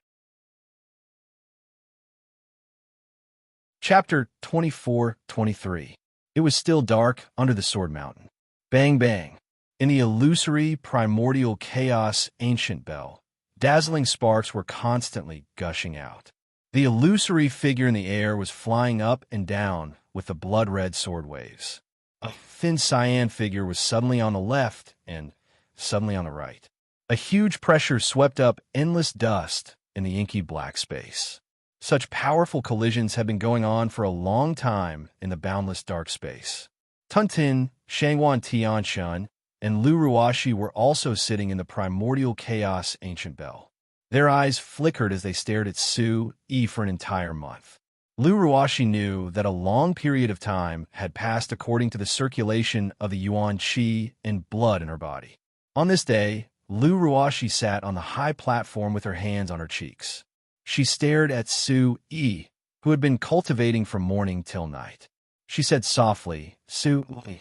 Chapter 24-23. It was still dark under the Sword Mountain. Bang bang. In the illusory, primordial chaos ancient bell, dazzling sparks were constantly gushing out. The illusory figure in the air was flying up and down with the blood-red sword waves. A thin cyan figure was suddenly on the left and suddenly on the right. A huge pressure swept up endless dust in the inky black space. Such powerful collisions had been going on for a long time in the boundless dark space. Tuntin, Shangwan Tianshun, and Lu Ruashi were also sitting in the primordial chaos ancient bell. Their eyes flickered as they stared at Su Yi for an entire month. Lu Ruashi knew that a long period of time had passed according to the circulation of the Yuan Qi and blood in her body. On this day, Lu Ruashi sat on the high platform with her hands on her cheeks. She stared at Su Yi, who had been cultivating from morning till night. She said softly, "Su Yi,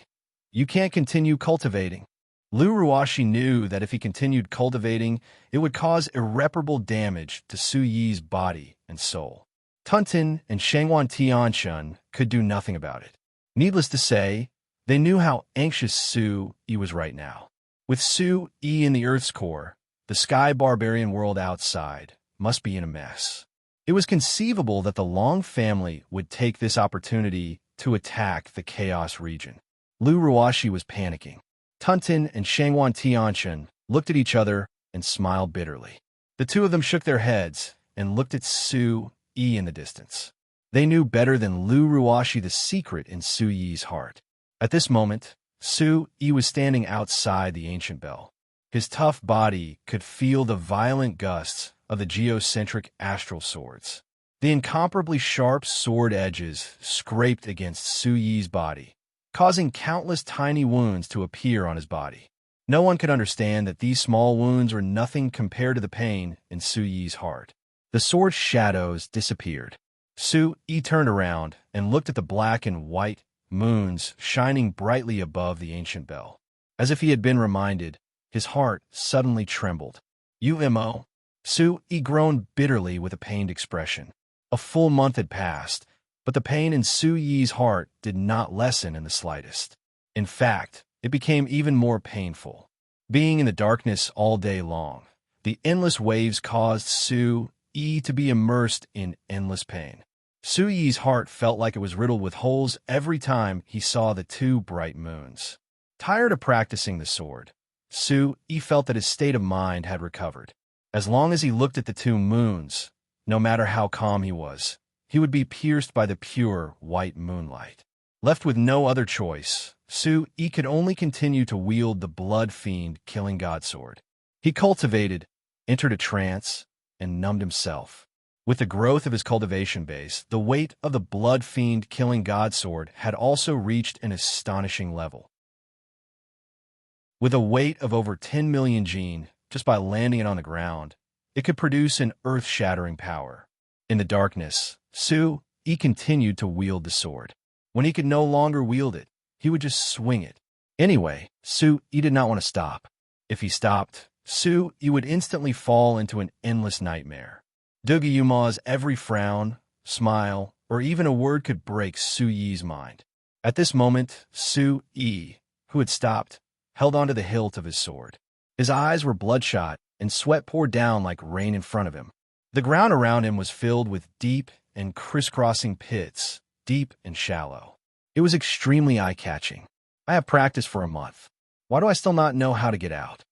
you can't continue cultivating." Lu Ruashi knew that if he continued cultivating, it would cause irreparable damage to Su Yi's body and soul. Tuntin and Shangwan Tianshun could do nothing about it. Needless to say, they knew how anxious Su Yi was right now. With Su Yi in the Earth's core, the Sky Barbarian world outside must be in a mess. It was conceivable that the Long family would take this opportunity to attack the Chaos region. Lu Ruashi was panicking. Tuntin and Shangwan Tianshun looked at each other and smiled bitterly. The two of them shook their heads and looked at Su Yi in the distance. They knew better than Lu Ruashi the secret in Su Yi's heart. At this moment, Su Yi was standing outside the ancient bell. His tough body could feel the violent gusts of the geocentric astral swords. The incomparably sharp sword edges scraped against Su Yi's body, causing countless tiny wounds to appear on his body. No one could understand that these small wounds were nothing compared to the pain in Su Yi's heart. The sword's shadows disappeared. Su Yi turned around and looked at the black and white moons shining brightly above the ancient bell. As if he had been reminded, his heart suddenly trembled. "UMO?" Su Yi groaned bitterly with a pained expression. A full month had passed, but the pain in Su Yi's heart did not lessen in the slightest. In fact, it became even more painful. Being in the darkness all day long, the endless waves caused Su Yi to be immersed in endless pain. Su Yi's heart felt like it was riddled with holes every time he saw the two bright moons. Tired of practicing the sword, Su Yi felt that his state of mind had recovered. As long as he looked at the two moons, no matter how calm he was, he would be pierced by the pure white moonlight. Left with no other choice, Su Yi could only continue to wield the blood fiend killing god sword. He cultivated, entered a trance, and numbed himself. With the growth of his cultivation base, the weight of the blood fiend killing god sword had also reached an astonishing level. With a weight of over 10 million gene, just by landing it on the ground, it could produce an earth-shattering power. In the darkness, Su Yi continued to wield the sword. When he could no longer wield it, he would just swing it. Anyway, Su Yi did not want to stop. If he stopped, Su Yi would instantly fall into an endless nightmare. Dugayuma's every frown, smile, or even a word could break Su Yi's mind. At this moment, Su Yi, who had stopped, held onto the hilt of his sword. His eyes were bloodshot, and sweat poured down like rain in front of him. The ground around him was filled with deep and crisscrossing pits, deep and shallow. It was extremely eye-catching. I have practiced for a month. Why do I still not know how to get out?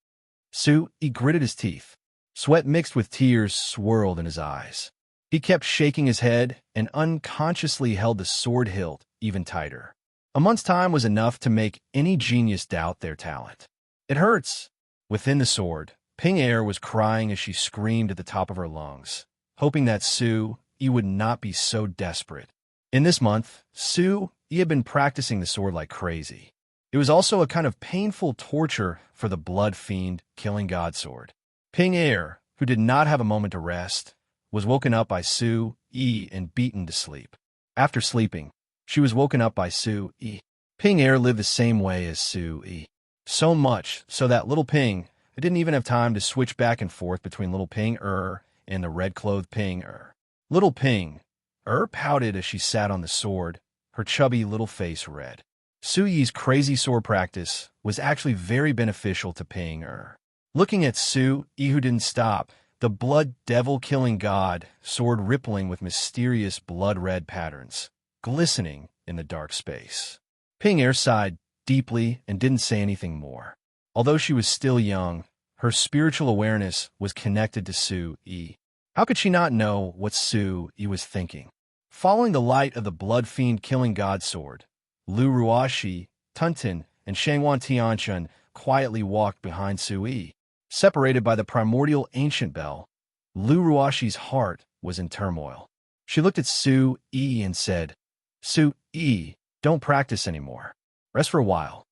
Su Yi gritted his teeth. Sweat mixed with tears swirled in his eyes. He kept shaking his head and unconsciously held the sword hilt even tighter. A month's time was enough to make any genius doubt their talent. It hurts. Within the sword, Ping Er was crying as she screamed at the top of her lungs, hoping that Su Yi would not be so desperate. In this month, Su Yi had been practicing the sword like crazy. It was also a kind of painful torture for the blood fiend killing god sword. Ping Er, who did not have a moment to rest, was woken up by Su Yi and beaten to sleep. After sleeping, she was woken up by Su Yi. Ping Er lived the same way as Su Yi. So much so that little Ping didn't even have time to switch back and forth between little Ping Er and the red-clothed Ping Er. Little Ping Er pouted as she sat on the sword, her chubby little face red. Su Yi's crazy sword practice was actually very beneficial to Ping Er. Looking at Su Yi, who didn't stop, the blood devil-killing god sword rippling with mysterious blood-red patterns, glistening in the dark space. Ping Er sighed deeply and didn't say anything more. Although she was still young, her spiritual awareness was connected to Su Yi. How could she not know what Su Yi was thinking? Following the light of the blood fiend killing god sword, Lu Ruoxi, Tuntin, and Shangwan Tianchun quietly walked behind Su Yi. Separated by the primordial ancient bell, Lu Ruoxi's heart was in turmoil. She looked at Su Yi and said, "Su Yi, don't practice anymore. Rest for a while."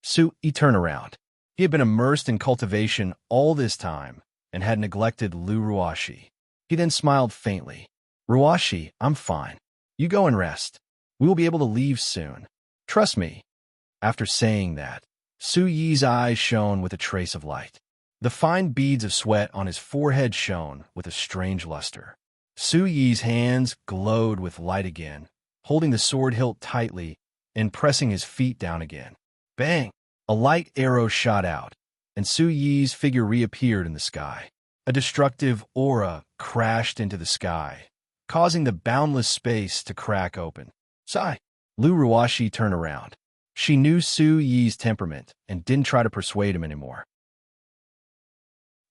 Su Yi turned around. He had been immersed in cultivation all this time and had neglected Lu Ruoxi. He then smiled faintly. "Ruoxi, I'm fine. You go and rest. We will be able to leave soon. Trust me." After saying that, Su Yi's eyes shone with a trace of light. The fine beads of sweat on his forehead shone with a strange luster. Su Yi's hands glowed with light again, holding the sword hilt tightly and pressing his feet down again. Bang! A light arrow shot out, and Su Yi's figure reappeared in the sky. A destructive aura crashed into the sky, causing the boundless space to crack open. Sigh! Lu Ruoxi turned around. She knew Su Yi's temperament and didn't try to persuade him anymore.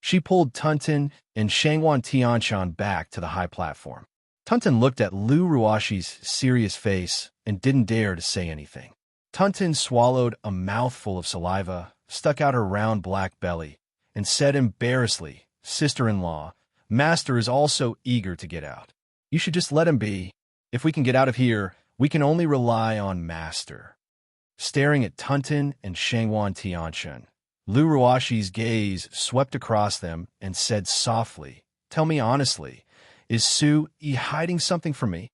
She pulled Tuntin and Shangwan Tianchan back to the high platform. Tuntin looked at Lu Ruoxi's serious face and didn't dare to say anything. Tuntin swallowed a mouthful of saliva, stuck out her round black belly, and said embarrassedly, "Sister-in-law, Master is also eager to get out. You should just let him be. If we can get out of here, we can only rely on Master." Staring at Tuntin and Shangwan Tianchan, Lu Ruoxi's gaze swept across them and said softly, "Tell me honestly, is Su Yi hiding something from me?"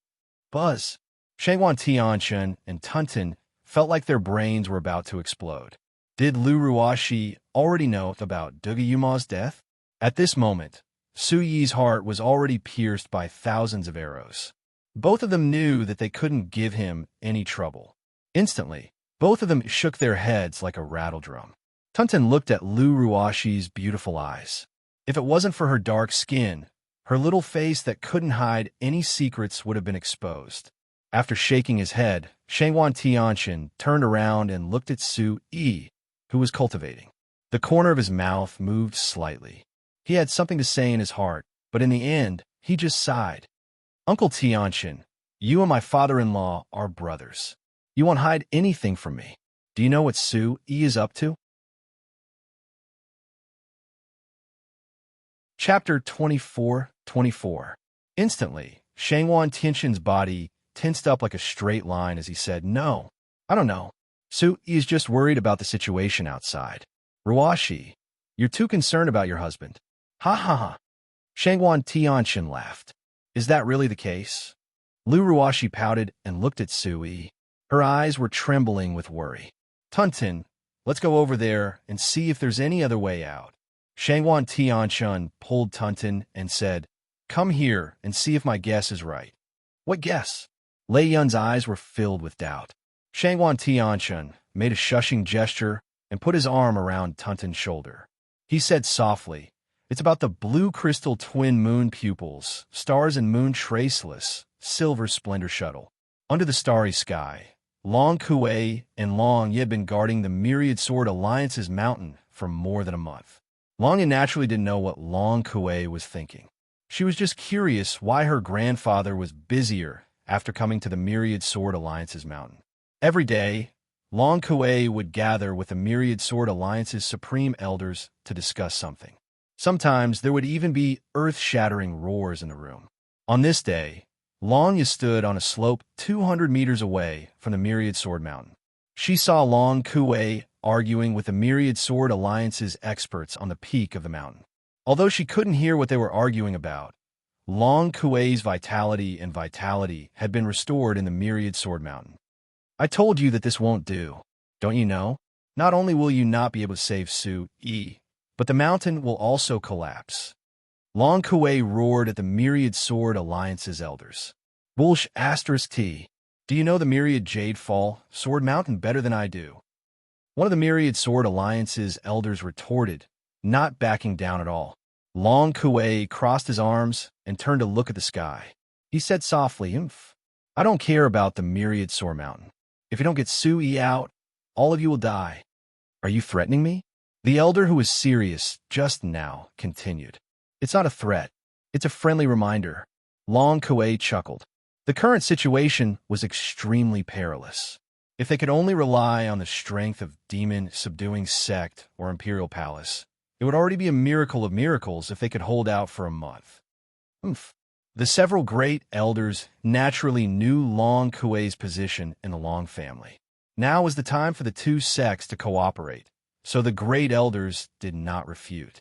Buzz! Shangwan Tianchan and Tuntin felt like their brains were about to explode. Did Lu Ruoxi already know about Duga Yuma's death? At this moment, Su Yi's heart was already pierced by thousands of arrows. Both of them knew that they couldn't give him any trouble. Instantly, both of them shook their heads like a rattledrum. Tuntin looked at Lu Ruoxi's beautiful eyes. If it wasn't for her dark skin, her little face that couldn't hide any secrets would have been exposed. After shaking his head, Shangwan Tianchan turned around and looked at Su Yi, who was cultivating. The corner of his mouth moved slightly. He had something to say in his heart, but in the end, he just sighed. "Uncle Tianchan, you and my father-in-law are brothers. You won't hide anything from me. Do you know what Su Yi is up to?" Chapter 24. Instantly, Shangwan Tianchan's body tensed up like a straight line as he said, "No, I don't know. Su Yi is just worried about the situation outside. Ruoxi, you're too concerned about your husband." "Ha ha ha." Shangwan Tianchan laughed. "Is that really the case?" Lu Ruoxi pouted and looked at Su Yi. Her eyes were trembling with worry. "Tuntin, let's go over there and see if there's any other way out." Shangwan Tianchan pulled Tuntin and said, "Come here and see if my guess is right." "What guess?" Lei Yun's eyes were filled with doubt. Shangwan Tianchan made a shushing gesture and put his arm around Tuntin's shoulder. He said softly, "It's about the blue crystal twin moon pupils, stars and moon traceless, silver splendor shuttle. Under the starry sky, Long Kuei and Long Ye had been guarding the Myriad Sword Alliance's mountain for more than a month. Longya naturally didn't know what Long Kuei was thinking. She was just curious why her grandfather was busier after coming to the Myriad Sword Alliance's mountain. Every day, Long Kuei would gather with the Myriad Sword Alliance's supreme elders to discuss something. Sometimes there would even be earth-shattering roars in the room. On this day, Longya stood on a slope 200 meters away from the Myriad Sword Mountain. She saw Long Kuei arguing with the Myriad Sword Alliance's experts on the peak of the mountain. Although she couldn't hear what they were arguing about, Long Kuei's vitality had been restored in the Myriad Sword Mountain. I told you that this won't do. Don't you know? Not only will you not be able to save Su-Yi, but the mountain will also collapse. Long Kuei roared at the Myriad Sword Alliance's elders. Bullsh *T. Do you know the Myriad Jade Fall Sword Mountain better than I do? One of the Myriad Sword Alliance's elders retorted, not backing down at all. Long Kuei crossed his arms and turned to look at the sky. He said softly, I don't care about the Myriad Sword Mountain. If you don't get Su-Yi out, all of you will die. Are you threatening me? The elder who was serious just now continued. It's not a threat. It's a friendly reminder. Long Kuei chuckled. The current situation was extremely perilous. If they could only rely on the strength of demon-subduing sect or imperial palace, it would already be a miracle of miracles if they could hold out for a month. The several great elders naturally knew Long Kuei's position in the Long family. Now was the time for the two sects to cooperate, so the great elders did not refute.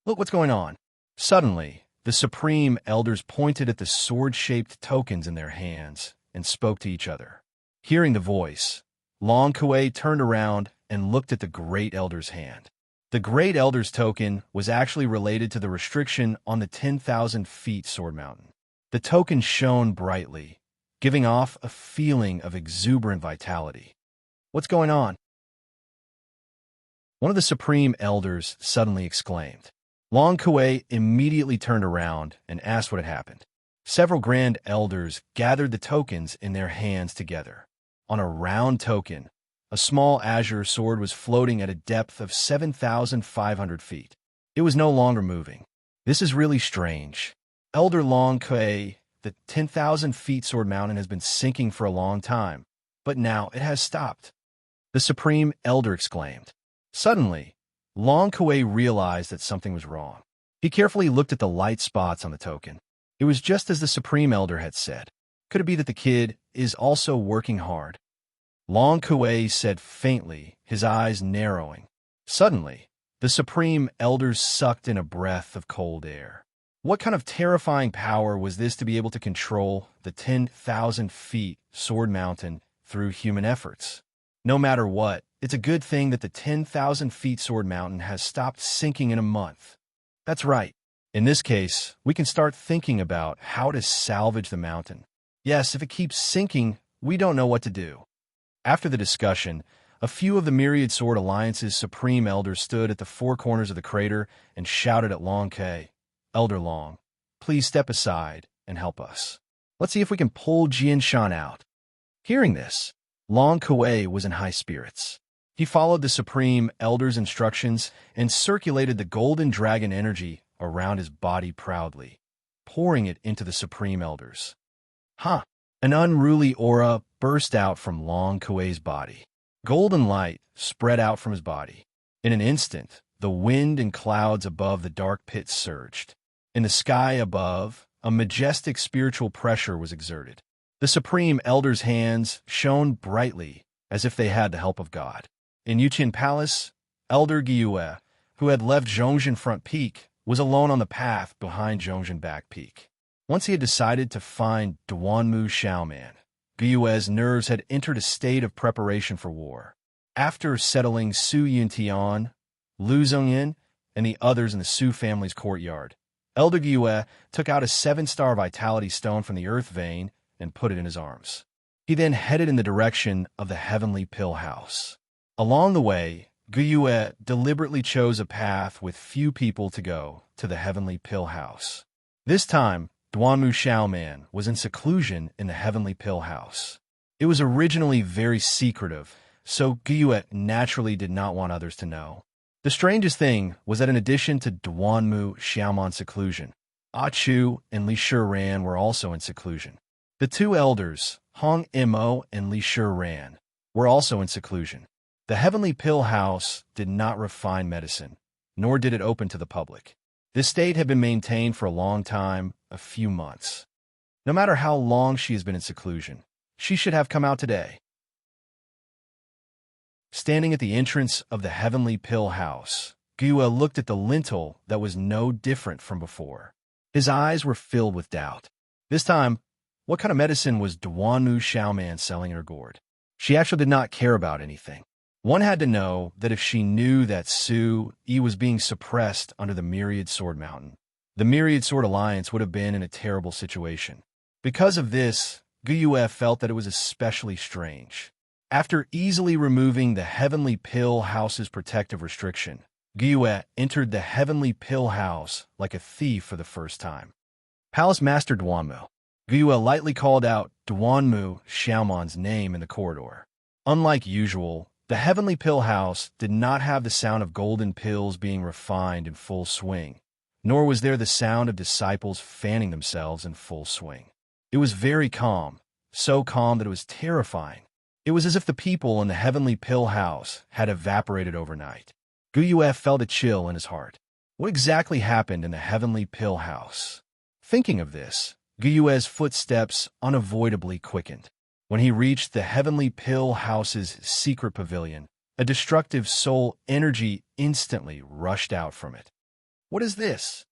Look what's going on. Suddenly, the supreme elders pointed at the sword-shaped tokens in their hands and spoke to each other. Hearing the voice, Long Kuei turned around and looked at the great elder's hand. The great elder's token was actually related to the restriction on the 10,000 feet sword mountain. The token shone brightly, giving off a feeling of exuberant vitality. What's going on? One of the supreme elders suddenly exclaimed. Long Kuei immediately turned around and asked what had happened. Several grand elders gathered the tokens in their hands together. On a round token, a small azure sword was floating at a depth of 7,500 feet. It was no longer moving. This is really strange. Elder Long Kuei, the 10,000 feet sword mountain has been sinking for a long time, but now it has stopped. The supreme elder exclaimed. Suddenly, Long Kuei realized that something was wrong. He carefully looked at the light spots on the token. It was just as the supreme elder had said. Could it be that the kid is also working hard? Long Kuei said faintly, his eyes narrowing. Suddenly, the supreme elders sucked in a breath of cold air. What kind of terrifying power was this to be able to control the 10,000 feet sword mountain through human efforts? No matter what, it's a good thing that the 10,000 feet sword mountain has stopped sinking in a month. That's right. In this case, we can start thinking about how to salvage the mountain. Yes, if it keeps sinking, we don't know what to do. After the discussion, a few of the Myriad Sword Alliance's supreme elders stood at the four corners of the crater and shouted at Long Kuei, Elder Long, please step aside and help us. Let's see if we can pull Jianshan out. Hearing this, Long Kuei was in high spirits. He followed the supreme elder's instructions and circulated the golden dragon energy around his body proudly, pouring it into the supreme elders. An unruly aura burst out from Long Kuei's body. Golden light spread out from his body. In an instant, the wind and clouds above the dark pit surged. In the sky above, a majestic spiritual pressure was exerted. The supreme elder's hands shone brightly as if they had the help of God. In Yuqian Palace, Elder Gyue, who had left Zhongshan Front Peak, was alone on the path behind Zhongshan Back Peak. Once he had decided to find Duanmu Xiaoman, Gyue's nerves had entered a state of preparation for war. After settling Su Yuntian, Lu Zhongyin, and the others in the Su family's courtyard, Elder Gyue took out a 7-star vitality stone from the earth vein and put it in his arms. He then headed in the direction of the Heavenly Pill House. Along the way, Gyue deliberately chose a path with few people to go to the Heavenly Pill House. This time, Duanmu Xiaoman was in seclusion in the Heavenly Pill House. It was originally very secretive, so Gyue naturally did not want others to know. The strangest thing was that in addition to Duanmu Xiaoman's seclusion, Ah Chu and Li Shiran were also in seclusion. The two elders, Hong Imo and Li Shiran, were also in seclusion. The Heavenly Pill House did not refine medicine, nor did it open to the public. This state had been maintained for a long time, a few months. No matter how long she has been in seclusion, she should have come out today. Standing at the entrance of the Heavenly Pill House, Gua looked at the lintel that was no different from before. His eyes were filled with doubt. This time, what kind of medicine was Duanmu Xiaoman selling in her gourd? She actually did not care about anything. One had to know that if she knew that Su Yi was being suppressed under the Myriad Sword Mountain, the Myriad Sword Alliance would have been in a terrible situation. Because of this, Guyue felt that it was especially strange. After easily removing the Heavenly Pill House's protective restriction, Guyue entered the Heavenly Pill House like a thief for the first time. Palace Master Duanmu. Guyue lightly called out Duanmu Xiaoman's name in the corridor. Unlike usual, the Heavenly Pill House did not have the sound of golden pills being refined in full swing, nor was there the sound of disciples fanning themselves in full swing. It was very calm, so calm that it was terrifying. It was as if the people in the Heavenly Pill House had evaporated overnight. Guyue felt a chill in his heart. What exactly happened in the Heavenly Pill House? Thinking of this, Guyue's footsteps unavoidably quickened. When he reached the Heavenly Pill House's secret pavilion, a destructive soul energy instantly rushed out from it. What is this?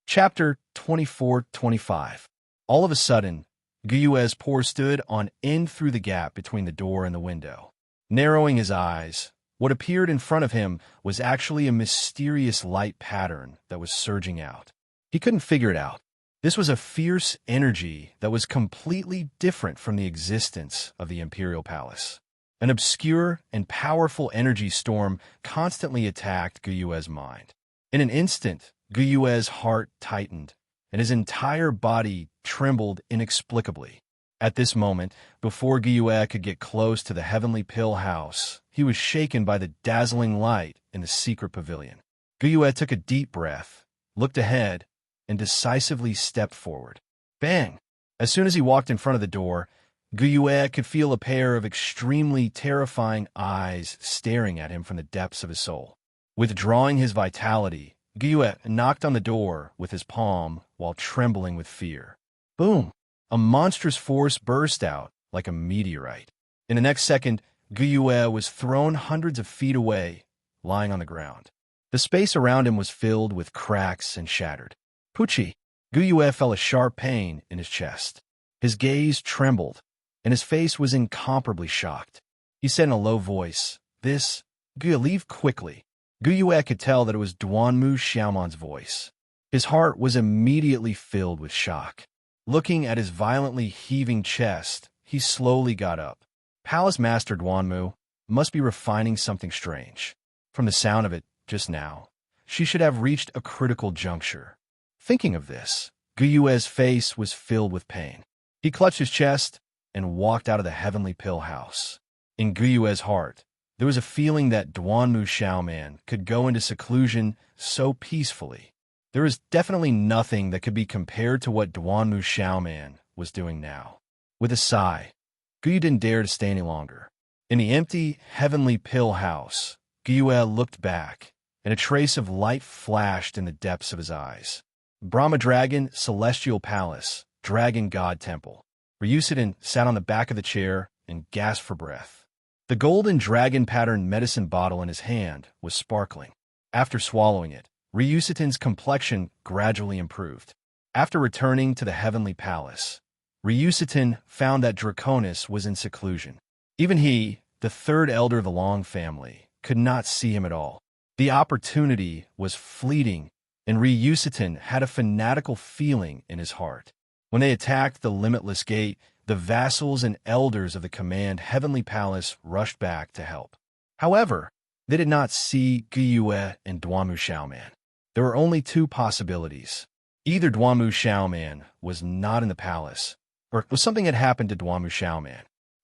Chapter 24-25. All of a sudden, Guyue's paw stood on end through the gap between the door and the window. Narrowing his eyes, what appeared in front of him was actually a mysterious light pattern that was surging out. He couldn't figure it out. This was a fierce energy that was completely different from the existence of the Imperial Palace. An obscure and powerful energy storm constantly attacked Guyue's mind. In an instant, Guyue's heart tightened, and his entire body trembled inexplicably. At this moment, before Guyue could get close to the Heavenly Pill House, he was shaken by the dazzling light in the secret pavilion. Guyue took a deep breath, looked ahead, and decisively stepped forward. Bang! As soon as he walked in front of the door, Guyue could feel a pair of extremely terrifying eyes staring at him from the depths of his soul. Withdrawing his vitality, Guyue knocked on the door with his palm while trembling with fear. Boom! A monstrous force burst out like a meteorite. In the next second, Guyue was thrown hundreds of feet away, lying on the ground. The space around him was filled with cracks and shattered. Pucci! Guyue felt a sharp pain in his chest. His gaze trembled, and his face was incomparably shocked. He said in a low voice, Guyue, leave quickly. Guyue could tell that it was Duanmu Xiaoman's voice. His heart was immediately filled with shock. Looking at his violently heaving chest, he slowly got up. Palace Master Duanmu must be refining something strange. From the sound of it, just now, she should have reached a critical juncture. Thinking of this, Guyue's face was filled with pain. He clutched his chest and walked out of the Heavenly Pill House. In Guyue's heart, there was a feeling that Duanmu Xiaoman could go into seclusion so peacefully. There was definitely nothing that could be compared to what Duanmu Xiaoman was doing now. With a sigh, Guyue didn't dare to stay any longer. In the empty Heavenly Pill House, Guyue looked back, and a trace of light flashed in the depths of his eyes. Brahma Dragon Celestial Palace, Dragon God Temple. Ryusutin sat on the back of the chair and gasped for breath. The golden dragon-patterned medicine bottle in his hand was sparkling. After swallowing it, Ryusutin's complexion gradually improved. After returning to the Heavenly Palace, Ryusutin found that Draconis was in seclusion. Even he, the third elder of the Long family, could not see him at all. The opportunity was fleeting, and Ryusutin had a fanatical feeling in his heart. When they attacked the Limitless Gate, the vassals and elders of the Command Heavenly Palace rushed back to help. However, they did not see Guyue and Duanmu Xiaoman. There were only two possibilities. Either Duanmu Xiaoman was not in the palace, or something had happened to Duanmu Xiaoman.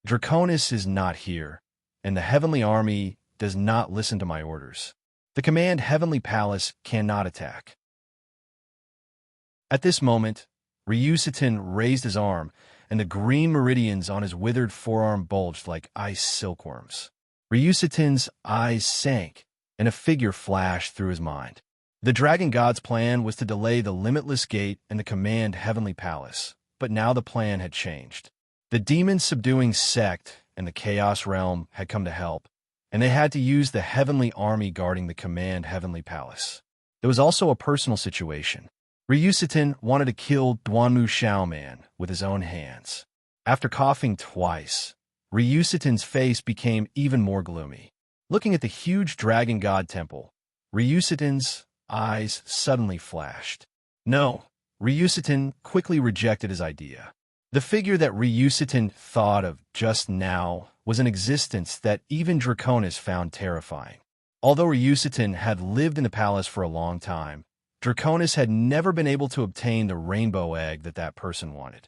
Draconis is not here, and the heavenly army does not listen to my orders. The command Heavenly Palace cannot attack. At this moment, Ryusutin raised his arm, and the green meridians on his withered forearm bulged like ice silkworms. Ryusutin's eyes sank, and a figure flashed through his mind. The Dragon God's plan was to delay the Limitless Gate and the command Heavenly Palace, but now the plan had changed. The demon-subduing sect and the Chaos Realm had come to help, and they had to use the heavenly army guarding the command Heavenly Palace. There was also a personal situation. Ryusutin wanted to kill Duanmu Xiaoman with his own hands. After coughing twice, Ryusutin's face became even more gloomy. Looking at the huge Dragon God temple, Ryusutin's eyes suddenly flashed. No, Ryusutin quickly rejected his idea. The figure that Ryusutin thought of just now was an existence that even Draconis found terrifying. Although Ryusutin had lived in the palace for a long time, Draconis had never been able to obtain the rainbow egg that person wanted.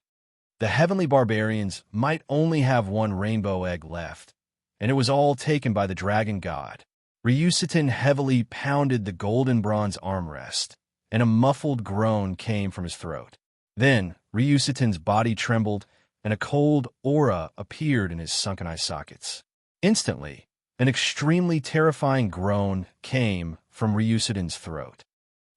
The heavenly barbarians might only have one rainbow egg left, and it was all taken by the Dragon God. Ryusutin heavily pounded the golden bronze armrest, and a muffled groan came from his throat. Then, Ryusutin's body trembled, and a cold aura appeared in his sunken eye sockets. Instantly, an extremely terrifying groan came from Ryusutin's throat.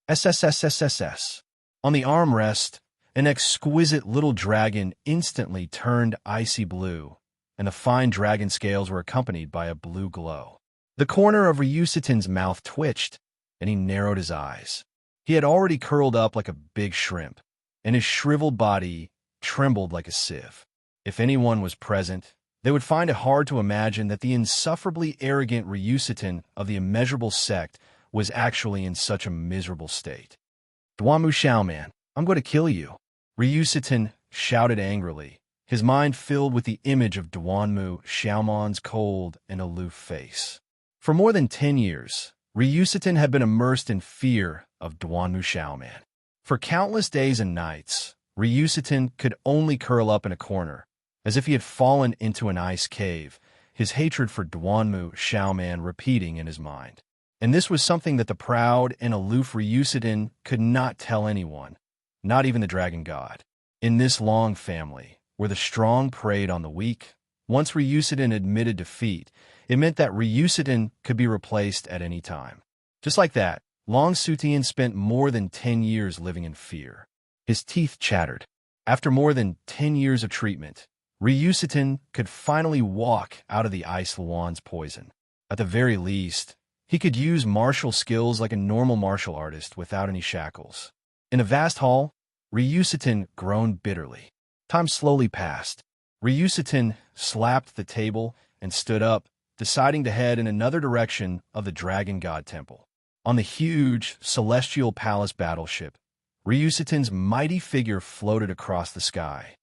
SSSSSS. On the armrest, an exquisite little dragon instantly turned icy blue, and the fine dragon scales were accompanied by a blue glow. The corner of Ryusutin's mouth twitched, and he narrowed his eyes. He had already curled up like a big shrimp, and his shriveled body trembled like a sieve. If anyone was present, they would find it hard to imagine that the insufferably arrogant Ryusutin of the immeasurable sect was actually in such a miserable state. Duanmu Xiaoman, I'm going to kill you. Ryusutin shouted angrily, his mind filled with the image of Duanmu Xiaoman's cold and aloof face. For more than 10 years, Ryusutin had been immersed in fear of Duanmu Xiaoman. For countless days and nights, Ryusutin could only curl up in a corner, as if he had fallen into an ice cave, his hatred for Duanmu Xiaoman repeating in his mind. And this was something that the proud and aloof Ryusutin could not tell anyone, not even the Dragon God. In this long family, where the strong preyed on the weak, once Ryusutin admitted defeat, it meant that Ryusutin could be replaced at any time. Just like that, Long Sutian spent more than 10 years living in fear. His teeth chattered. After more than 10 years of treatment, Ryusutin could finally walk out of the Ice Luan's poison. At the very least, he could use martial skills like a normal martial artist without any shackles. In a vast hall, Ryusutin groaned bitterly. Time slowly passed. Ryusutin slapped the table and stood up, deciding to head in another direction of the Dragon God Temple. On the huge celestial palace battleship, Ryusutin's mighty figure floated across the sky.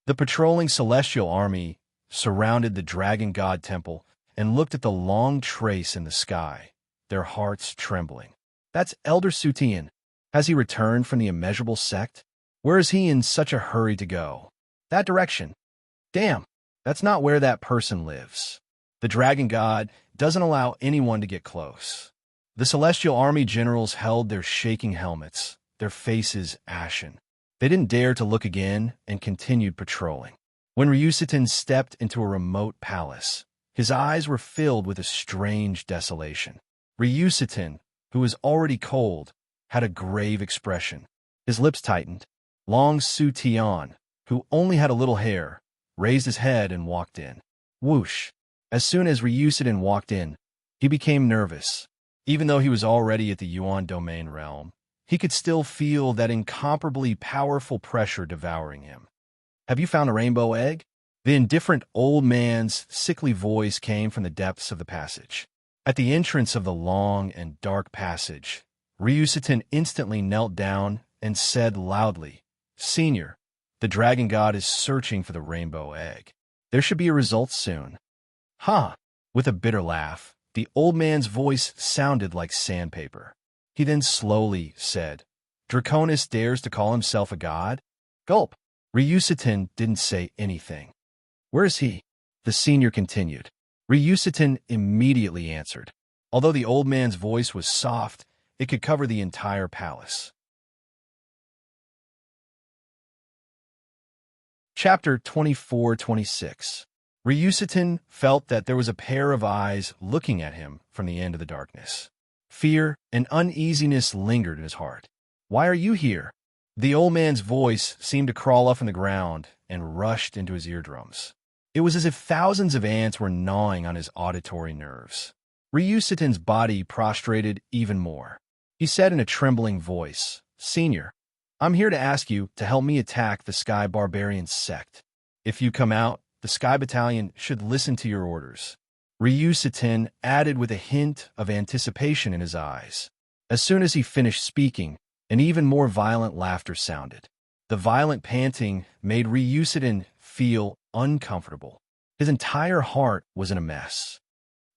The patrolling celestial army surrounded the Dragon God Temple and looked at the long trace in the sky, their hearts trembling. That's Elder Sutian. Has he returned from the immeasurable sect? Where is he in such a hurry to go? That direction. Damn, that's not where that person lives. The Dragon God doesn't allow anyone to get close. The celestial army generals held their shaking helmets, their faces ashen. They didn't dare to look again and continued patrolling. When Ryusutin stepped into a remote palace, his eyes were filled with a strange desolation. Ryusutin, who was already cold, had a grave expression. His lips tightened. Long Sutian, who only had a little hair, raised his head and walked in. Whoosh! As soon as Ryusutin walked in, he became nervous. Even though he was already at the Yuan domain realm, he could still feel that incomparably powerful pressure devouring him. Have you found a rainbow egg? The indifferent old man's sickly voice came from the depths of the passage. At the entrance of the long and dark passage, Ryusutin instantly knelt down and said loudly, "Senior, the Dragon God is searching for the rainbow egg. There should be a result soon." "Huh!" With a bitter laugh, the old man's voice sounded like sandpaper. He then slowly said, "Draconis dares to call himself a god?" Gulp. Ryusutin didn't say anything. "Where is he?" the senior continued. Ryusutin immediately answered. Although the old man's voice was soft, it could cover the entire palace. Chapter 24-26. Ryusutin felt that there was a pair of eyes looking at him from the end of the darkness. Fear and uneasiness lingered in his heart. "Why are you here?" The old man's voice seemed to crawl up from the ground and rushed into his eardrums. It was as if thousands of ants were gnawing on his auditory nerves. Ryusutin's body prostrated even more. He said in a trembling voice, "Senior, I'm here to ask you to help me attack the Sky Barbarian sect. If you come out, the Sky Battalion should listen to your orders." Ryusutin added with a hint of anticipation in his eyes. As soon as he finished speaking, an even more violent laughter sounded. The violent panting made Ryusutin feel uncomfortable. His entire heart was in a mess.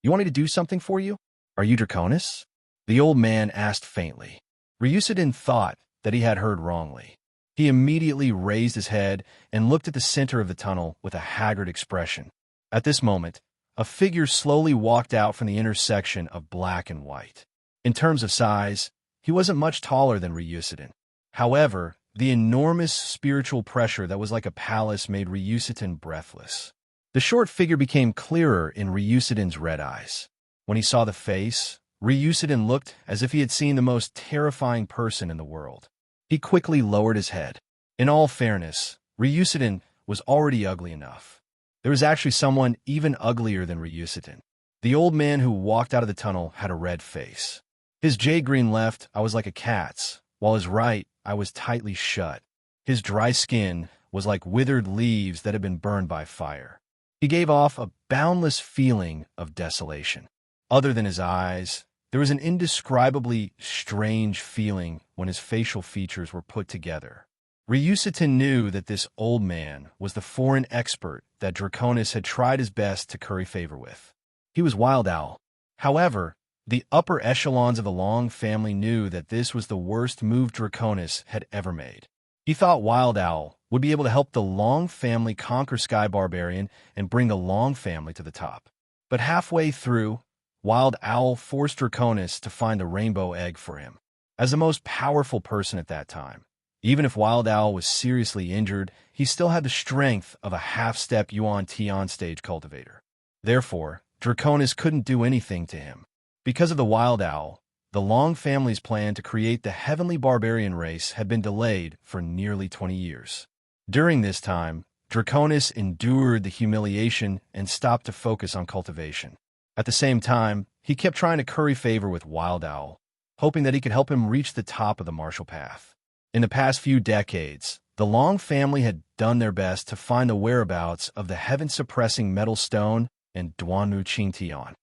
"You want me to do something for you? Are you Draconis?" the old man asked faintly. Ryusutin thought that he had heard wrongly. He immediately raised his head and looked at the center of the tunnel with a haggard expression. At this moment, a figure slowly walked out from the intersection of black and white. In terms of size, he wasn't much taller than Ryusutin. However, the enormous spiritual pressure that was like a palace made Ryusutin breathless. The short figure became clearer in Ryusutin's red eyes. When he saw the face, Ryusutin looked as if he had seen the most terrifying person in the world. He quickly lowered his head. In all fairness, Ryusutin was already ugly enough. There was actually someone even uglier than Ryusutin. The old man who walked out of the tunnel had a red face. His jade-green left eye was like a cat's, while his right eye was tightly shut. His dry skin was like withered leaves that had been burned by fire. He gave off a boundless feeling of desolation. Other than his eyes, there was an indescribably strange feeling when his facial features were put together. Ryusutin knew that this old man was the foreign expert that Draconis had tried his best to curry favor with. He was Wild Owl. However, the upper echelons of the Long family knew that this was the worst move Draconis had ever made. He thought Wild Owl would be able to help the Long family conquer Sky Barbarian and bring the Long family to the top. But halfway through, Wild Owl forced Draconis to find the rainbow egg for him. As the most powerful person at that time, even if Wild Owl was seriously injured, he still had the strength of a half-step Yuan-Tian stage cultivator. Therefore, Draconis couldn't do anything to him. Because of the Wild Owl, the Long family's plan to create the heavenly barbarian race had been delayed for nearly 20 years. During this time, Draconis endured the humiliation and stopped to focus on cultivation. At the same time, he kept trying to curry favor with Wild Owl, hoping that he could help him reach the top of the martial path. In the past few decades, the Long family had done their best to find the whereabouts of the heaven-suppressing metal stone and Duanmu Qingtian.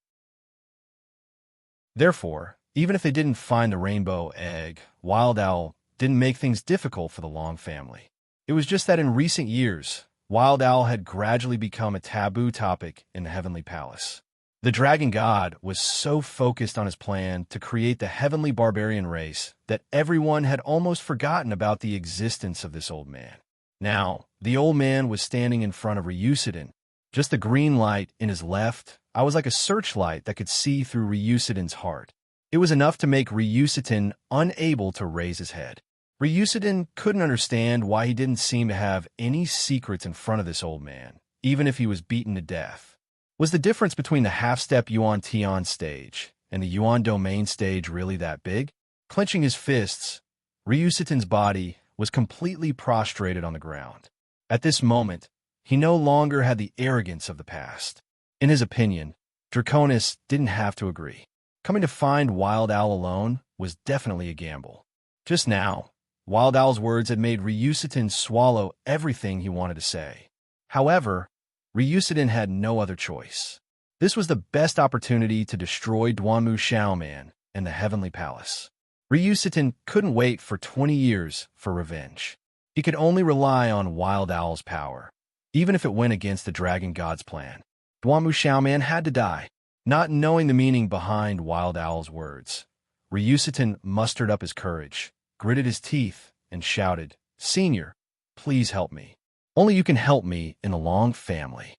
Therefore, even if they didn't find the rainbow egg, Wild Owl didn't make things difficult for the Long family. It was just that in recent years, Wild Owl had gradually become a taboo topic in the Heavenly Palace. The Dragon God was so focused on his plan to create the heavenly barbarian race that everyone had almost forgotten about the existence of this old man. Now, the old man was standing in front of Ryusutin. Just the green light in his left eye was like a searchlight that could see through Ryusutin's heart. It was enough to make Ryusutin unable to raise his head. Ryusutin couldn't understand why he didn't seem to have any secrets in front of this old man, even if he was beaten to death. Was the difference between the half-step Yuan-Tian stage and the Yuan domain stage really that big? Clenching his fists, Ryusutin's body was completely prostrated on the ground. At this moment, he no longer had the arrogance of the past. In his opinion, Draconis didn't have to agree. Coming to find Wild Owl alone was definitely a gamble. Just now, Wild Owl's words had made Ryusutin swallow everything he wanted to say. However, Ryusutin had no other choice. This was the best opportunity to destroy Duanmu Xiaoman and the Heavenly Palace. Ryusutin couldn't wait for 20 years for revenge. He could only rely on Wild Owl's power. Even if it went against the Dragon God's plan, Duanmu Xiaoman had to die. Not knowing the meaning behind Wild Owl's words, Ryusutin mustered up his courage, gritted his teeth, and shouted, "Senior, please help me. Only you can help me in the Long family."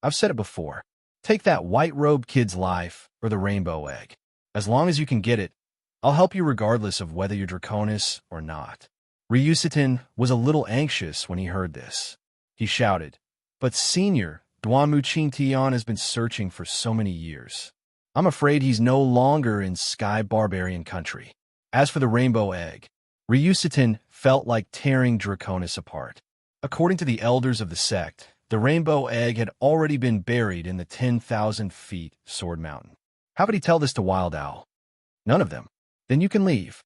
I've said it before. Take that white-robed kid's life or the rainbow egg. As long as you can get it, I'll help you regardless of whether you're Draconis or not. Ryusitin was a little anxious when he heard this. He shouted, "But Senior, Duanmu Tian has been searching for so many years. I'm afraid he's no longer in Sky Barbarian country." As for the rainbow egg, Ryusitin felt like tearing Draconis apart. According to the elders of the sect, the rainbow egg had already been buried in the 10,000 feet Sword Mountain. How could he tell this to Wild Owl? None of them. Then you can leave.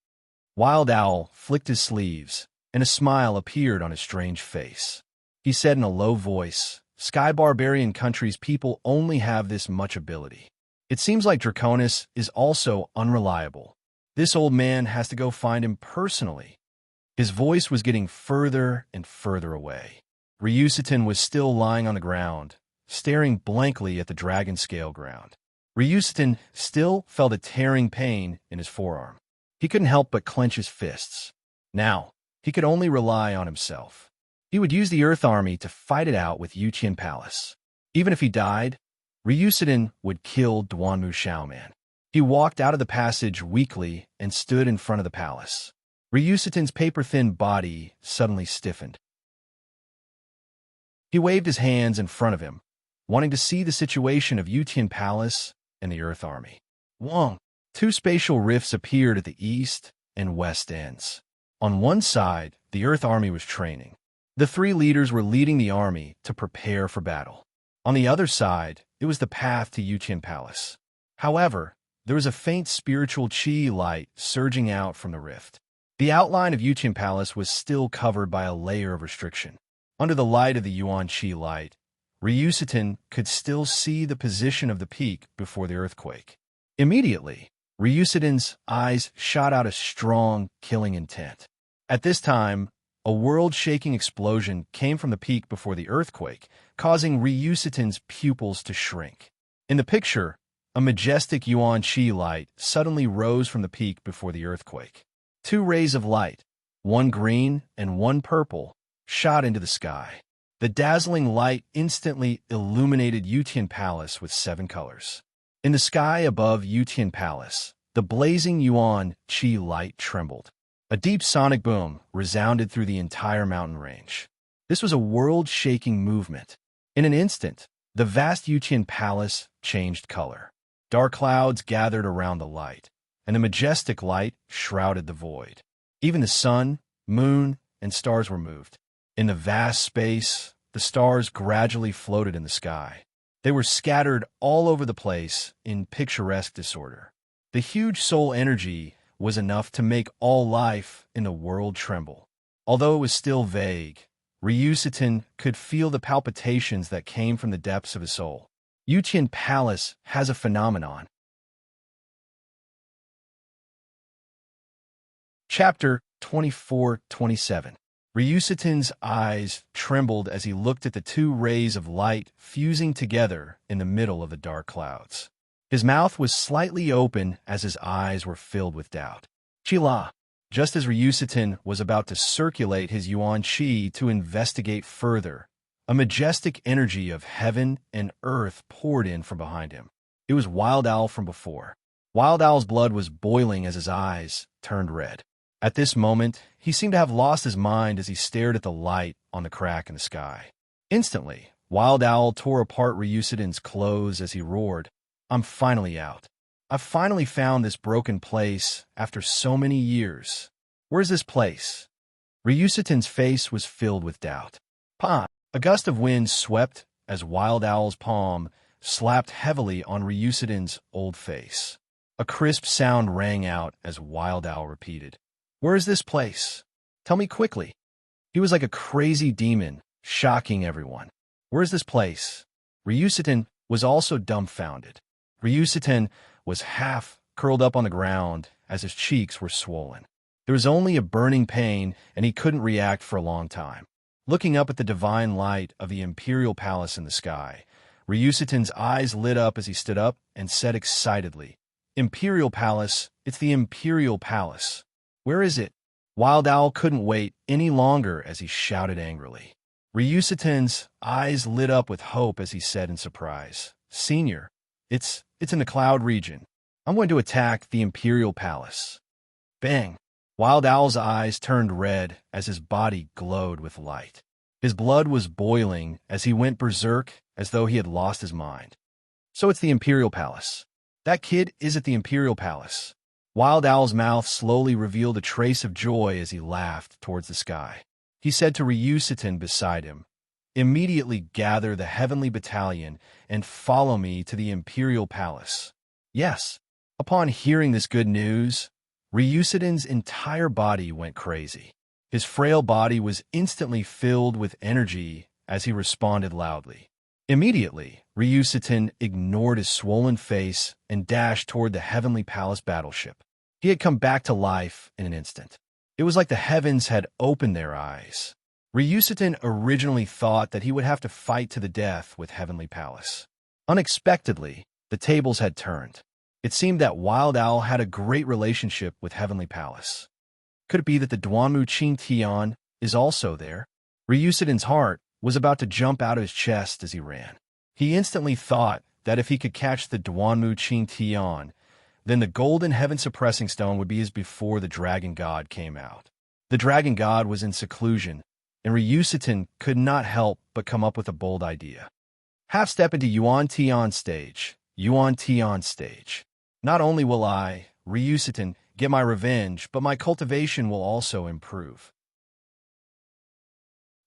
Wild Owl flicked his sleeves, and a smile appeared on his strange face. He said in a low voice, "Sky Barbarian country's people only have this much ability. It seems like Draconis is also unreliable. This old man has to go find him personally." His voice was getting further and further away. Ryusitin was still lying on the ground, staring blankly at the dragon scale ground. Ryusitin still felt a tearing pain in his forearm. He couldn't help but clench his fists. Now, he could only rely on himself. He would use the Earth Army to fight it out with Yuqian Palace. Even if he died, Ryusitin would kill Duanmu Xiaoman. He walked out of the passage weakly and stood in front of the palace. Ryusitin's paper-thin body suddenly stiffened. He waved his hands in front of him, wanting to see the situation of Yuqian Palace and the Earth Army. Wong! Two spatial rifts appeared at the east and west ends. On one side, the Earth Army was training. The three leaders were leading the army to prepare for battle. On the other side, it was the path to Yuqian Palace. However, there was a faint spiritual chi light surging out from the rift. The outline of Yuqian Palace was still covered by a layer of restriction. Under the light of the Yuan Chi light, Ryusitin could still see the position of the peak before the earthquake. Immediately, Ryusitin's eyes shot out a strong, killing intent. At this time, a world-shaking explosion came from the peak before the earthquake, causing Ryusitin's pupils to shrink. In the picture, a majestic Yuan Chi light suddenly rose from the peak before the earthquake. Two rays of light, one green and one purple, shot into the sky. The dazzling light instantly illuminated Yuqian Palace with 7 colors. In the sky above Yuqian Palace, the blazing Yuan Chi light trembled. A deep sonic boom resounded through the entire mountain range. This was a world-shaking movement. In an instant, the vast Yuqian Palace changed color. Dark clouds gathered around the light, and the majestic light shrouded the void. Even the sun, moon, and stars were moved. In the vast space, the stars gradually floated in the sky. They were scattered all over the place in picturesque disorder. The huge soul energy was enough to make all life in the world tremble. Although it was still vague, Ryusitin could feel the palpitations that came from the depths of his soul. Yuqian Palace has a phenomenon. Chapter 24-27. Ryusitin's eyes trembled as he looked at the two rays of light fusing together in the middle of the dark clouds. His mouth was slightly open as his eyes were filled with doubt. Chila! Just as Ryusitin was about to circulate his Yuan Chi to investigate further, a majestic energy of heaven and earth poured in from behind him. It was Wild Owl from before. Wild Owl's blood was boiling as his eyes turned red. At this moment, he seemed to have lost his mind as he stared at the light on the crack in the sky. Instantly, Wild Owl tore apart Ryusitin's clothes as he roared, "I'm finally out. I've finally found this broken place after so many years. Where's this place?" Ryusitin's face was filled with doubt. "Pa!" A gust of wind swept as Wild Owl's palm slapped heavily on Ryusitin's old face. A crisp sound rang out as Wild Owl repeated, "Where is this place? Tell me quickly." He was like a crazy demon, shocking everyone. "Where is this place?" Ryusitin was also dumbfounded. Ryusitin was half curled up on the ground as his cheeks were swollen. There was only a burning pain, and he couldn't react for a long time. Looking up at the divine light of the Imperial Palace in the sky, Ryusitin's eyes lit up as he stood up and said excitedly, "Imperial Palace, it's the Imperial Palace. Where is it?" Wild Owl couldn't wait any longer as he shouted angrily, Ryusuten's eyes lit up with hope as he said in surprise, "Senior, it's in the cloud region. I'm going to attack the Imperial Palace." Bang! Wild Owl's eyes turned red as his body glowed with light. His blood was boiling as he went berserk as though he had lost his mind. "So it's the Imperial Palace. That kid is at the Imperial Palace." Wild Owl's mouth slowly revealed a trace of joy as he laughed towards the sky. He said to Ryusuten beside him, "Immediately gather the heavenly battalion and follow me to the Imperial Palace." Yes. Upon hearing this good news, Ryusuten's entire body went crazy. His frail body was instantly filled with energy as he responded loudly. Immediately, Ryusuten ignored his swollen face and dashed toward the Heavenly Palace battleship. He had come back to life in an instant. It was like the heavens had opened their eyes. Ryusuten originally thought that he would have to fight to the death with Heavenly Palace. Unexpectedly, the tables had turned. It seemed that Wild Owl had a great relationship with Heavenly Palace. Could it be that the Duanmu Qingtian is also there? Ryusuten's heart was about to jump out of his chest as he ran. He instantly thought that if he could catch the Duanmu Qingtian, then the golden heaven suppressing stone would be his before the dragon god came out. The dragon god was in seclusion, and Ryusuten could not help but come up with a bold idea. Half step into Yuan Tian stage. Yuan Tian stage. Not only will I, Ryusuten, get my revenge, but my cultivation will also improve.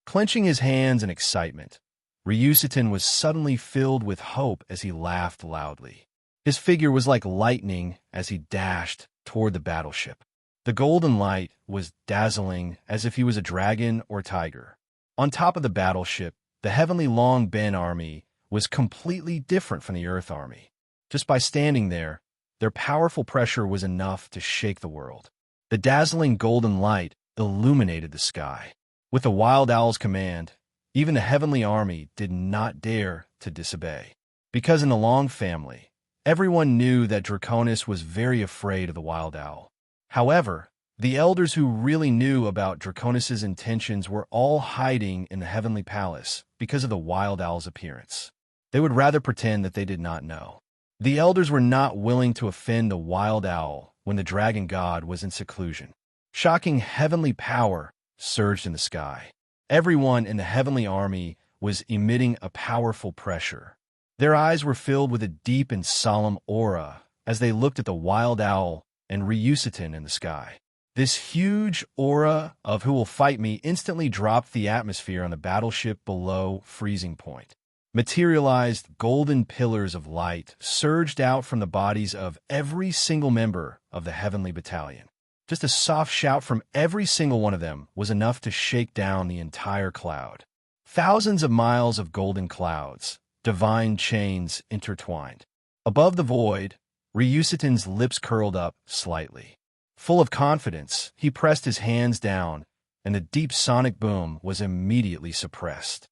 Clenching his hands in excitement, Ryusuten was suddenly filled with hope as he laughed loudly. His figure was like lightning as he dashed toward the battleship. The golden light was dazzling as if he was a dragon or tiger. On top of the battleship, the heavenly Long Ben army was completely different from the Earth army. Just by standing there, their powerful pressure was enough to shake the world. The dazzling golden light illuminated the sky. With the Wild Owl's command, even the heavenly army did not dare to disobey. Because in the Long family, everyone knew that Draconis was very afraid of the Wild Owl. However, the elders who really knew about Draconis's intentions were all hiding in the heavenly palace because of the Wild Owl's appearance. They would rather pretend that they did not know. The elders were not willing to offend the Wild Owl when the dragon god was in seclusion. Shocking heavenly power surged in the sky. Everyone in the heavenly army was emitting a powerful pressure. Their eyes were filled with a deep and solemn aura as they looked at the Wild Owl and Ryusuten in the sky. This huge aura of "who will fight me" instantly dropped the atmosphere on the battleship below freezing point. Materialized golden pillars of light surged out from the bodies of every single member of the heavenly battalion. Just a soft shout from every single one of them was enough to shake down the entire cloud. Thousands of miles of golden clouds, divine chains intertwined. Above the void, Ryusuten's lips curled up slightly. Full of confidence, he pressed his hands down, and the deep sonic boom was immediately suppressed.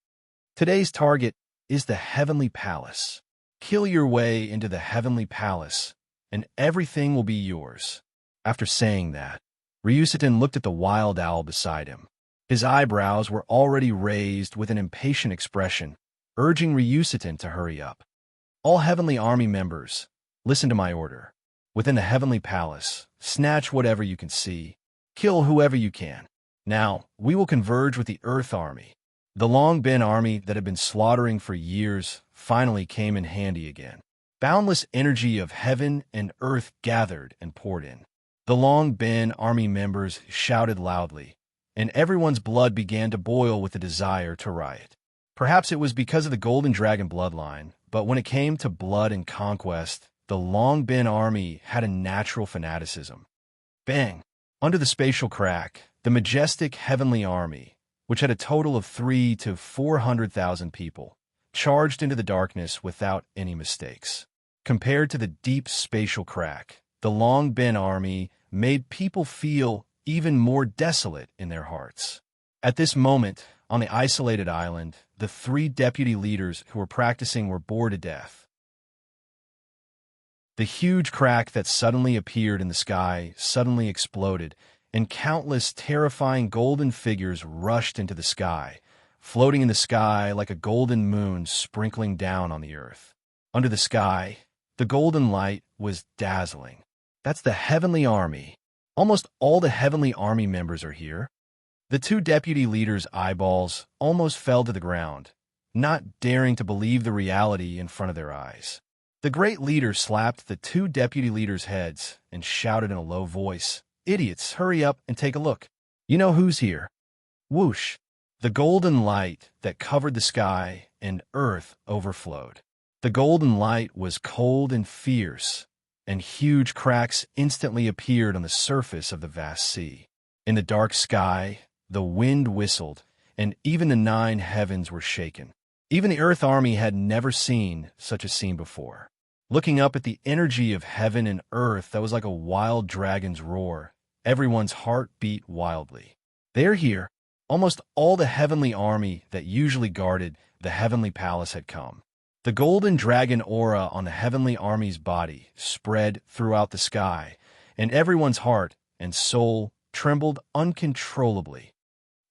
Today's target is the Heavenly Palace. Kill your way into the Heavenly Palace, and everything will be yours. After saying that, Ryusuten looked at the Wild Owl beside him. His eyebrows were already raised with an impatient expression, urging Ryusuten to hurry up. All Heavenly Army members, listen to my order. Within the Heavenly Palace, snatch whatever you can see. Kill whoever you can. Now, we will converge with the Earth Army. The Long Ben army that had been slaughtering for years finally came in handy again. Boundless energy of heaven and earth gathered and poured in. The Long Ben army members shouted loudly, and everyone's blood began to boil with the desire to riot. Perhaps it was because of the Golden Dragon bloodline, but when it came to blood and conquest, the Long Ben army had a natural fanaticism. Bang! Under the spatial crack, the majestic heavenly army, which had a total of 300,000 to 400,000 people, charged into the darkness without any mistakes. Compared to the deep spatial crack, the Long Ben army made people feel even more desolate in their hearts. At this moment, on the isolated island, the 3 deputy leaders who were practicing were bored to death. The huge crack that suddenly appeared in the sky suddenly exploded, and countless terrifying golden figures rushed into the sky, floating in the sky like a golden moon sprinkling down on the earth. Under the sky, the golden light was dazzling. That's the heavenly army. Almost all the heavenly army members are here. The two deputy leaders' eyeballs almost fell to the ground, not daring to believe the reality in front of their eyes. The great leader slapped the two deputy leaders' heads and shouted in a low voice, "Idiots, hurry up and take a look. You know who's here." Whoosh! The golden light that covered the sky and earth overflowed. The golden light was cold and fierce, and huge cracks instantly appeared on the surface of the vast sea. In the dark sky, the wind whistled, and even the 9 heavens were shaken. Even the Earth Army had never seen such a scene before. Looking up at the energy of heaven and earth that was like a wild dragon's roar, everyone's heart beat wildly. They're here. Almost all the heavenly army that usually guarded the heavenly palace had come. The golden dragon aura on the heavenly army's body spread throughout the sky, and everyone's heart and soul trembled uncontrollably.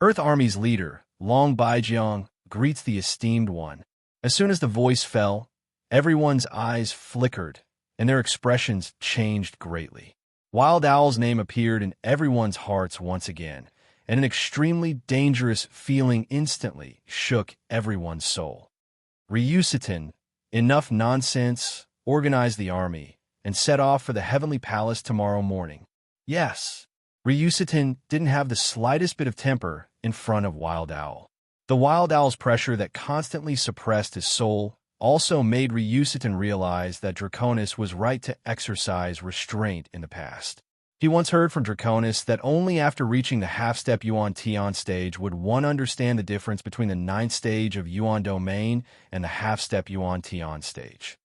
Earth Army's leader, Long Baijiang, greets the esteemed one. As soon as the voice fell, everyone's eyes flickered, and their expressions changed greatly. Wild Owl's name appeared in everyone's hearts once again, and an extremely dangerous feeling instantly shook everyone's soul. Ryusitin, enough nonsense, organized the army, and set off for the heavenly palace tomorrow morning. Yes, Ryusitin didn't have the slightest bit of temper in front of Wild Owl. The Wild Owl's pressure that constantly suppressed his soul also made Ryusitin realize that Draconis was right to exercise restraint in the past. He once heard from Draconis that only after reaching the half-step Yuan Tian stage would one understand the difference between the 9th stage of Yuan Domain and the half-step Yuan Tian stage.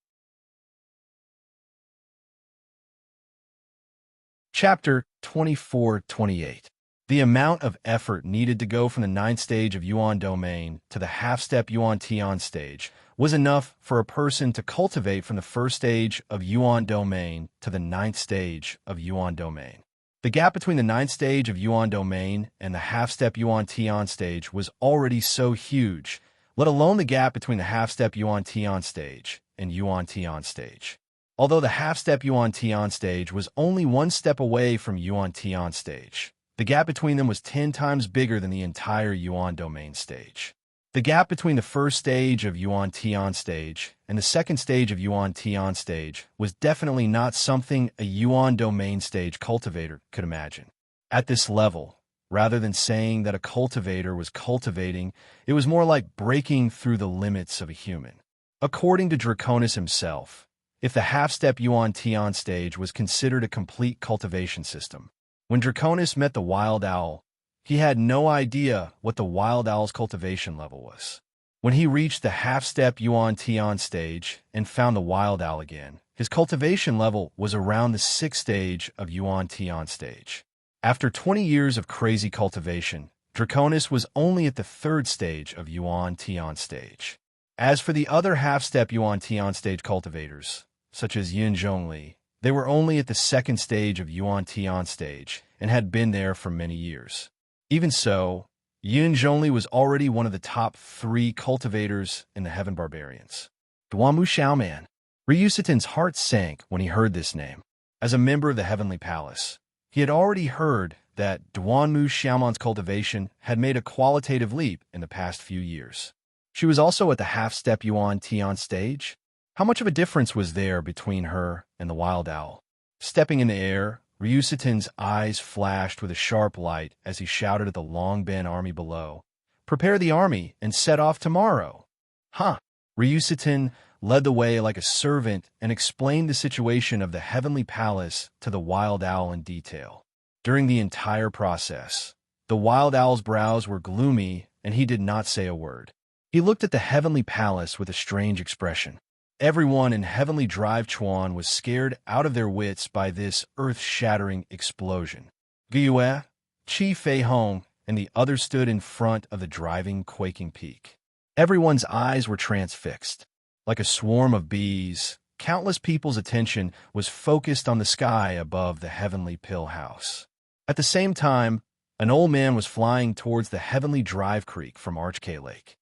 Chapter 24-28. The amount of effort needed to go from the 9th stage of Yuan Domain to the half-step Yuan Tian stage was enough for a person to cultivate from the 1st stage of Yuan Domain to the 9th stage of Yuan Domain. The gap between the 9th stage of Yuan Domain and the half-step Yuan Tian stage was already so huge, let alone the gap between the half-step Yuan Tian stage and Yuan Tian stage. Although the half-step Yuan Tian stage was only 1 step away from Yuan Tian stage, the gap between them was 10 times bigger than the entire Yuan Domain stage. The gap between the 1st stage of Yuan Tian stage and the 2nd stage of Yuan Tian stage was definitely not something a Yuan Domain stage cultivator could imagine. At this level, rather than saying that a cultivator was cultivating, it was more like breaking through the limits of a human. According to Draconis himself, if the half-step Yuan Tian stage was considered a complete cultivation system, when Draconis met the Wild Owl, he had no idea what the Wild Owl's cultivation level was. When he reached the half-step Yuan Tian stage and found the Wild Owl again, his cultivation level was around the 6th stage of Yuan Tian stage. After 20 years of crazy cultivation, Draconis was only at the 3rd stage of Yuan Tian stage. As for the other half-step Yuan Tian stage cultivators, such as Yin Zhongli, they were only at the 2nd stage of Yuan Tian stage and had been there for many years. Even so, Yin Zhongli was already one of the top 3 cultivators in the Heaven Barbarians. Duanmu Xiaoman. Ryusitin's heart sank when he heard this name. As a member of the Heavenly Palace, he had already heard that Duanmu Xiaoman's cultivation had made a qualitative leap in the past few years. She was also at the half-step Yuan Tian stage. How much of a difference was there between her and the Wild Owl? Stepping in the air, Ryusitin's eyes flashed with a sharp light as he shouted at the Long Ben army below, "Prepare the army and set off tomorrow." Huh! Ryusitin led the way like a servant and explained the situation of the Heavenly Palace to the Wild Owl in detail. During the entire process, the Wild Owl's brows were gloomy and he did not say a word. He looked at the Heavenly Palace with a strange expression. Everyone in Heavenly Drive Chuan was scared out of their wits by this earth-shattering explosion. Guiyue, Qi Fei Hong, and the others stood in front of the driving, quaking peak. Everyone's eyes were transfixed. Like a swarm of bees, countless people's attention was focused on the sky above the heavenly pill house. At the same time, An old man was flying towards the heavenly drive creek from Archkay Lake.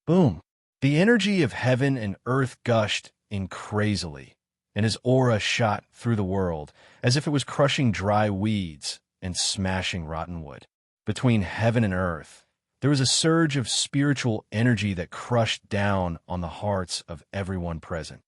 Boom! The energy of heaven and earth gushed in crazily, and his aura shot through the world as if it was crushing dry weeds and smashing rotten wood. Between heaven and earth, there was a surge of spiritual energy that crushed down on the hearts of everyone present.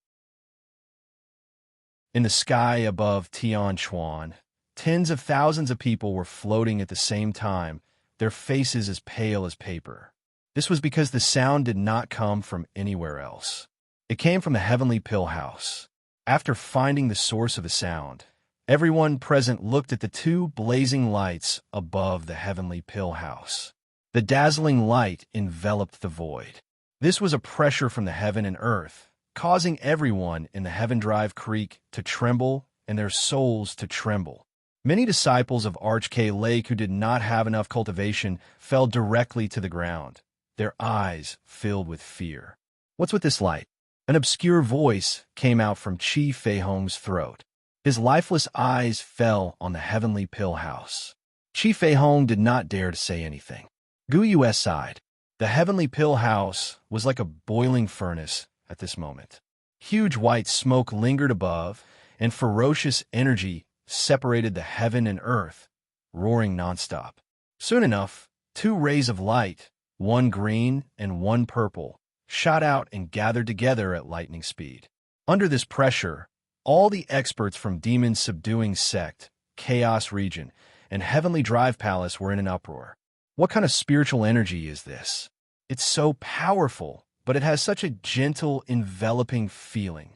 In the sky above Tian Chuan, tens of thousands of people were floating at the same time, their faces as pale as paper. This was because the sound did not come from anywhere else. It came from the heavenly pill house. After finding the source of the sound, everyone present looked at the two blazing lights above the heavenly pill house. The dazzling light enveloped the void. This was a pressure from the heaven and earth, causing everyone in the Heaven Drive Creek to tremble and their souls to tremble. Many disciples of Archkay Lake who did not have enough cultivation fell directly to the ground, their eyes filled with fear. What's with this light? An obscure voice came out from Chi Fei Hong's throat. His lifeless eyes fell on the heavenly pill house. Chi Fei Hong did not dare to say anything. Gu Yue sighed. The heavenly pill house was like a boiling furnace at this moment. Huge white smoke lingered above, and ferocious energy separated the heaven and earth, roaring nonstop. Soon enough, two rays of light, one green and one purple, shot out and gathered together at lightning speed. Under this pressure, all the experts from Demon Subduing Sect, Chaos Region, and Heavenly Drive Palace were in an uproar. What kind of spiritual energy is this? It's so powerful, but it has such a gentle, enveloping feeling.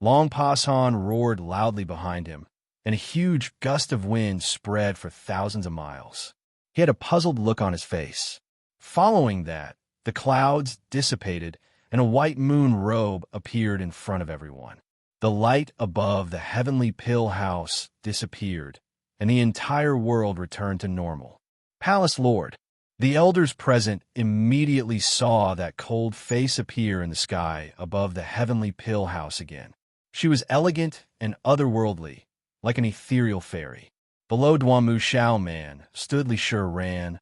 Long Pasan roared loudly behind him, and a huge gust of wind spread for thousands of miles. He had a puzzled look on his face. Following that, the clouds dissipated, and a white moon robe appeared in front of everyone. The light above the heavenly pill house disappeared, and the entire world returned to normal. Palace Lord. The elders present immediately saw that cold face appear in the sky above the heavenly pill house again. She was elegant and otherworldly, like an ethereal fairy. Below Duanmu Shao Man stood Li Ran,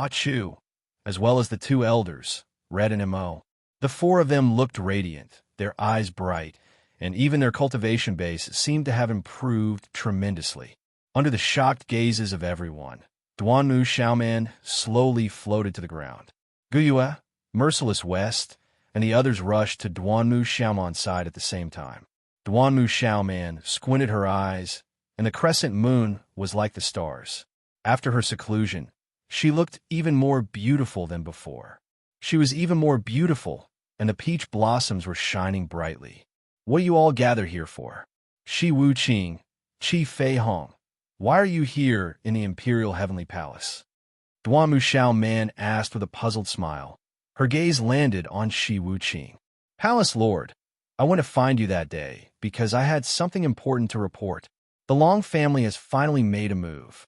Chu, as well as the two elders, Red and Mo. The four of them looked radiant, their eyes bright, and even their cultivation base seemed to have improved tremendously. Under the shocked gazes of everyone, Duanmu Xiaoman slowly floated to the ground. Guyue, Merciless West, and the others rushed to Duanmu Xiaoman's side at the same time. Duanmu Xiaoman squinted her eyes, and the crescent moon was like the stars. After her seclusion, she looked even more beautiful than before. She was even more beautiful, and the peach blossoms were shining brightly. What do you all gather here for? Shi Wuqing, Chi Fei Hong. Why are you here in the Imperial Heavenly Palace? Duanmu Shao Man asked with a puzzled smile. Her gaze landed on Shi Wuqing. Palace Lord, I went to find you that day because I had something important to report. The Long family has finally made a move.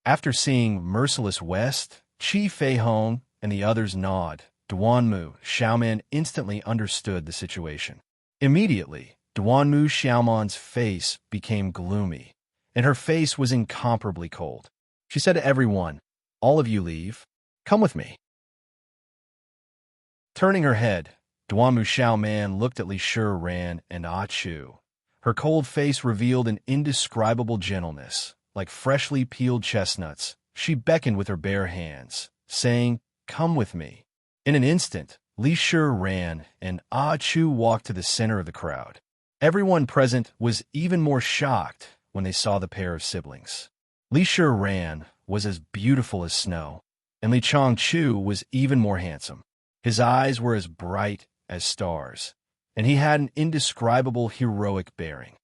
After seeing Merciless West, Chi Fei Hong, and the others nod, Duanmu Xiaoman instantly understood the situation. Immediately, Duanmu Xiaoman's face became gloomy, and her face was incomparably cold. She said to everyone, all of you leave. Come with me. Turning her head, Duanmu Xiaoman looked at Li Ran and Chu. Her cold face revealed an indescribable gentleness, like freshly peeled chestnuts. She beckoned with her bare hands, saying, Come with me. In an instant, Li Ran and Chu walked to the center of the crowd. Everyone present was even more shocked when they saw the pair of siblings. Li Ran was as beautiful as snow, and Li Changchu was even more handsome. His eyes were as bright as stars, and he had an indescribable heroic bearing.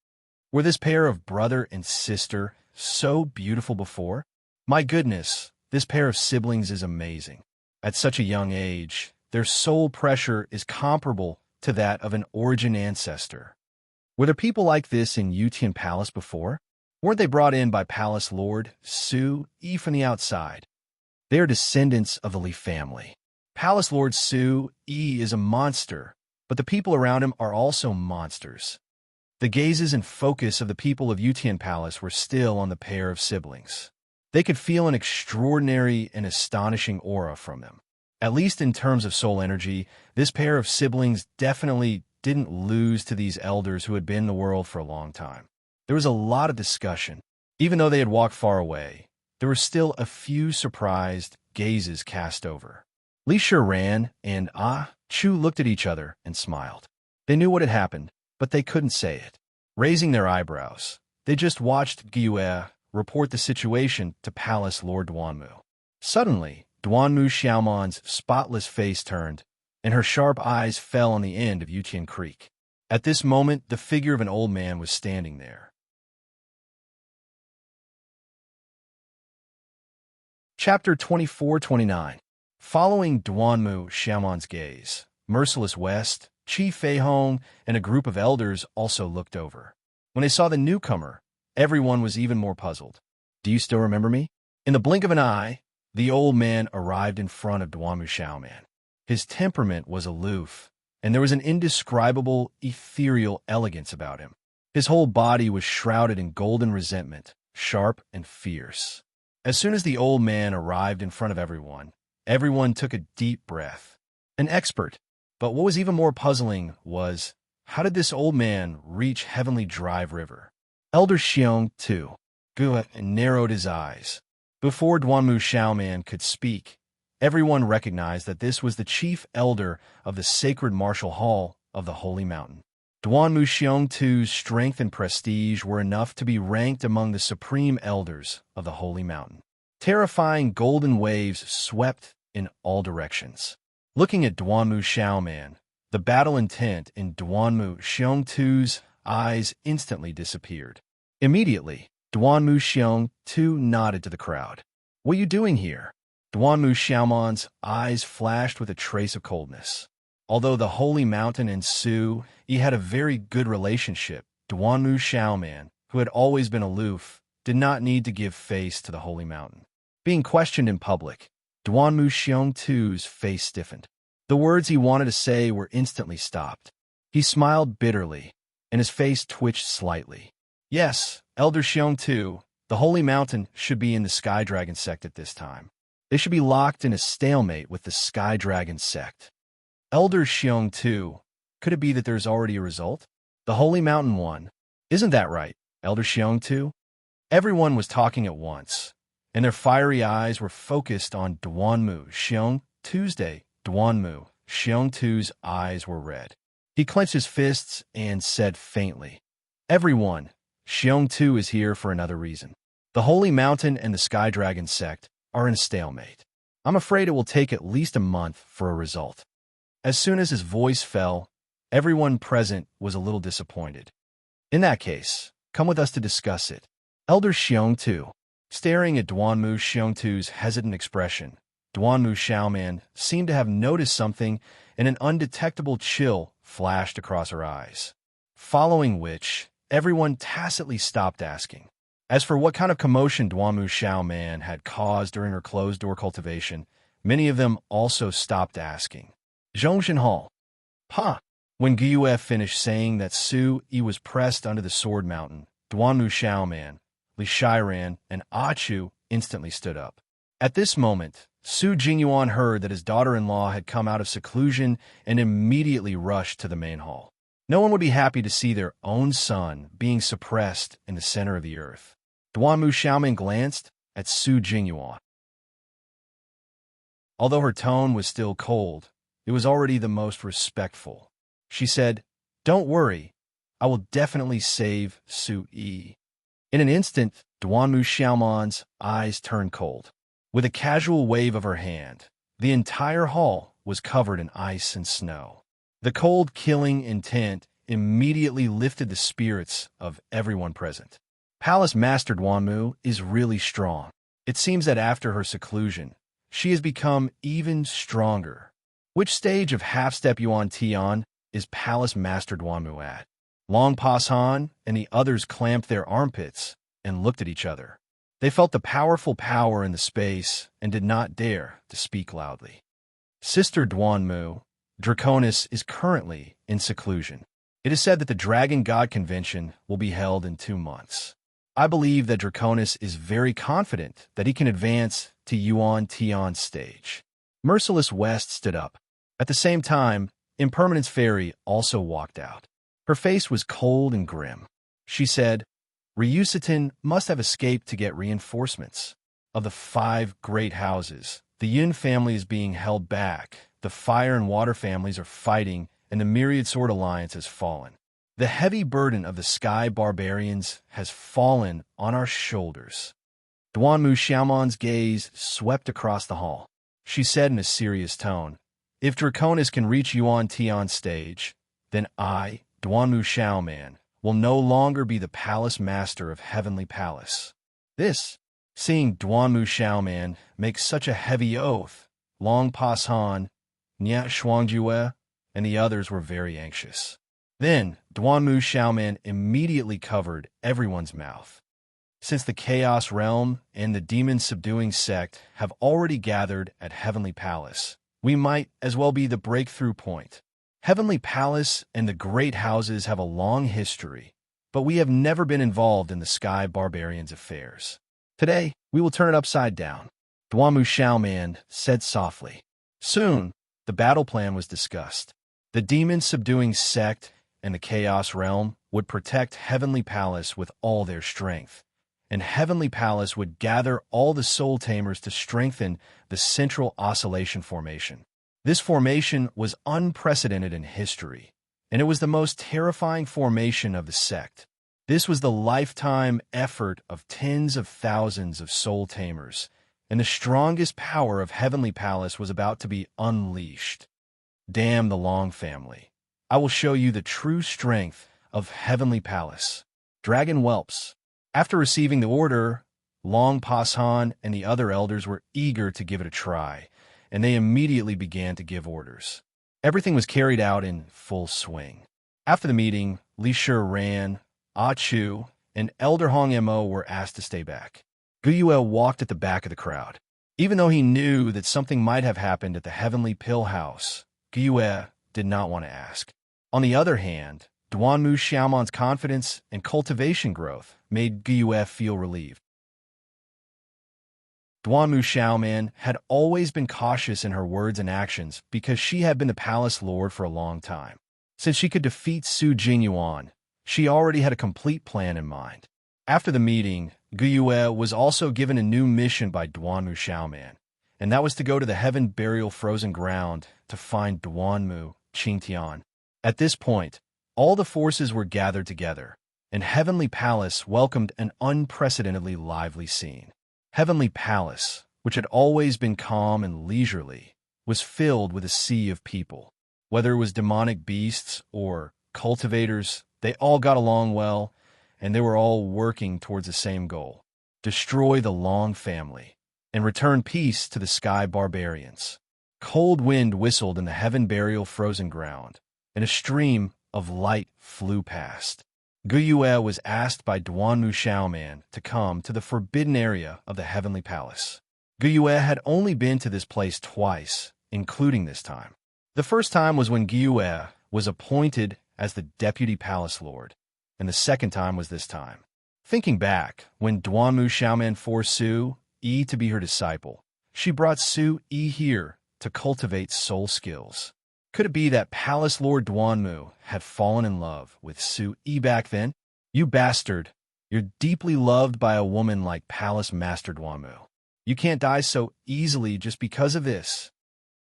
Were this pair of brother and sister so beautiful before? My goodness, this pair of siblings is amazing. At such a young age, their soul pressure is comparable to that of an origin ancestor. Were there people like this in Yutian Palace before? Weren't they brought in by Palace Lord Su Yi from the outside? They are descendants of the Li family. Palace Lord Su Yi is a monster, but the people around him are also monsters. The gazes and focus of the people of Yutian Palace were still on the pair of siblings. They could feel an extraordinary and astonishing aura from them. At least in terms of soul energy, this pair of siblings definitely didn't lose to these elders who had been in the world for a long time. There was a lot of discussion. Even though they had walked far away, there were still a few surprised gazes cast over. Li Shiran and Chu looked at each other and smiled. They knew what had happened, but they couldn't say it. Raising their eyebrows, they just watched Gyue report the situation to Palace Lord Duanmu. Suddenly, Duanmu Xiaoman's spotless face turned, and her sharp eyes fell on the end of Yuqian Creek. At this moment, the figure of an old man was standing there. Chapter 24-29. Following Duanmu Xiaoman's gaze, Merciless West, Qi Feihong, and a group of elders also looked over. When they saw the newcomer, everyone was even more puzzled. "Do you still remember me?" In the blink of an eye, the old man arrived in front of Duanmu Xiaoman. His temperament was aloof, and there was an indescribable, ethereal elegance about him. His whole body was shrouded in golden resentment, sharp and fierce. As soon as the old man arrived in front of everyone took a deep breath. An expert. But what was even more puzzling was, how did this old man reach Heavenly Drive River? Elder Xiong, too, narrowed his eyes. Before Duanmu Xiaoman could speak, everyone recognized that this was the chief elder of the sacred martial hall of the Holy Mountain. Duanmu Xiongtu's strength and prestige were enough to be ranked among the supreme elders of the Holy Mountain. Terrifying golden waves swept in all directions. Looking at Duanmu Xiaoman, the battle intent in Duanmu Xiongtu's eyes instantly disappeared. Immediately, Duanmu Xiongtu nodded to the crowd. "What are you doing here?" Duanmu Xiaoman's eyes flashed with a trace of coldness. Although the Holy Mountain and Su Yi had a very good relationship, Duanmu Xiaoman, who had always been aloof, did not need to give face to the Holy Mountain. Being questioned in public, Duanmu Xiongtu's face stiffened. The words he wanted to say were instantly stopped. He smiled bitterly, and his face twitched slightly. "Yes, Elder Xiongtu, the Holy Mountain should be in the Sky Dragon sect at this time. They should be locked in a stalemate with the Sky Dragon sect." "Elder Xiongtu, could it be that there's already a result? The Holy Mountain won. Isn't that right, Elder Xiongtu?" Everyone was talking at once, and their fiery eyes were focused on Duanmu Xiongtu's. Duanmu Xiongtu's eyes were red. He clenched his fists and said faintly, "Everyone, Xiongtu is here for another reason. The Holy Mountain and the Sky Dragon sect are in a stalemate. I'm afraid it will take at least a month for a result." As soon as his voice fell, everyone present was a little disappointed. "In that case, come with us to discuss it." Elder Xiongtu, staring at Duanmu Xiongtu's hesitant expression, Duanmu Xiaoman seemed to have noticed something, and an undetectable chill flashed across her eyes. Following which, everyone tacitly stopped asking. As for what kind of commotion Duanmu Xiaoman had caused during her closed-door cultivation, many of them also stopped asking. Zhongshan Hall. "Pa!" When Gyue finished saying that Su Yi was pressed under the Sword Mountain, Duanmu Xiaoman, Li Shiran, and Chu instantly stood up. At this moment, Su Jingyuan heard that his daughter-in-law had come out of seclusion and immediately rushed to the main hall. No one would be happy to see their own son being suppressed in the center of the earth. Duanmu Xiaoman glanced at Su Jingyuan. Although her tone was still cold, it was already the most respectful. She said, "Don't worry, I will definitely save Su Yi." In an instant, Duanmu Xiaoman's eyes turned cold. With a casual wave of her hand, the entire hall was covered in ice and snow. The cold, killing intent immediately lifted the spirits of everyone present. Palace Master Duanmu is really strong. It seems that after her seclusion, she has become even stronger. Which stage of half-step Yuan Tian is Palace Master Duanmu at? Long Pasan and the others clamped their armpits and looked at each other. They felt the powerful power in the space and did not dare to speak loudly. Sister Duanmu, Draconis is currently in seclusion. It is said that the Dragon God Convention will be held in 2 months. I believe that Draconis is very confident that he can advance to Yuan Tian's stage. Merciless West stood up. At the same time, Impermanence Fairy also walked out. Her face was cold and grim. She said, Ryusitin must have escaped to get reinforcements. Of the 5 great houses, the Yin family is being held back, the fire and water families are fighting, and the Myriad Sword Alliance has fallen. The heavy burden of the Sky Barbarians has fallen on our shoulders. Duanmu Xiaoman's gaze swept across the hall. She said in a serious tone, If Draconis can reach Yuan Tian's stage, then I, Duanmu Xiaoman, will no longer be the palace master of Heavenly Palace. This, seeing Duanmu Xiaoman make such a heavy oath, Long Pasan, Nya Shuangjue, and the others were very anxious. Then, Duanmu Xiaoman immediately covered everyone's mouth. Since the Chaos Realm and the demon-subduing sect have already gathered at Heavenly Palace, we might as well be the breakthrough point. Heavenly Palace and the great houses have a long history, but we have never been involved in the Sky Barbarians' affairs. Today, we will turn it upside down, Duanmu Xiaoman said softly. Soon, the battle plan was discussed. The demon-subduing sect and the Chaos Realm would protect Heavenly Palace with all their strength, and Heavenly Palace would gather all the Soul Tamers to strengthen the Central Oscillation Formation. This formation was unprecedented in history, and it was the most terrifying formation of the sect. This was the lifetime effort of tens of thousands of Soul Tamers, and the strongest power of Heavenly Palace was about to be unleashed. Damn the Long family. I will show you the true strength of Heavenly Palace. Dragon whelps. After receiving the order, Long Pasan and the other elders were eager to give it a try, and they immediately began to give orders. Everything was carried out in full swing. After the meeting, Li Shiran, Ah Chu, and Elder Hong Mo were asked to stay back. Gu Yue walked at the back of the crowd. Even though he knew that something might have happened at the Heavenly Pill House, Gu Yue did not want to ask. On the other hand, Duanmu Xiaoman's confidence and cultivation growth made Gu Yue feel relieved. Duanmu Xiaoman had always been cautious in her words and actions because she had been the palace lord for a long time. Since she could defeat Su Jinyuan, she already had a complete plan in mind. After the meeting, Gu Yue was also given a new mission by Duanmu Xiaoman, and that was to go to the Heaven Burial Frozen Ground to find Duanmu Qingtian. At this point, all the forces were gathered together, and Heavenly Palace welcomed an unprecedentedly lively scene. Heavenly Palace, which had always been calm and leisurely, was filled with a sea of people. Whether it was demonic beasts or cultivators, they all got along well, and they were all working towards the same goal: destroy the Long family and return peace to the Sky Barbarians. Cold wind whistled in the Heaven Burial Frozen Ground, and a stream of light flew past. Gu Yue was asked by Duanmu Xiaoman to come to the forbidden area of the Heavenly Palace. Gu Yue had only been to this place twice, including this time. The first time was when Gu Yue was appointed as the Deputy Palace Lord, and the second time was this time. Thinking back, when Duanmu Xiaoman forced Su Yi to be her disciple, she brought Su Yi here to cultivate soul skills. Could it be that Palace Lord Duanmu had fallen in love with Su Yi back then? You bastard! You're deeply loved by a woman like Palace Master Duanmu. You can't die so easily just because of this.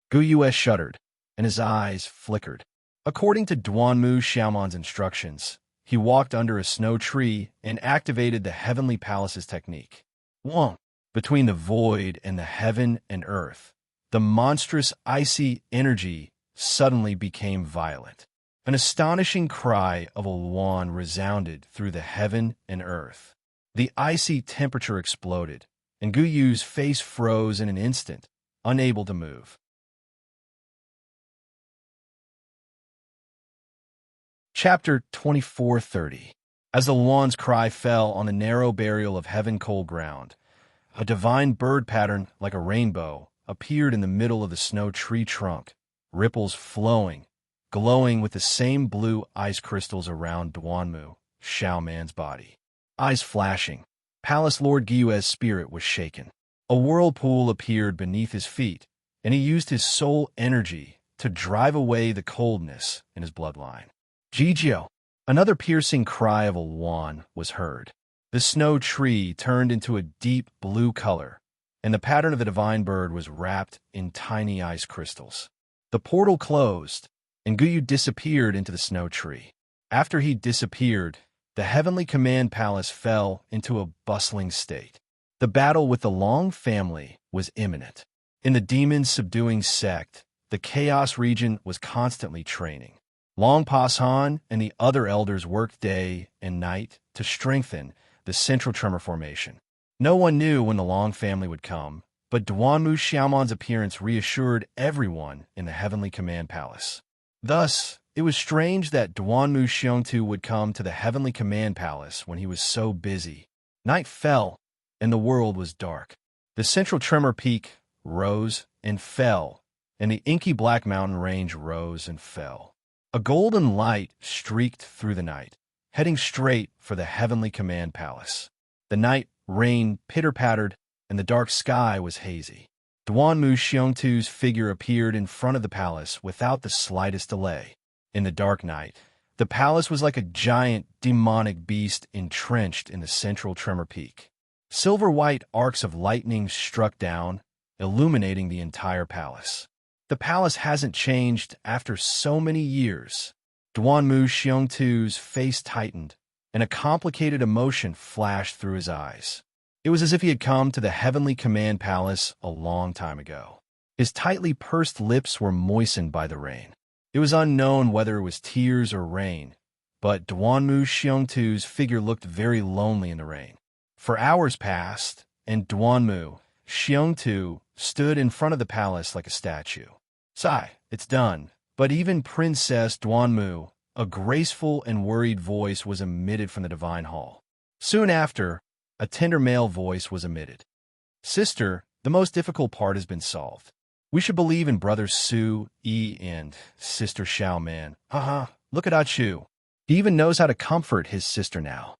Gu Yue shuddered, and his eyes flickered. According to Duanmu Xiaoman's instructions, he walked under a snow tree and activated the Heavenly Palace's technique. 1. Between the void and the heaven and earth, the monstrous icy energy suddenly became violent. An astonishing cry of a Luan resounded through the heaven and earth. The icy temperature exploded, and Gu Yu's face froze in an instant, unable to move. Chapter 2430. As the Luan's cry fell on the narrow burial of heaven cold ground, a divine bird pattern like a rainbow appeared in the middle of the snow tree trunk, ripples flowing, glowing with the same blue ice crystals around Duanmu Xiaoman's body. eyes flashing. Palace Lord Gyue's spirit was shaken. A whirlpool appeared beneath his feet, and he used his soul energy to drive away the coldness in his bloodline. Jijio! Another piercing cry of a Wan was heard. The snow tree turned into a deep blue color, and the pattern of the divine bird was wrapped in tiny ice crystals. The portal closed, and Guyu disappeared into the snow tree. After he disappeared, the heavenly command palace fell into a bustling state. The battle with the Long family was imminent. In the demon-subduing sect, the Chaos region was constantly training. Long Pasan and the other elders worked day and night to strengthen the central tremor formation. No one knew when the Long family would come, but Duanmu Xiaomon's appearance reassured everyone in the heavenly command palace. Thus, it was strange that Duanmu Xiongtu would come to the heavenly command palace when he was so busy. Night fell, and the world was dark. The central tremor peak rose and fell, and the inky black mountain range rose and fell. A golden light streaked through the night, heading straight for the heavenly command palace. The night rain pitter-pattered, and the dark sky was hazy. Duanmu Xiongtu's figure appeared in front of the palace without the slightest delay. In the dark night, the palace was like a giant demonic beast entrenched in the central tremor peak. Silver-white arcs of lightning struck down, illuminating the entire palace. The palace hasn't changed after so many years. Duanmu Xiongtu's face tightened, and a complicated emotion flashed through his eyes. It was as if he had come to the heavenly command palace a long time ago. His tightly pursed lips were moistened by the rain. It was unknown whether it was tears or rain, but Duanmu Xiongtu's figure looked very lonely in the rain. For hours passed, and Duanmu Xiongtu stood in front of the palace like a statue. Sigh, it's done. But even Princess Duanmu, a graceful and worried voice was emitted from the divine hall. Soon after, a tender male voice was emitted. Sister, the most difficult part has been solved. We should believe in brothers Su, Yi, and sister Xiao Man. Haha, look at Achu. He even knows how to comfort his sister now.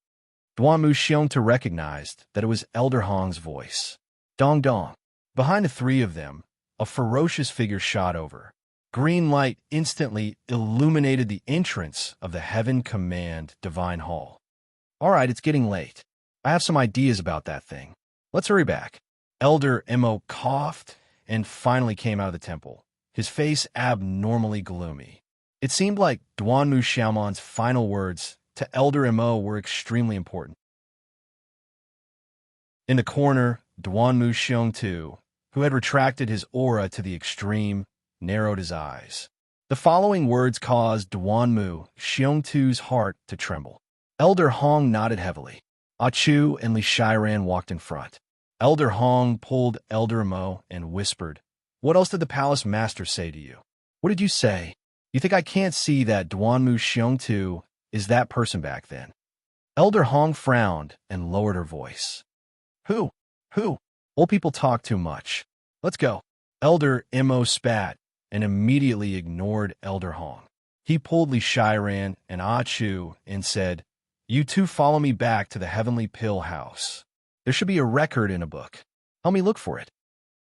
Duanmu Xiongtu recognized that it was Elder Hong's voice. Dong dong. Behind the three of them, a ferocious figure shot over. Green light instantly illuminated the entrance of the Heaven Command Divine Hall. All right, it's getting late. I have some ideas about that thing. Let's hurry back. Elder Mo coughed and finally came out of the temple, his face abnormally gloomy. It seemed like Duanmu Xiaomon's final words to Elder Mo were extremely important. In the corner, Duanmu Xiongtu, who had retracted his aura to the extreme, narrowed his eyes. The following words caused Duanmu Xiongtu's heart to tremble. Elder Hong nodded heavily. Achu and Li Shiran walked in front. Elder Hong pulled Elder Mo and whispered, "What else did the palace master say to you? What did you say? You think I can't see that Duanmu Xiongtu is that person back then?" Elder Hong frowned and lowered her voice. Who? Old people talk too much. Let's go." Elder Mo spat and immediately ignored Elder Hong. He pulled Li Shiran and Achu and said, "You two follow me back to the Heavenly Pill House. There should be a record in a book. Help me look for it."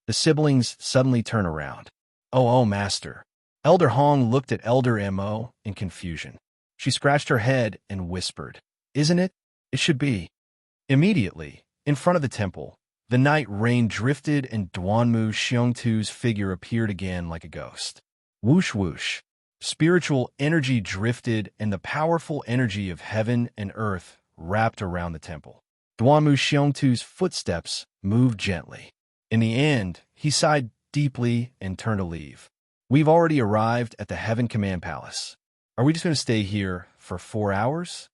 The siblings suddenly turn around. Oh, master." Elder Hong looked at Elder Mo in confusion. She scratched her head and whispered, "Isn't it? It should be." Immediately, in front of the temple, the night rain drifted and Duanmu Xiongtu's figure appeared again like a ghost. Whoosh whoosh. Spiritual energy drifted and the powerful energy of heaven and earth wrapped around the temple. Duanmu Xiongtu's footsteps moved gently. In the end, he sighed deeply and turned to leave. "We've already arrived at the Heaven Command Palace. Are we just going to stay here for 4 hours?"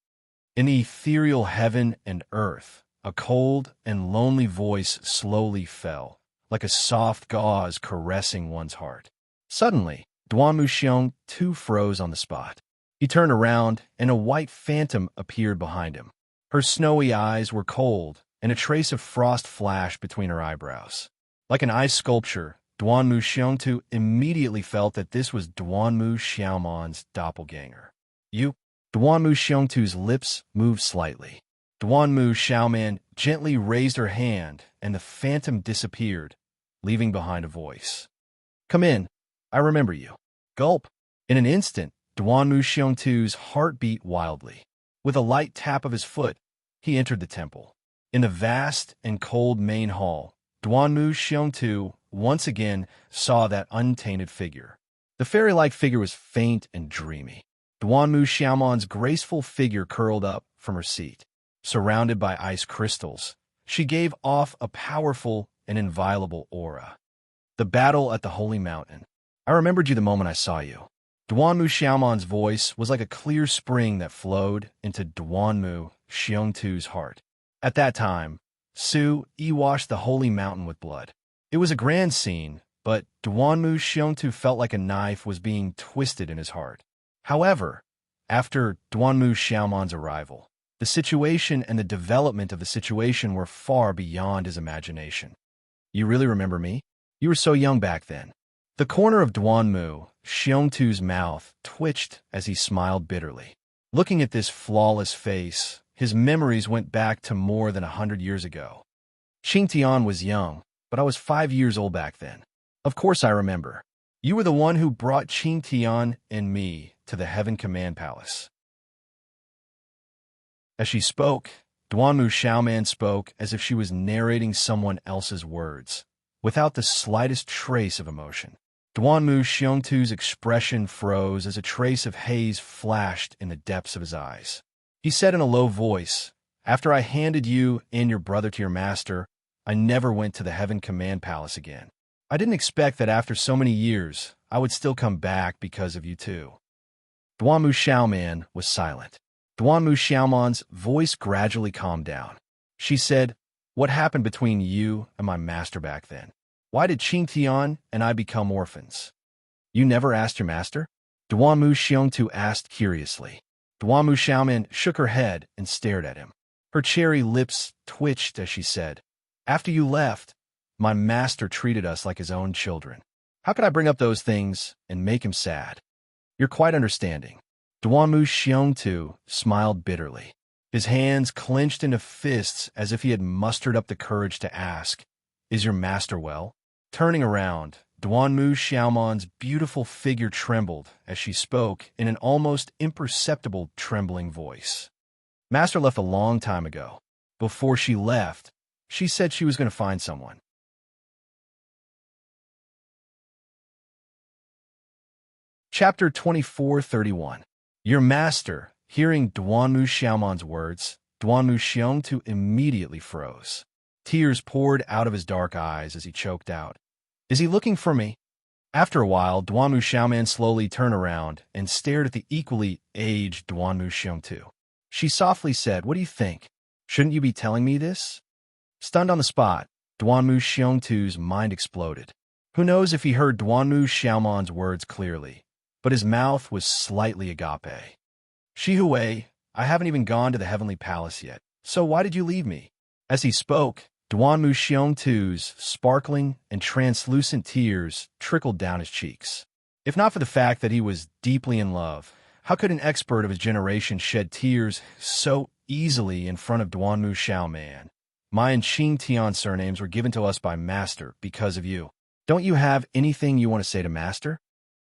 In the ethereal heaven and earth, a cold and lonely voice slowly fell, like a soft gauze caressing one's heart. Suddenly, Duanmu Xiongtu froze on the spot. He turned around, and a white phantom appeared behind him. Her snowy eyes were cold, and a trace of frost flashed between her eyebrows. Like an ice sculpture, Duanmu Xiongtu immediately felt that this was Duanmu Xiaomon's doppelganger. "You?" Duanmu Xiongtu's lips moved slightly. Duanmu Xiaoman gently raised her hand, and the phantom disappeared, leaving behind a voice. Come in. I remember you. Gulp. In an instant, Duanmu Xiongtu's heart beat wildly. With a light tap of his foot, he entered the temple. In the vast and cold main hall, Duanmu Xiongtu once again saw that untainted figure. The fairy-like figure was faint and dreamy. Duanmu Xiaoman's graceful figure curled up from her seat. Surrounded by ice crystals, she gave off a powerful and inviolable aura. The battle at the Holy Mountain. I remembered you the moment I saw you. Duanmu Xiaoman's voice was like a clear spring that flowed into Duanmu Xiongtu's heart. At that time, Su Yi washed the Holy Mountain with blood. It was a grand scene, but Duanmu Xiongtu felt like a knife was being twisted in his heart. However, after Duanmu Xiaoman's arrival, the situation and the development of the situation were far beyond his imagination. You really remember me? You were so young back then. The corner of Duanmu Xiongtu's mouth twitched as he smiled bitterly. Looking at this flawless face, his memories went back to more than 100 years ago. Qingtian was young, but I was 5 years old back then. Of course I remember. You were the one who brought Qingtian and me to the Heaven Command Palace. As she spoke, Duanmu Xiaoman spoke as if she was narrating someone else's words, without the slightest trace of emotion. Duanmu Xiongtu's expression froze as a trace of haze flashed in the depths of his eyes. He said in a low voice, After I handed you and your brother to your master, I never went to the Heaven Command Palace again. I didn't expect that after so many years, I would still come back because of you too. Duanmu Xiaoman was silent. Duanmu Xiaoman's voice gradually calmed down. She said, What happened between you and my master back then? Why did Qingtian and I become orphans? You never asked your master? Duanmu Xiongtu asked curiously. Duanmu Xiaoman shook her head and stared at him. Her cherry lips twitched as she said, After you left, my master treated us like his own children. How could I bring up those things and make him sad? You're quite understanding. Duanmu Xiongtu smiled bitterly. His hands clenched into fists as if he had mustered up the courage to ask, Is your master well? Turning around, Duanmu Xiaoman's beautiful figure trembled as she spoke in an almost imperceptible trembling voice. Master left a long time ago. Before she left, she said she was going to find someone. Chapter 24:31. Your master, hearing Duanmu Xiaoman's words, Duanmu Xiongtu immediately froze. Tears poured out of his dark eyes as he choked out, Is he looking for me? After a while, Duanmu Xiaoman slowly turned around and stared at the equally aged Duanmu Xiongtu. She softly said, What do you think? Shouldn't you be telling me this? Stunned on the spot, Duanmu Xiongtu's mind exploded. Who knows if he heard Duanmu Xiaoman's words clearly, but his mouth was slightly agape. Shihui, I haven't even gone to the Heavenly Palace yet, so why did you leave me? As he spoke, Duanmu Xiongtu's sparkling and translucent tears trickled down his cheeks. If not for the fact that he was deeply in love, how could an expert of his generation shed tears so easily in front of Duanmu Xiaoman? My and Qingtian surnames were given to us by Master because of you. Don't you have anything you want to say to Master?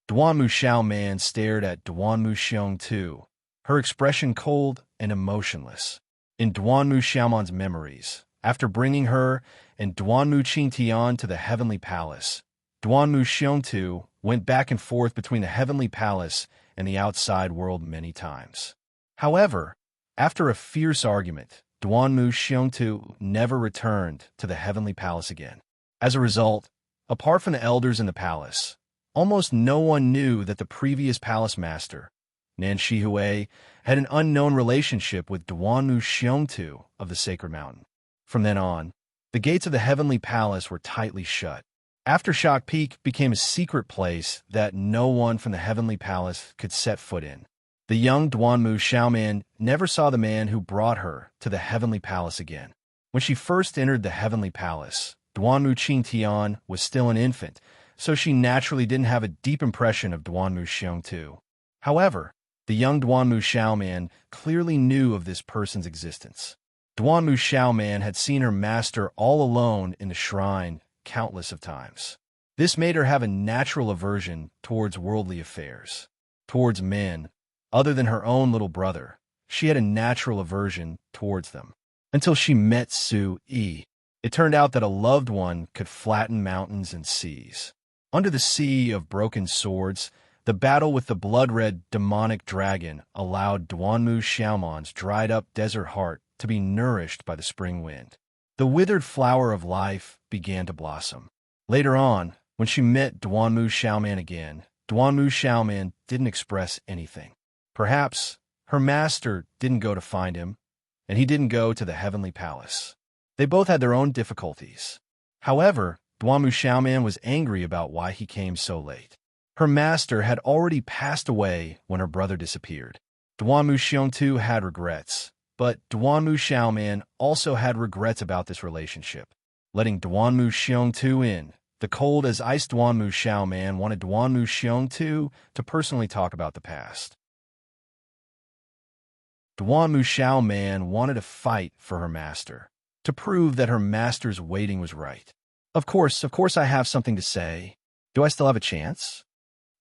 Duanmu Xiaoman stared at Duanmu Xiongtu, her expression cold and emotionless. In Duanmu Xiaoman's memories, after bringing her and Duanmu Qingtian to the Heavenly Palace, Duanmu Xiongtu went back and forth between the Heavenly Palace and the outside world many times. However, after a fierce argument, Duanmu Xiongtu never returned to the Heavenly Palace again. As a result, apart from the elders in the palace, almost no one knew that the previous palace master, Nan Shihui, had an unknown relationship with Duanmu Xiongtu of the Sacred Mountain. From then on, the gates of the Heavenly Palace were tightly shut. Aftershock Peak became a secret place that no one from the Heavenly Palace could set foot in. The young Duanmu Xiaoman never saw the man who brought her to the Heavenly Palace again. When she first entered the Heavenly Palace, Duanmu Qingtian was still an infant, so she naturally didn't have a deep impression of Duanmu Xiongtu. However, the young Duanmu Xiaoman clearly knew of this person's existence. Duanmu Xiaoman had seen her master all alone in the shrine countless of times. This made her have a natural aversion towards worldly affairs. Towards men, other than her own little brother, she had a natural aversion towards them. Until she met Su Yi. It turned out that a loved one could flatten mountains and seas. Under the sea of broken swords, the battle with the blood-red demonic dragon allowed Duanmu Xiaoman's dried-up desert heart to be nourished by the spring wind. The withered flower of life began to blossom. Later on, when she met Duanmu Xiaoman again, Duanmu Xiaoman didn't express anything. Perhaps her master didn't go to find him, and he didn't go to the heavenly palace. They both had their own difficulties. However, Duanmu Xiaoman was angry about why he came so late. Her master had already passed away when her brother disappeared. Duanmu Xiongtu had regrets, but Duanmu Xiaoman also had regrets about this relationship. Letting Duanmu Xiongtu in, the cold as ice Duanmu Xiaoman wanted Duanmu Xiongtu to personally talk about the past. Duanmu Xiaoman wanted to fight for her master, to prove that her master's waiting was right. Of course I have something to say. Do I still have a chance?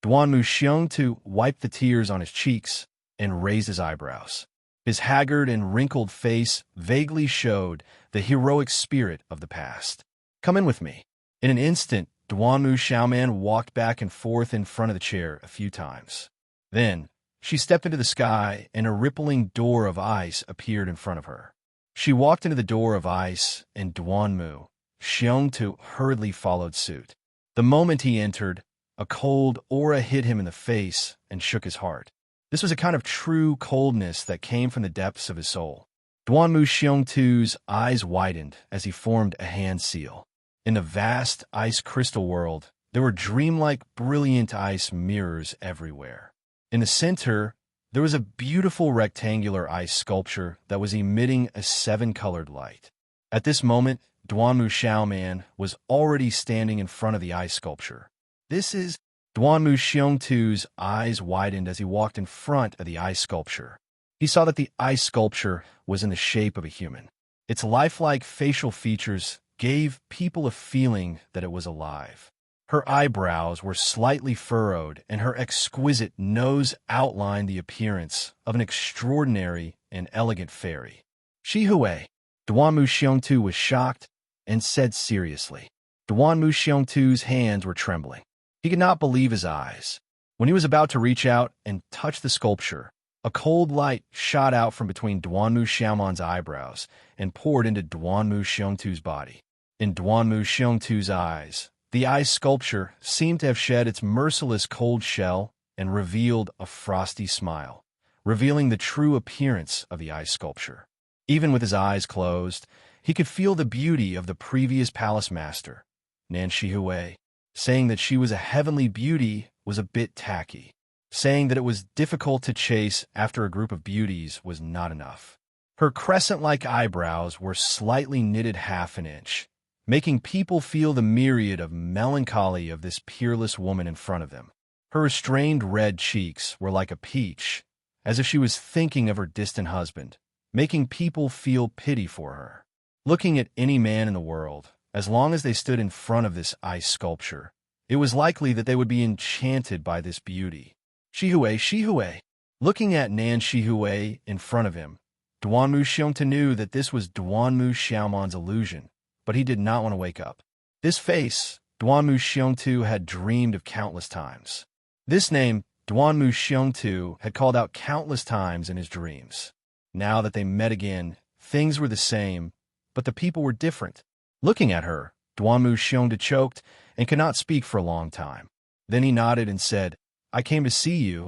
Duanmu Xiongtu wiped the tears on his cheeks and raised his eyebrows. His haggard and wrinkled face vaguely showed the heroic spirit of the past. Come in with me. In an instant, Duanmu Xiaoman walked back and forth in front of the chair a few times. Then, she stepped into the sky and a rippling door of ice appeared in front of her. She walked into the door of ice and Duanmu Xiongtu hurriedly followed suit. The moment he entered, a cold aura hit him in the face and shook his heart. This was a kind of true coldness that came from the depths of his soul. Duanmu Xiongtu's eyes widened as he formed a hand seal. In the vast ice crystal world, there were dreamlike, brilliant ice mirrors everywhere. In the center, there was a beautiful rectangular ice sculpture that was emitting a seven-colored light. At this moment, Duanmu Xiaoman was already standing in front of the ice sculpture. This is Duanmu Xiongtu's eyes widened as he walked in front of the ice sculpture. He saw that the ice sculpture was in the shape of a human. Its lifelike facial features gave people a feeling that it was alive. Her eyebrows were slightly furrowed, and her exquisite nose outlined the appearance of an extraordinary and elegant fairy. Shihui. Duanmu Xiongtu was shocked and said seriously. Duanmu Xiongtu's hands were trembling. He could not believe his eyes. When he was about to reach out and touch the sculpture, a cold light shot out from between Duanmu Xiaoman's eyebrows and poured into Duanmu Xiongtu's body. In Duanmu Xiongtu's eyes, the ice sculpture seemed to have shed its merciless cold shell and revealed a frosty smile, revealing the true appearance of the ice sculpture. Even with his eyes closed, he could feel the beauty of the previous palace master, Nan Shihui. Saying that she was a heavenly beauty was a bit tacky. Saying that it was difficult to chase after a group of beauties was not enough. Her crescent-like eyebrows were slightly knitted half an inch, making people feel the myriad of melancholy of this peerless woman in front of them. Her restrained red cheeks were like a peach, as if she was thinking of her distant husband, making people feel pity for her. Looking at any man in the world, as long as they stood in front of this ice sculpture, it was likely that they would be enchanted by this beauty. Shihui. Looking at Nan Shihui in front of him, Duanmu Xiongtu knew that this was Duanmu Xiaoman's illusion, but he did not want to wake up. This face, Duanmu Xiongtu had dreamed of countless times. This name, Duanmu Xiongtu, had called out countless times in his dreams. Now that they met again, things were the same, but the people were different. Looking at her, Duanmu Xiongtu choked and could not speak for a long time. Then he nodded and said, "I came to see you."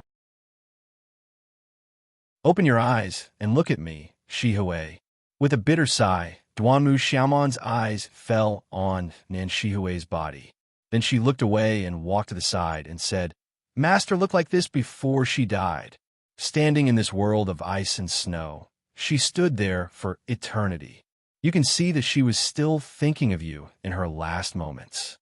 "Open your eyes and look at me, Shihui." With a bitter sigh, Duanmu Xiaoman's eyes fell on Nan Shihui's body. Then she looked away and walked to the side and said, "Master looked like this before she died." Standing in this world of ice and snow, she stood there for eternity. You can see that she was still thinking of you in her last moments.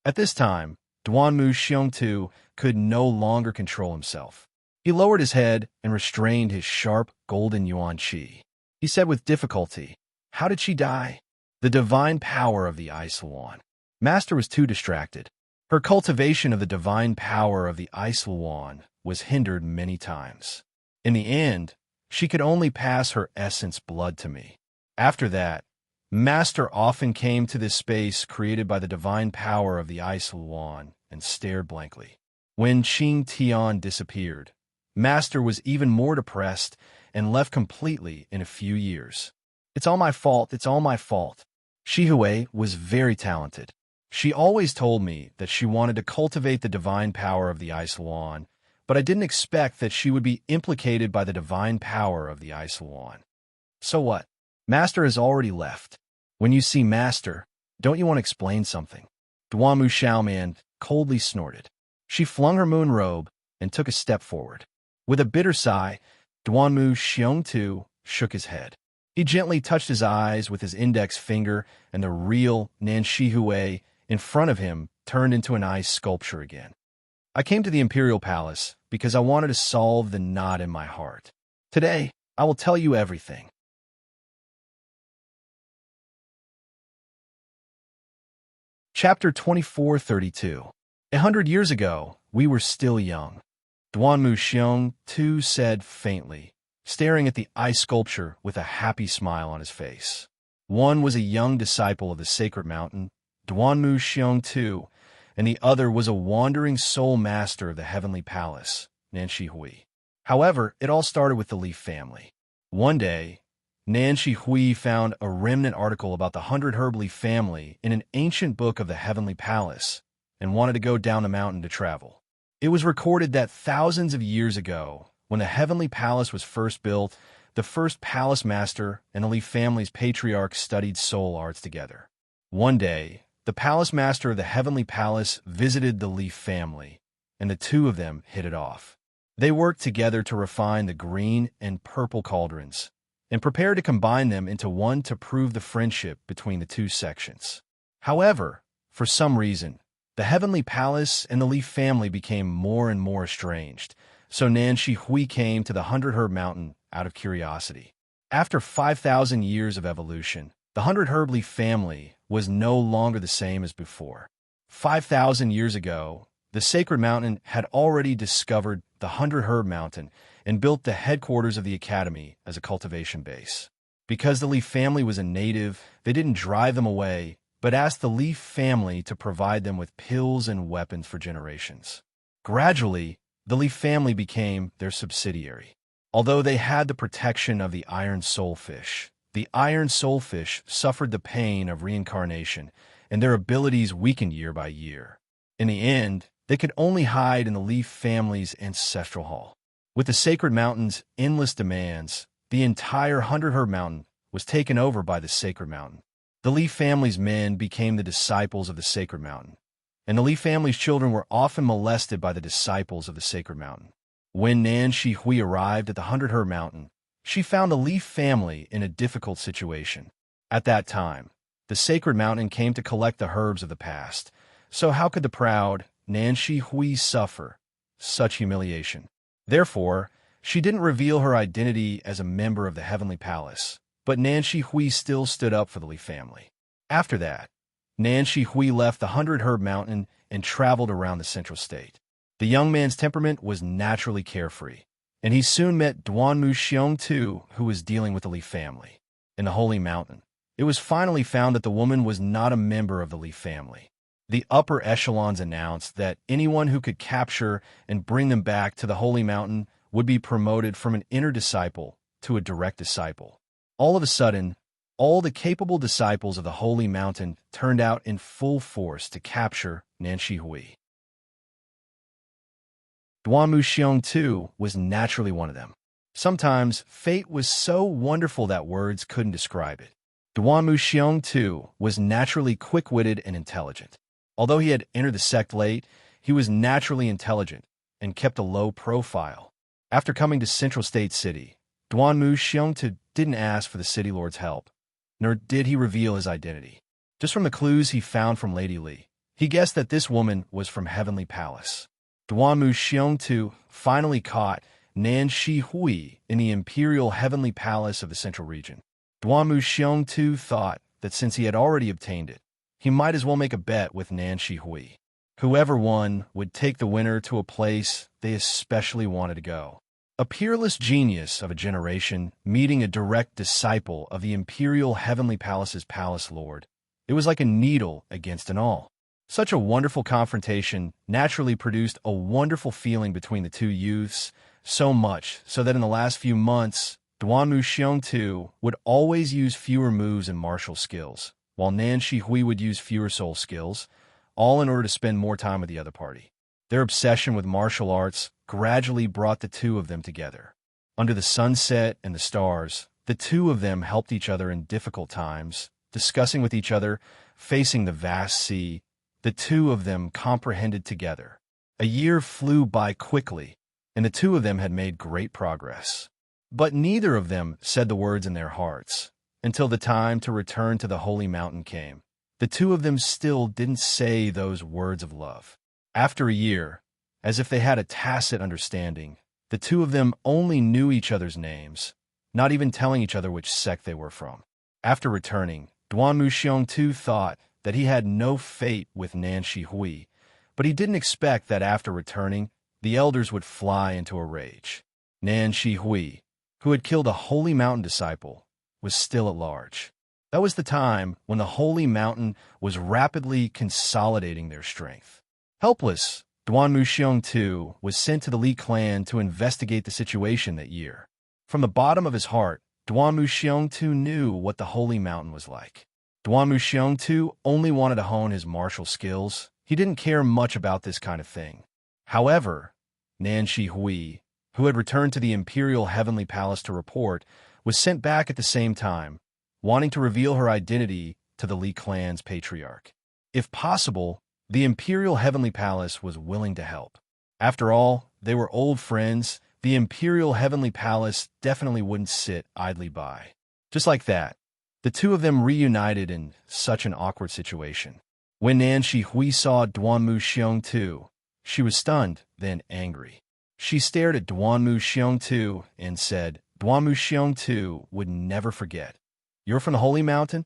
At this time, Duanmu Xiongtu could no longer control himself. He lowered his head and restrained his sharp golden yuan qi. He said with difficulty, How did she die? The divine power of the Ice Wand. Master was too distracted. Her cultivation of the divine power of the Ice Wand was hindered many times. In the end, she could only pass her essence blood to me. After that, Master often came to this space created by the divine power of the Ice Wand and stared blankly. When Qing Tian disappeared, Master was even more depressed and left completely in a few years. It's all my fault, it's all my fault. Shihui was very talented. She always told me that she wanted to cultivate the divine power of the Ice Wand, but I didn't expect that she would be implicated by the divine power of the Ice Wand. So what? Master has already left. When you see Master, don't you want to explain something? Duanmu Xiaoman coldly snorted. She flung her moon robe and took a step forward. With a bitter sigh, Duanmu Xiongtu shook his head. He gently touched his eyes with his index finger, and the real Nanshihui in front of him turned into an ice sculpture again. I came to the Imperial Palace because I wanted to solve the knot in my heart. Today, I will tell you everything. Chapter 2432. 100 years ago, we were still young. Duanmu Xiong Tu said faintly, staring at the ice sculpture with a happy smile on his face. One was a young disciple of the sacred mountain, Duanmu Xiong Tu, and the other was a wandering soul master of the heavenly palace, Nanshi Hui. However, it all started with the Leaf family. One day, Nanshi Hui found a remnant article about the 100 Leaf family in an ancient book of the heavenly palace and wanted to go down the mountain to travel. It was recorded that thousands of years ago, when the heavenly palace was first built, the first palace master and the Leaf family's patriarch studied soul arts together. One day, the palace master of the heavenly palace visited the Leaf family, and the two of them hit it off. They worked together to refine the green and purple cauldrons, and prepared to combine them into one to prove the friendship between the two sections. However, for some reason, the heavenly palace and the Leaf family became more and more estranged, so Nanshi Hui came to the 100 Mountain out of curiosity. After 5,000 years of evolution, the 100 Leaf family was no longer the same as before. 5,000 years ago, the sacred mountain had already discovered the 100 Mountain and built the headquarters of the academy as a cultivation base. Because the Leaf family was a native, they didn't drive them away, but asked the Leaf family to provide them with pills and weapons for generations. Gradually, the Leaf family became their subsidiary. Although they had the protection of the iron soulfish, the iron soulfish suffered the pain of reincarnation, and their abilities weakened year by year. In the end, they could only hide in the Leaf family's ancestral hall. With the sacred mountain's endless demands, the entire 100 Mountain was taken over by the sacred mountain. The Leaf family's men became the disciples of the sacred mountain, and the Leaf family's children were often molested by the disciples of the sacred mountain. When Nanshi Hui arrived at the 100 Mountain, she found the Leaf family in a difficult situation. At that time, the sacred mountain came to collect the herbs of the past, so how could the proud Nanshi Hui suffer such humiliation? Therefore, she didn't reveal her identity as a member of the heavenly palace, but Nanshi Hui still stood up for the Leaf family. After that, Nanshi Hui left the 100 Mountain and traveled around the central state. The young man's temperament was naturally carefree, and he soon met Duanmu Xiongtu, who was dealing with the Leaf family. In the Holy Mountain, it was finally found that the woman was not a member of the Leaf family. The upper echelons announced that anyone who could capture and bring them back to the Holy Mountain would be promoted from an inner disciple to a direct disciple. All of a sudden, all the capable disciples of the Holy Mountain turned out in full force to capture Nanshi Hui. Duanmu Xiongtu was naturally one of them. Sometimes fate was so wonderful that words couldn't describe it. Duanmu Xiongtu was naturally quick-witted and intelligent. Although he had entered the sect late, he was naturally intelligent and kept a low profile. After coming to Central State City, Duanmu Xiongtu didn't ask for the city lord's help, nor did he reveal his identity. Just from the clues he found from Lady Li, he guessed that this woman was from Heavenly Palace. Duanmu Xiongtu finally caught Nanshi Hui in the Imperial Heavenly Palace of the Central Region. Duanmu Xiong Tu thought that since he had already obtained it, he might as well make a bet with Nan Shihui. Whoever won would take the winner to a place they especially wanted to go. A peerless genius of a generation meeting a direct disciple of the Imperial Heavenly Palace's palace lord. It was like a needle against an awl. Such a wonderful confrontation naturally produced a wonderful feeling between the two youths, so much so that in the last few months, Duanmu Xiong Tu would always use fewer moves and martial skills, while Nan Shihui would use fewer soul skills, all in order to spend more time with the other party. Their obsession with martial arts gradually brought the two of them together. Under the sunset and the stars, the two of them helped each other in difficult times, discussing with each other, facing the vast sea. The two of them comprehended together. A year flew by quickly, and the two of them had made great progress. But neither of them said the words in their hearts, until the time to return to the holy mountain came. The two of them still didn't say those words of love. After a year, as if they had a tacit understanding, the two of them only knew each other's names, not even telling each other which sect they were from. After returning, Duanmu Xiong Tu thought that he had no fate with Nan Shihui, but he didn't expect that after returning, the elders would fly into a rage. Nan Shihui, who had killed a holy mountain disciple, was still at large. That was the time when the holy mountain was rapidly consolidating their strength. Helpless, Duanmu Xiong Tu was sent to the Li clan to investigate the situation that year. From the bottom of his heart, Duanmu Xiong Tu knew what the holy mountain was like. Duanmu Xiong Tu only wanted to hone his martial skills. He didn't care much about this kind of thing. However, Nan Shihui, who had returned to the Imperial Heavenly Palace to report, was sent back at the same time, wanting to reveal her identity to the Li clan's patriarch. If possible, the Imperial Heavenly Palace was willing to help. After all, they were old friends. The Imperial Heavenly Palace definitely wouldn't sit idly by. Just like that, the two of them reunited in such an awkward situation. When Nan Shihui saw Duanmu Xiong Tu, she was stunned, then angry. She stared at Duanmu Xiong Tu and said, Duanmu Xiong Tu would never forget. You're from the Holy Mountain?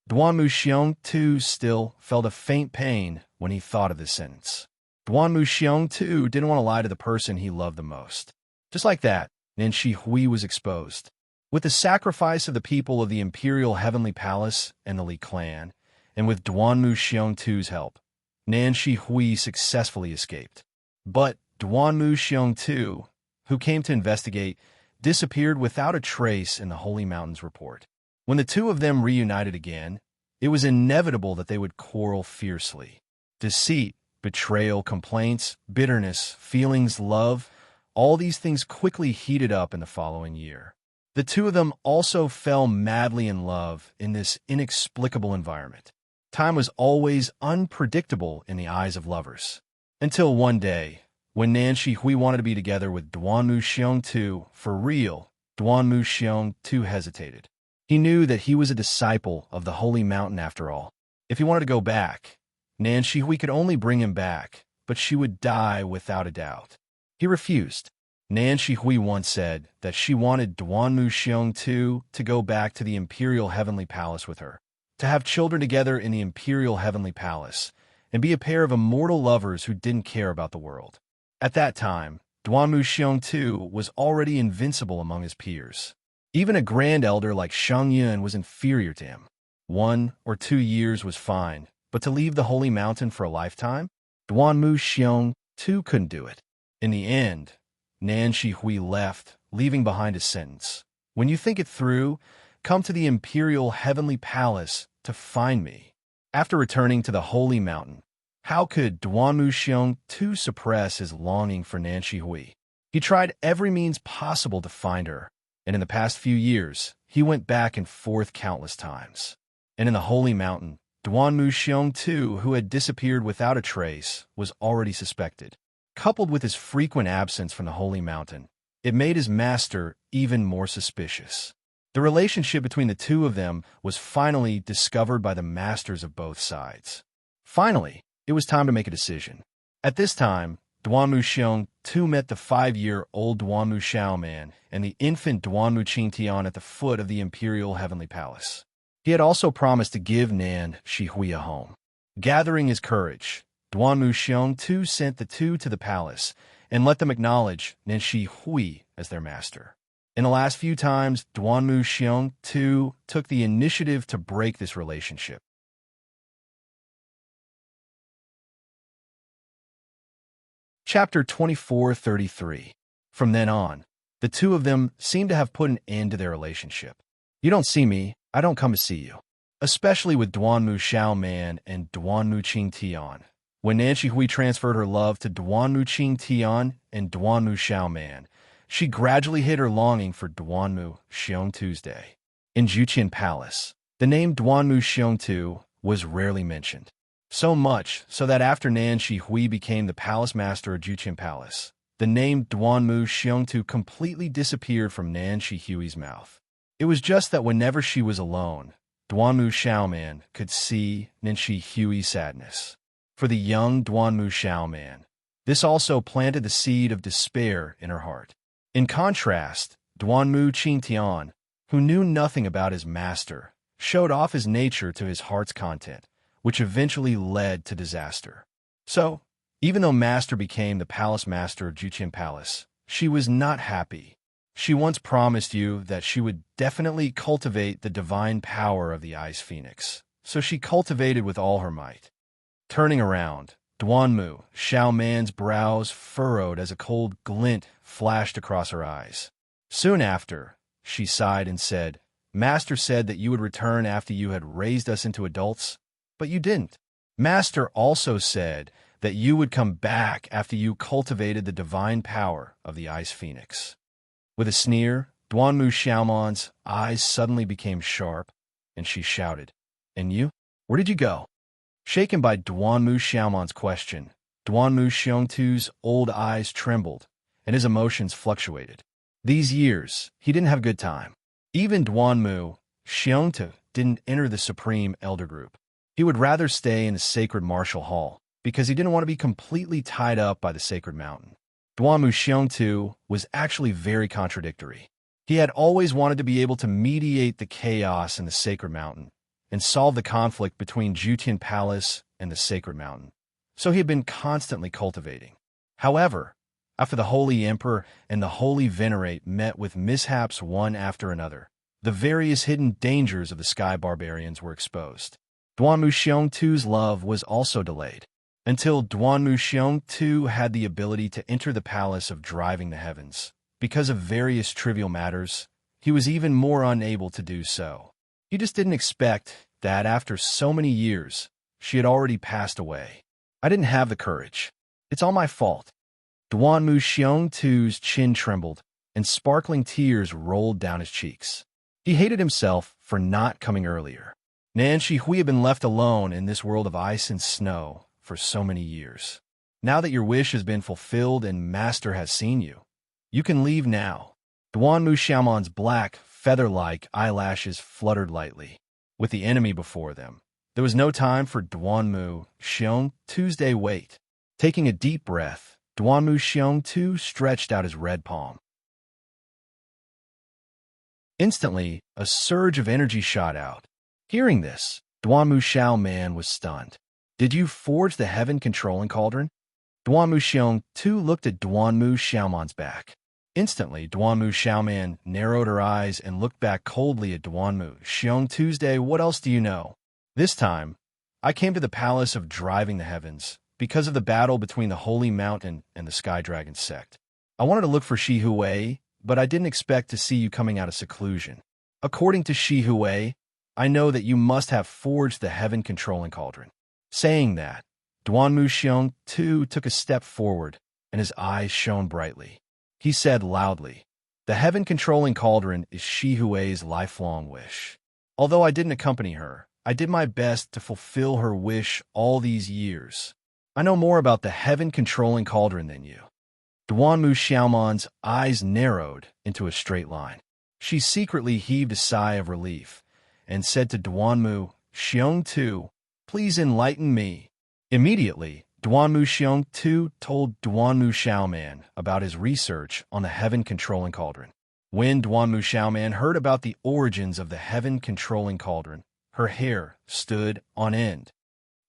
Duanmu Xiong Tu still felt a faint pain when he thought of this sentence. Duanmu Xiong Tu didn't want to lie to the person he loved the most. Just like that, Nan Shihui was exposed. With the sacrifice of the people of the Imperial Heavenly Palace and the Li clan, and with Duanmu Xiong Tu's help, Nan Shihui successfully escaped. But Duanmu Xiong Tu, who came to investigate, disappeared without a trace in the Holy Mountain's report. When the two of them reunited again, it was inevitable that they would quarrel fiercely. Deceit, betrayal, complaints, bitterness, feelings, love, all these things quickly heated up in the following year. The two of them also fell madly in love in this inexplicable environment. Time was always unpredictable in the eyes of lovers. Until one day, when Nan Shihui wanted to be together with Duanmu Xiong Tu for real, Duanmu Xiong Tu hesitated. He knew that he was a disciple of the Holy Mountain after all. If he wanted to go back, Nan Shihui could only bring him back, but she would die without a doubt. He refused. Nan Shihui once said that she wanted Duanmu Xiong Tu to go back to the Imperial Heavenly Palace with her, to have children together in the Imperial Heavenly Palace, and be a pair of immortal lovers who didn't care about the world. At that time, Duanmu Xiong Tu was already invincible among his peers. Even a grand elder like Shang Yun was inferior to him. 1 or 2 years was fine, but to leave the Holy Mountain for a lifetime? Duanmu Xiong Tu couldn't do it. In the end, Nan Shihui left, leaving behind a sentence. When you think it through, come to the Imperial Heavenly Palace to find me. After returning to the Holy Mountain, how could Duanmu Xiong Tu suppress his longing for Nan Shihui? He tried every means possible to find her, and in the past few years, he went back and forth countless times. And in the Holy Mountain, Duanmu Xiong Tu, who had disappeared without a trace, was already suspected. Coupled with his frequent absence from the Holy Mountain, it made his master even more suspicious. The relationship between the two of them was finally discovered by the masters of both sides. Finally, it was time to make a decision. At this time, Duanmu Xiong Tu met the 5-year-old Duanmu Xiaoman and the infant Duanmu Qingtian at the foot of the imperial heavenly palace. He had also promised to give Nan Shihui a home. Gathering his courage, Duanmu Xiong Tu sent the two to the palace and let them acknowledge Nan Shihui as their master. In the last few times, Duanmu Xiong Tu took the initiative to break this relationship. Chapter 24:33. From then on, the two of them seem to have put an end to their relationship. You don't see me, I don't come to see you. Especially with Duanmu Xiaoman and Duanmu Qingtian. When Nan Shihui transferred her love to Duanmu Qingtian and Duanmu Xiaoman, she gradually hid her longing for Duanmu Xiong Tuesday. In Juqian Palace, the name Duanmu Xiong Tu was rarely mentioned. So much so that after Nan Shihui became the palace master of Juqian Palace, the name Duanmu Xiong Tu completely disappeared from Nan Shihui's mouth. It was just that whenever she was alone, Duanmu Xiaoman could see Nan Shihui's sadness. For the young Duanmu Xiaoman, this also planted the seed of despair in her heart. In contrast, Duanmu Qingtian, who knew nothing about his master, showed off his nature to his heart's content, which eventually led to disaster. So, even though Master became the palace master of Juqian Palace, she was not happy. She once promised you that she would definitely cultivate the divine power of the Ice Phoenix, so she cultivated with all her might. Turning around, Duanmu Xiaoman's brows furrowed as a cold glint flashed across her eyes. Soon after, she sighed and said, Master said that you would return after you had raised us into adults, but you didn't. Master also said that you would come back after you cultivated the divine power of the Ice Phoenix. With a sneer, Duanmu Xiaoman's eyes suddenly became sharp, and she shouted, And you? Where did you go? Shaken by Duanmu Xiaoman's question, Duanmu Xiong Tu's old eyes trembled, and his emotions fluctuated. These years, he didn't have a good time. Even Duanmu Xiong Tu didn't enter the Supreme Elder Group. He would rather stay in the Sacred Martial Hall, because he didn't want to be completely tied up by the Sacred Mountain. Duanmu Xiong Tu was actually very contradictory. He had always wanted to be able to mediate the chaos in the Sacred Mountain and solve the conflict between Juqian Palace and the Sacred Mountain, so he had been constantly cultivating. However, after the Holy Emperor and the Holy Venerate met with mishaps one after another, the various hidden dangers of the Sky Barbarians were exposed. Duanmu Xiong Tu's love was also delayed, until Duanmu Xiong Tu had the ability to enter the Palace of Driving the Heavens. Because of various trivial matters, he was even more unable to do so. He just didn't expect that after so many years, she had already passed away. I didn't have the courage. It's all my fault. Duanmu Xiong Tu's chin trembled, and sparkling tears rolled down his cheeks. He hated himself for not coming earlier. Nan Shihui had been left alone in this world of ice and snow for so many years. Now that your wish has been fulfilled and Master has seen you, you can leave now. Duanmu Xiaoman's black, feather-like eyelashes fluttered lightly. With the enemy before them, there was no time for Duanmu Xiong Tu's wait. Taking a deep breath, Duanmu Xiong Tu stretched out his red palm. Instantly, a surge of energy shot out. Hearing this, Duanmu Xiaoman was stunned. Did you forge the heaven-controlling cauldron? Duanmu Xiong Tu looked at Duanmu Xiaoman's back. Instantly, Duanmu Xiaoman narrowed her eyes and looked back coldly at Duanmu Xiong Tuesday. What else do you know? This time, I came to the Palace of Driving the Heavens because of the battle between the Holy Mountain and the Sky Dragon sect. I wanted to look for Shi Hui, but I didn't expect to see you coming out of seclusion. According to Shi Hui, I know that you must have forged the heaven-controlling cauldron. Saying that, Duanmu Xiong Tu took a step forward, and his eyes shone brightly. He said loudly, The heaven-controlling cauldron is Shi Hui's lifelong wish. Although I didn't accompany her, I did my best to fulfill her wish all these years. I know more about the heaven-controlling cauldron than you. Duanmu Xiaoman's eyes narrowed into a straight line. She secretly heaved a sigh of relief and said to Duanmu Xiong Tu, Please enlighten me. Immediately, Duanmu Xiong too told Duanmu Xiaoman about his research on the heaven-controlling cauldron. When Duanmu Xiaoman heard about the origins of the heaven-controlling cauldron, her hair stood on end.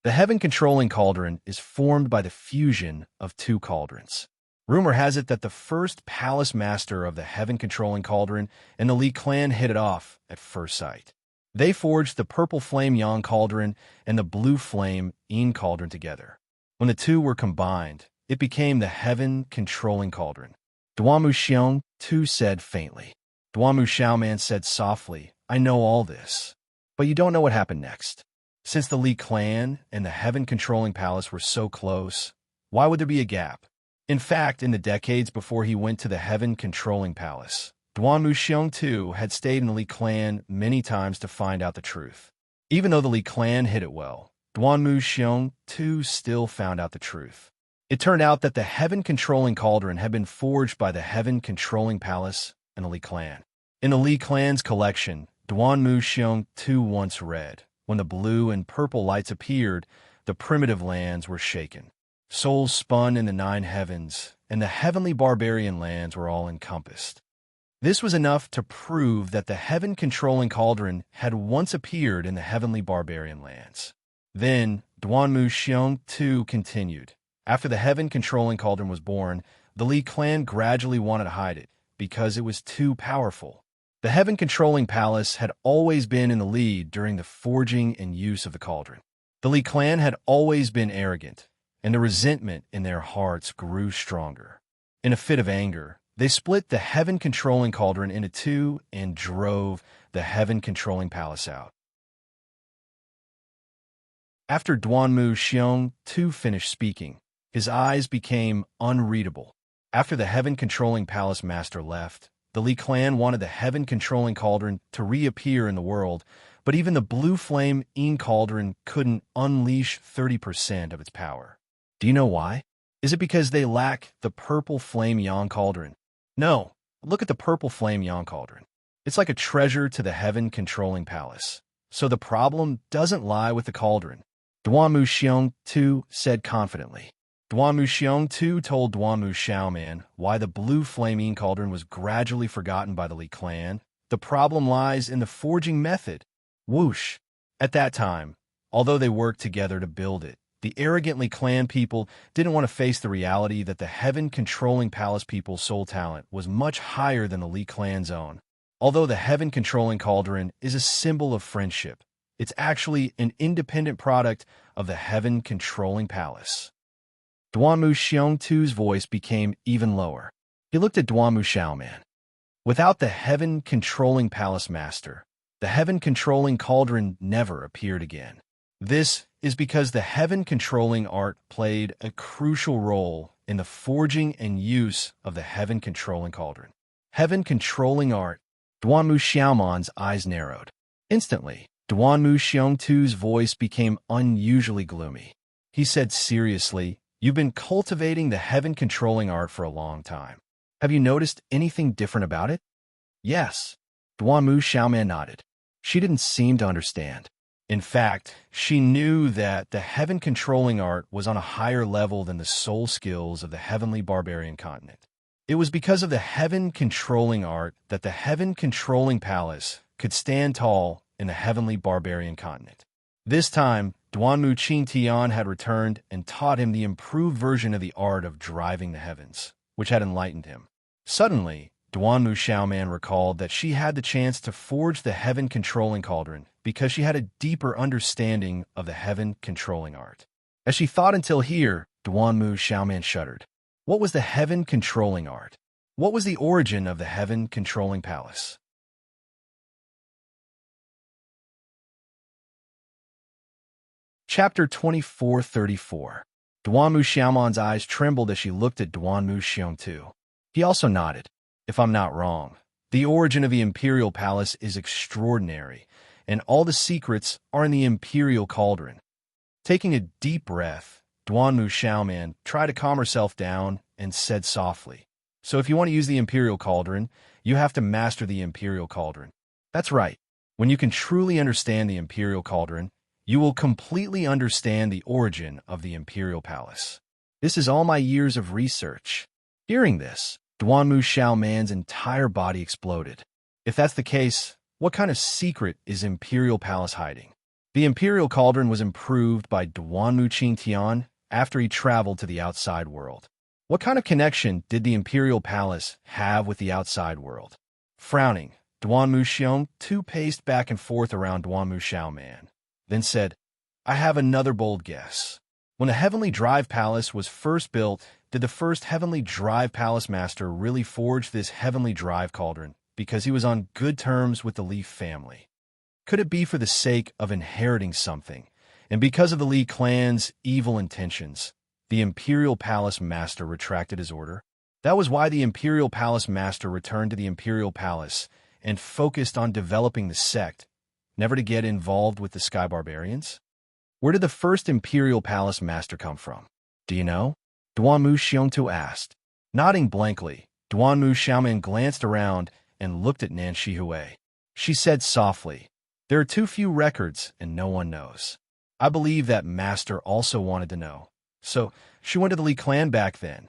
The heaven-controlling cauldron is formed by the fusion of two cauldrons. Rumor has it that the first palace master of the heaven-controlling cauldron and the Li clan hit it off at first sight. They forged the purple flame Yang cauldron and the blue flame Yin cauldron together. When the two were combined, it became the heaven-controlling cauldron. Duanmu Xiong too said faintly. Duanmu Xiaoman said softly, I know all this, but you don't know what happened next. Since the Li clan and the heaven-controlling palace were so close, why would there be a gap? In fact, in the decades before he went to the heaven-controlling palace, Duanmu Xiong too had stayed in the Li clan many times to find out the truth. Even though the Li clan hid it well, Duanmu Xiong too still found out the truth. It turned out that the heaven-controlling cauldron had been forged by the heaven-controlling palace and the Li clan. In the Li clan's collection, Duanmu Xiong too once read, when the blue and purple lights appeared, the primitive lands were shaken. Souls spun in the nine heavens, and the heavenly barbarian lands were all encompassed. This was enough to prove that the heaven-controlling cauldron had once appeared in the heavenly barbarian lands. Then, Duanmu Xiong too continued. After the heaven-controlling cauldron was born, the Li clan gradually wanted to hide it, because it was too powerful. The heaven-controlling palace had always been in the lead during the forging and use of the cauldron. The Li clan had always been arrogant, and the resentment in their hearts grew stronger. In a fit of anger, they split the heaven-controlling cauldron into two and drove the heaven-controlling palace out. After Duanmu Xiong too finished speaking, his eyes became unreadable. After the heaven-controlling palace master left, the Li clan wanted the heaven-controlling cauldron to reappear in the world, but even the blue flame Yin cauldron couldn't unleash 30% of its power. Do you know why? Is it because they lack the purple flame Yang cauldron? No, look at the purple flame Yang cauldron. It's like a treasure to the heaven-controlling palace. So the problem doesn't lie with the cauldron. Duanmu Xiong too said confidently. Duanmu Xiong too told Duanmu Xiaoman why the blue flaming cauldron was gradually forgotten by the Li clan. The problem lies in the forging method. Whoosh! At that time, although they worked together to build it, the arrogant Li clan people didn't want to face the reality that the heaven-controlling palace people's soul talent was much higher than the Li clan's own. Although the heaven-controlling cauldron is a symbol of friendship, it's actually an independent product of the heaven-controlling palace. Duanmu Xiong too's voice became even lower. He looked at Duanmu Xiaoman. Without the heaven-controlling palace master, the heaven-controlling cauldron never appeared again. This is because the heaven-controlling art played a crucial role in the forging and use of the heaven-controlling cauldron. Heaven-controlling art. Duanmu Xiaoman's eyes narrowed. Instantly, Duanmu Xiong too's voice became unusually gloomy. He said seriously, You've been cultivating the heaven-controlling art for a long time. Have you noticed anything different about it? Yes. Duanmu Xiaoman nodded. She didn't seem to understand. In fact, she knew that the heaven-controlling art was on a higher level than the soul skills of the heavenly barbarian continent. It was because of the heaven-controlling art that the heaven-controlling palace could stand tall in the heavenly barbarian continent. This time, Duanmu Qingtian had returned and taught him the improved version of the art of driving the heavens, which had enlightened him. Suddenly, Duanmu Xiaoman recalled that she had the chance to forge the heaven-controlling cauldron because she had a deeper understanding of the heaven-controlling art. As she thought until here, Duanmu Xiaoman shuddered. What was the heaven-controlling art? What was the origin of the heaven-controlling palace? Chapter 2434. Duanmu Xiaoman's eyes trembled as she looked at Duanmu Xiong too. He also nodded. If I'm not wrong, the origin of the imperial palace is extraordinary, and all the secrets are in the imperial cauldron. Taking a deep breath, Duanmu Xiaoman tried to calm herself down and said softly, So if you want to use the imperial cauldron, you have to master the imperial cauldron. That's right. When you can truly understand the imperial cauldron, you will completely understand the origin of the Imperial Palace. This is all my years of research. Hearing this, Duanmu Xiaoman's entire body exploded. If that's the case, what kind of secret is Imperial Palace hiding? The Imperial Cauldron was improved by Duanmu Qingtian after he traveled to the outside world. What kind of connection did the Imperial Palace have with the outside world? Frowning, Duanmu Xiong paced back and forth around Duanmu Xiaoman, then said, I have another bold guess. When the Heavenly Drive Palace was first built, did the first Heavenly Drive Palace Master really forge this Heavenly Drive Cauldron because he was on good terms with the Leaf family? Could it be for the sake of inheriting something, and because of the Li clan's evil intentions, the Imperial Palace Master retracted his order? That was why the Imperial Palace Master returned to the Imperial Palace and focused on developing the sect, never to get involved with the Sky Barbarians? Where did the first Imperial Palace Master come from? Do you know? Duanmu Xiongtu asked. Nodding blankly, Duanmu Xiaoman glanced around and looked at Nan Shihui. She said softly, there are too few records and no one knows. I believe that Master also wanted to know. So, she went to the Li clan back then.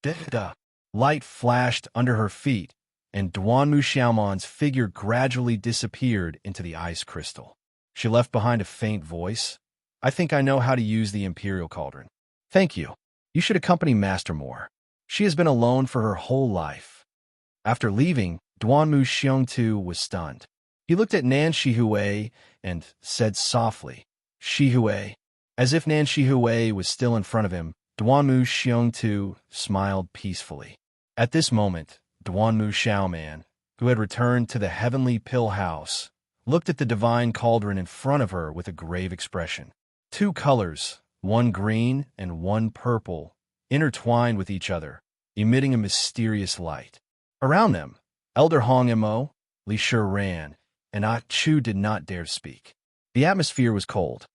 The light flashed under her feet, and Duanmu Xiaoman's figure gradually disappeared into the ice crystal. She left behind a faint voice. I think I know how to use the Imperial Cauldron. Thank you. You should accompany Master more. She has been alone for her whole life. After leaving, Duanmu Xiongtu was stunned. He looked at Nan Shihui and said softly, Shihui. As if Nan Shihui was still in front of him, Duanmu Xiongtu smiled peacefully. At this moment, Duanmu Xiaoman, who had returned to the Heavenly Pill House, looked at the divine cauldron in front of her with a grave expression. Two colors, one green and one purple, intertwined with each other, emitting a mysterious light. Around them, Elder Hong Mo, Li Ran, and Ah Chu did not dare speak. The atmosphere was cold.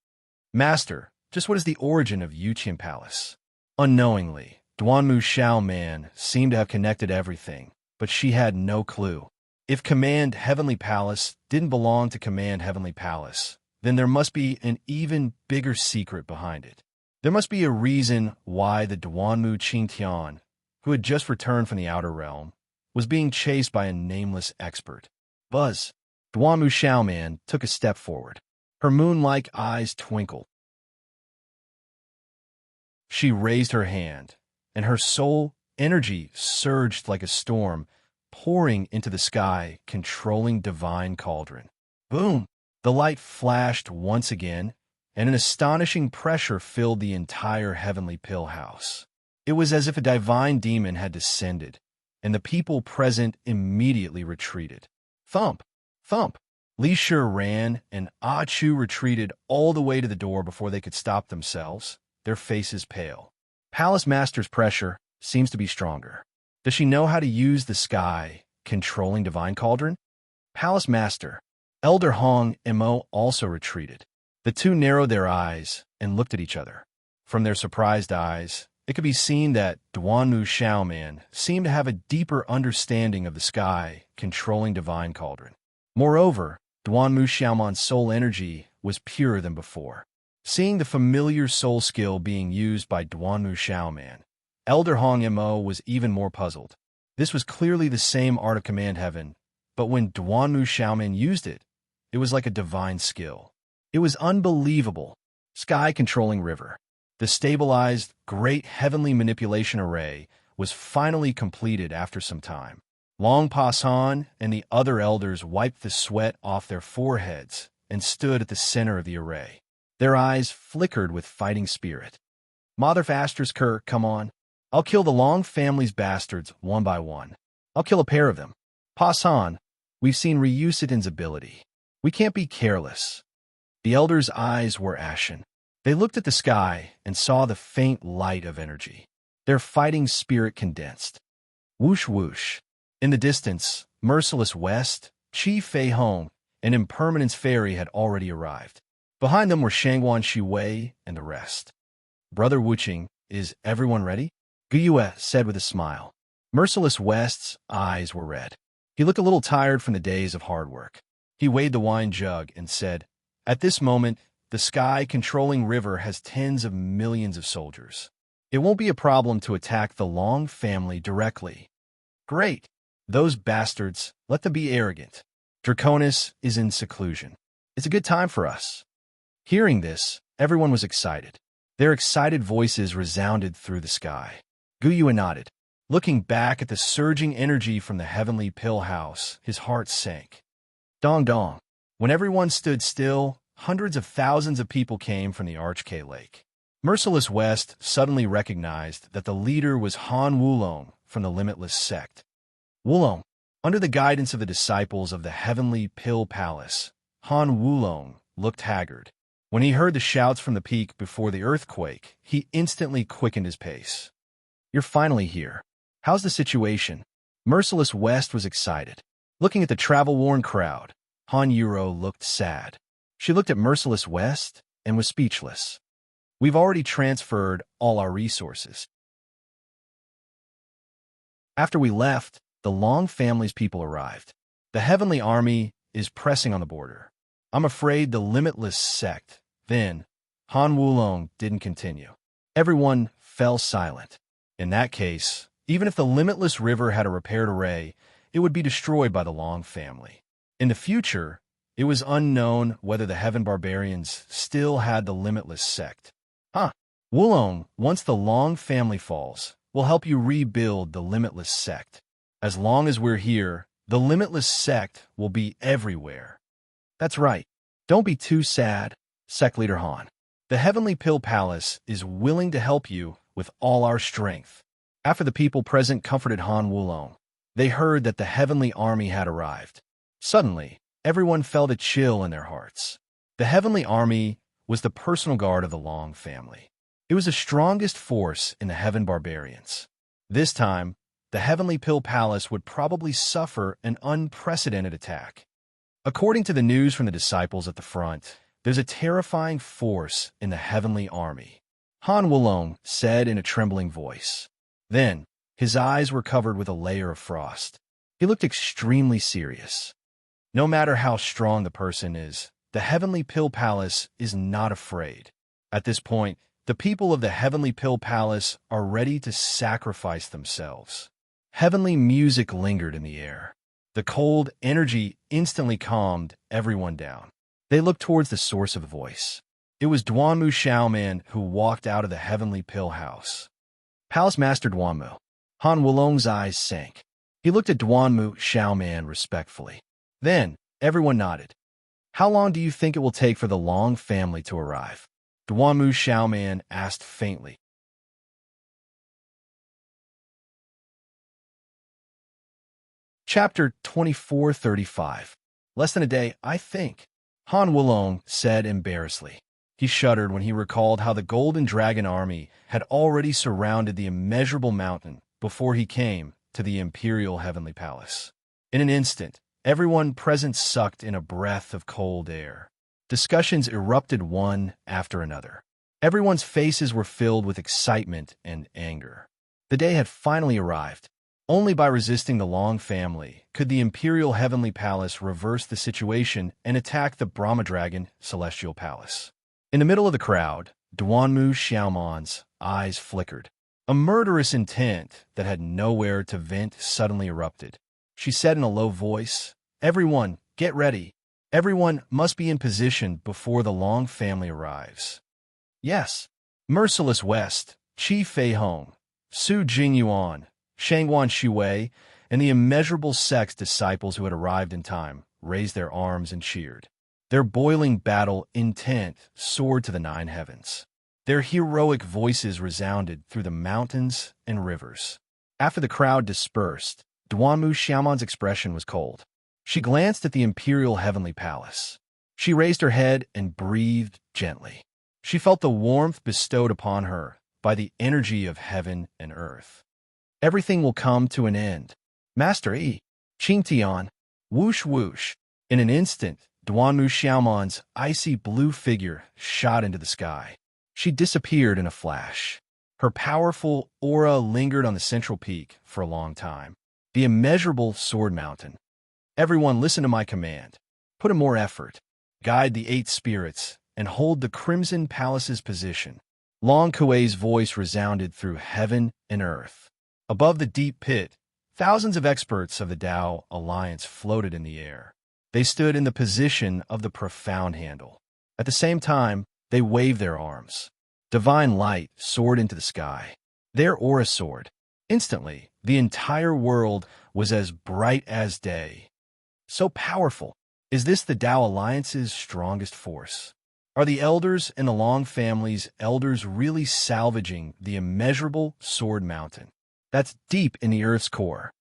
Master, just what is the origin of Yuqian Palace? Unknowingly, Duanmu Xiaoman seemed to have connected everything, but she had no clue. If Command Heavenly Palace didn't belong to Command Heavenly Palace, then there must be an even bigger secret behind it. There must be a reason why the Duanmu Qingtian, who had just returned from the Outer Realm, was being chased by a nameless expert. Buzz. Duanmu Xiaoman took a step forward. Her moon-like eyes twinkled. She raised her hand, and her soul energy surged like a storm, pouring into the sky, controlling divine cauldron. Boom! The light flashed once again, and an astonishing pressure filled the entire Heavenly Pill House. It was as if a divine demon had descended, and the people present immediately retreated. Thump! Thump! Li Shi ran, and Ah Chu retreated all the way to the door before they could stop themselves, their faces pale. Palace Master's pressure seems to be stronger. Does she know how to use the sky, controlling divine cauldron? Palace Master, Elder Hong Mo also retreated. The two narrowed their eyes and looked at each other. From their surprised eyes, it could be seen that Duanmu Xiaoman seemed to have a deeper understanding of the sky, controlling divine cauldron. Moreover, Duanmu Xiaoman's soul energy was purer than before. Seeing the familiar soul skill being used by Duanmu Xiaoman, Elder Hong Mo was even more puzzled. This was clearly the same art of Command Heaven, but when Duanmu Xiaoman used it, it was like a divine skill. It was unbelievable. Sky-controlling river. The stabilized, great heavenly manipulation array was finally completed after some time. Long Pasan and the other elders wiped the sweat off their foreheads and stood at the center of the array. Their eyes flickered with fighting spirit. Mother Faster's Cur, come on. I'll kill the Long family's bastards one by one. I'll kill a pair of them. Pasan, we've seen Ryusuden's ability. We can't be careless. The elders' eyes were ashen. They looked at the sky and saw the faint light of energy. Their fighting spirit condensed. Whoosh whoosh. In the distance, Merciless West, Qi Fei Hong, and Impermanence Fairy had already arrived. Behind them were Shangguan Shiwei and the rest. Brother Wuqing, is everyone ready? Guyue said with a smile. Merciless West's eyes were red. He looked a little tired from the days of hard work. He weighed the wine jug and said, at this moment, the sky-controlling river has tens of millions of soldiers. It won't be a problem to attack the Long family directly. Great. Those bastards, let them be arrogant. Draconis is in seclusion. It's a good time for us. Hearing this, everyone was excited. Their excited voices resounded through the sky. Guyua nodded. Looking back at the surging energy from the heavenly pill house, his heart sank. Dong dong. When everyone stood still, hundreds of thousands of people came from the Archkay Lake. Merciless West suddenly recognized that the leader was Han Wulong from the Limitless sect. Wulong, under the guidance of the disciples of the Heavenly Pill Palace, Han Wulong looked haggard. When he heard the shouts from the peak before the earthquake, he instantly quickened his pace. You're finally here. How's the situation? Merciless West was excited. Looking at the travel-worn crowd, Han Euro looked sad. She looked at Merciless West and was speechless. We've already transferred all our resources. After we left, the Long family's people arrived. The Heavenly Army is pressing on the border. I'm afraid the Limitless sect. Then, Han Wulong didn't continue. Everyone fell silent. In that case, even if the Limitless River had a repaired array, it would be destroyed by the Long family. In the future, it was unknown whether the Heaven Barbarians still had the Limitless sect. Wulong, once the Long family falls, will help you rebuild the Limitless sect. As long as we're here, the Limitless sect will be everywhere. That's right. Don't be too sad, Sect Leader Han. The Heavenly Pill Palace is willing to help you with all our strength. After the people present comforted Han Wulong, they heard that the Heavenly Army had arrived. Suddenly, everyone felt a chill in their hearts. The Heavenly Army was the personal guard of the Long family. It was the strongest force in the Heaven Barbarians. This time, the Heavenly Pill Palace would probably suffer an unprecedented attack. According to the news from the disciples at the front, there's a terrifying force in the Heavenly Army. Han Wulong said in a trembling voice. Then, his eyes were covered with a layer of frost. He looked extremely serious. No matter how strong the person is, the Heavenly Pill Palace is not afraid. At this point, the people of the Heavenly Pill Palace are ready to sacrifice themselves. Heavenly music lingered in the air. The cold energy instantly calmed everyone down. They looked towards the source of the voice. It was Duanmu Xiaoman who walked out of the Heavenly Pill House. Palace Master Duanmu. Han Wulong's eyes sank. He looked at Duanmu Xiaoman respectfully. Then, everyone nodded. How long do you think it will take for the Long family to arrive? Duanmu Xiaoman asked faintly. Chapter 2435. Less than a day, I think. Han Wulong said embarrassedly. He shuddered when he recalled how the Golden Dragon Army had already surrounded the immeasurable mountain before he came to the Imperial Heavenly Palace. In an instant, everyone present sucked in a breath of cold air. Discussions erupted one after another. Everyone's faces were filled with excitement and anger. The day had finally arrived. Only by resisting the Long family could the Imperial Heavenly Palace reverse the situation and attack the Brahma Dragon Celestial Palace. In the middle of the crowd, Duanmu Xiaoman's eyes flickered. A murderous intent that had nowhere to vent suddenly erupted. She said in a low voice, "Everyone, get ready. Everyone must be in position before the Long family arrives." Yes. Merciless West, Qi Fei Hong, Su Jingyuan, Shangguan Shuwei, and the immeasurable sect's disciples who had arrived in time raised their arms and cheered. Their boiling battle intent soared to the nine heavens. Their heroic voices resounded through the mountains and rivers. After the crowd dispersed, Duanmu Xiaoman's expression was cold. She glanced at the Imperial Heavenly Palace. She raised her head and breathed gently. She felt the warmth bestowed upon her by the energy of heaven and earth. Everything will come to an end. Master Yi, Qingtian, whoosh whoosh. In an instant, Duanmu Xiaoman's icy blue figure shot into the sky. She disappeared in a flash. Her powerful aura lingered on the central peak for a long time. The immeasurable Sword Mountain. Everyone listen to my command. Put in more effort. Guide the 8 spirits and hold the Crimson Palace's position. Long Kuei's voice resounded through heaven and earth. Above the deep pit, thousands of experts of the Tao Alliance floated in the air. They stood in the position of the profound handle. At the same time, they waved their arms. Divine light soared into the sky. Their aura soared. Instantly, the entire world was as bright as day. So powerful. Is this the Tao Alliance's strongest force? Are the elders and the Long family's elders really salvaging the immeasurable Sword Mountain that's deep in the Earth's core?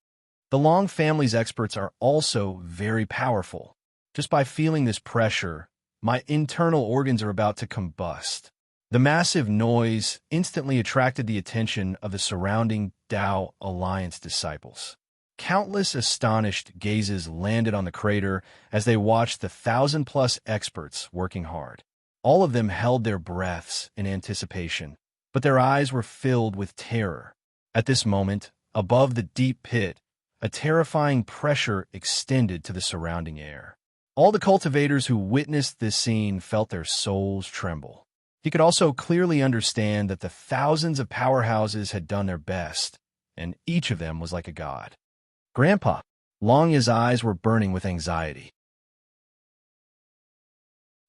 The Long family's experts are also very powerful. Just by feeling this pressure, my internal organs are about to combust. The massive noise instantly attracted the attention of the surrounding Tao Alliance disciples. Countless astonished gazes landed on the crater as they watched the 1,000+ experts working hard. All of them held their breaths in anticipation, but their eyes were filled with terror. At this moment, above the deep pit, a terrifying pressure extended to the surrounding air. All the cultivators who witnessed this scene felt their souls tremble. He could also clearly understand that the thousands of powerhouses had done their best, and each of them was like a god. Grandpa, Longya's eyes were burning with anxiety.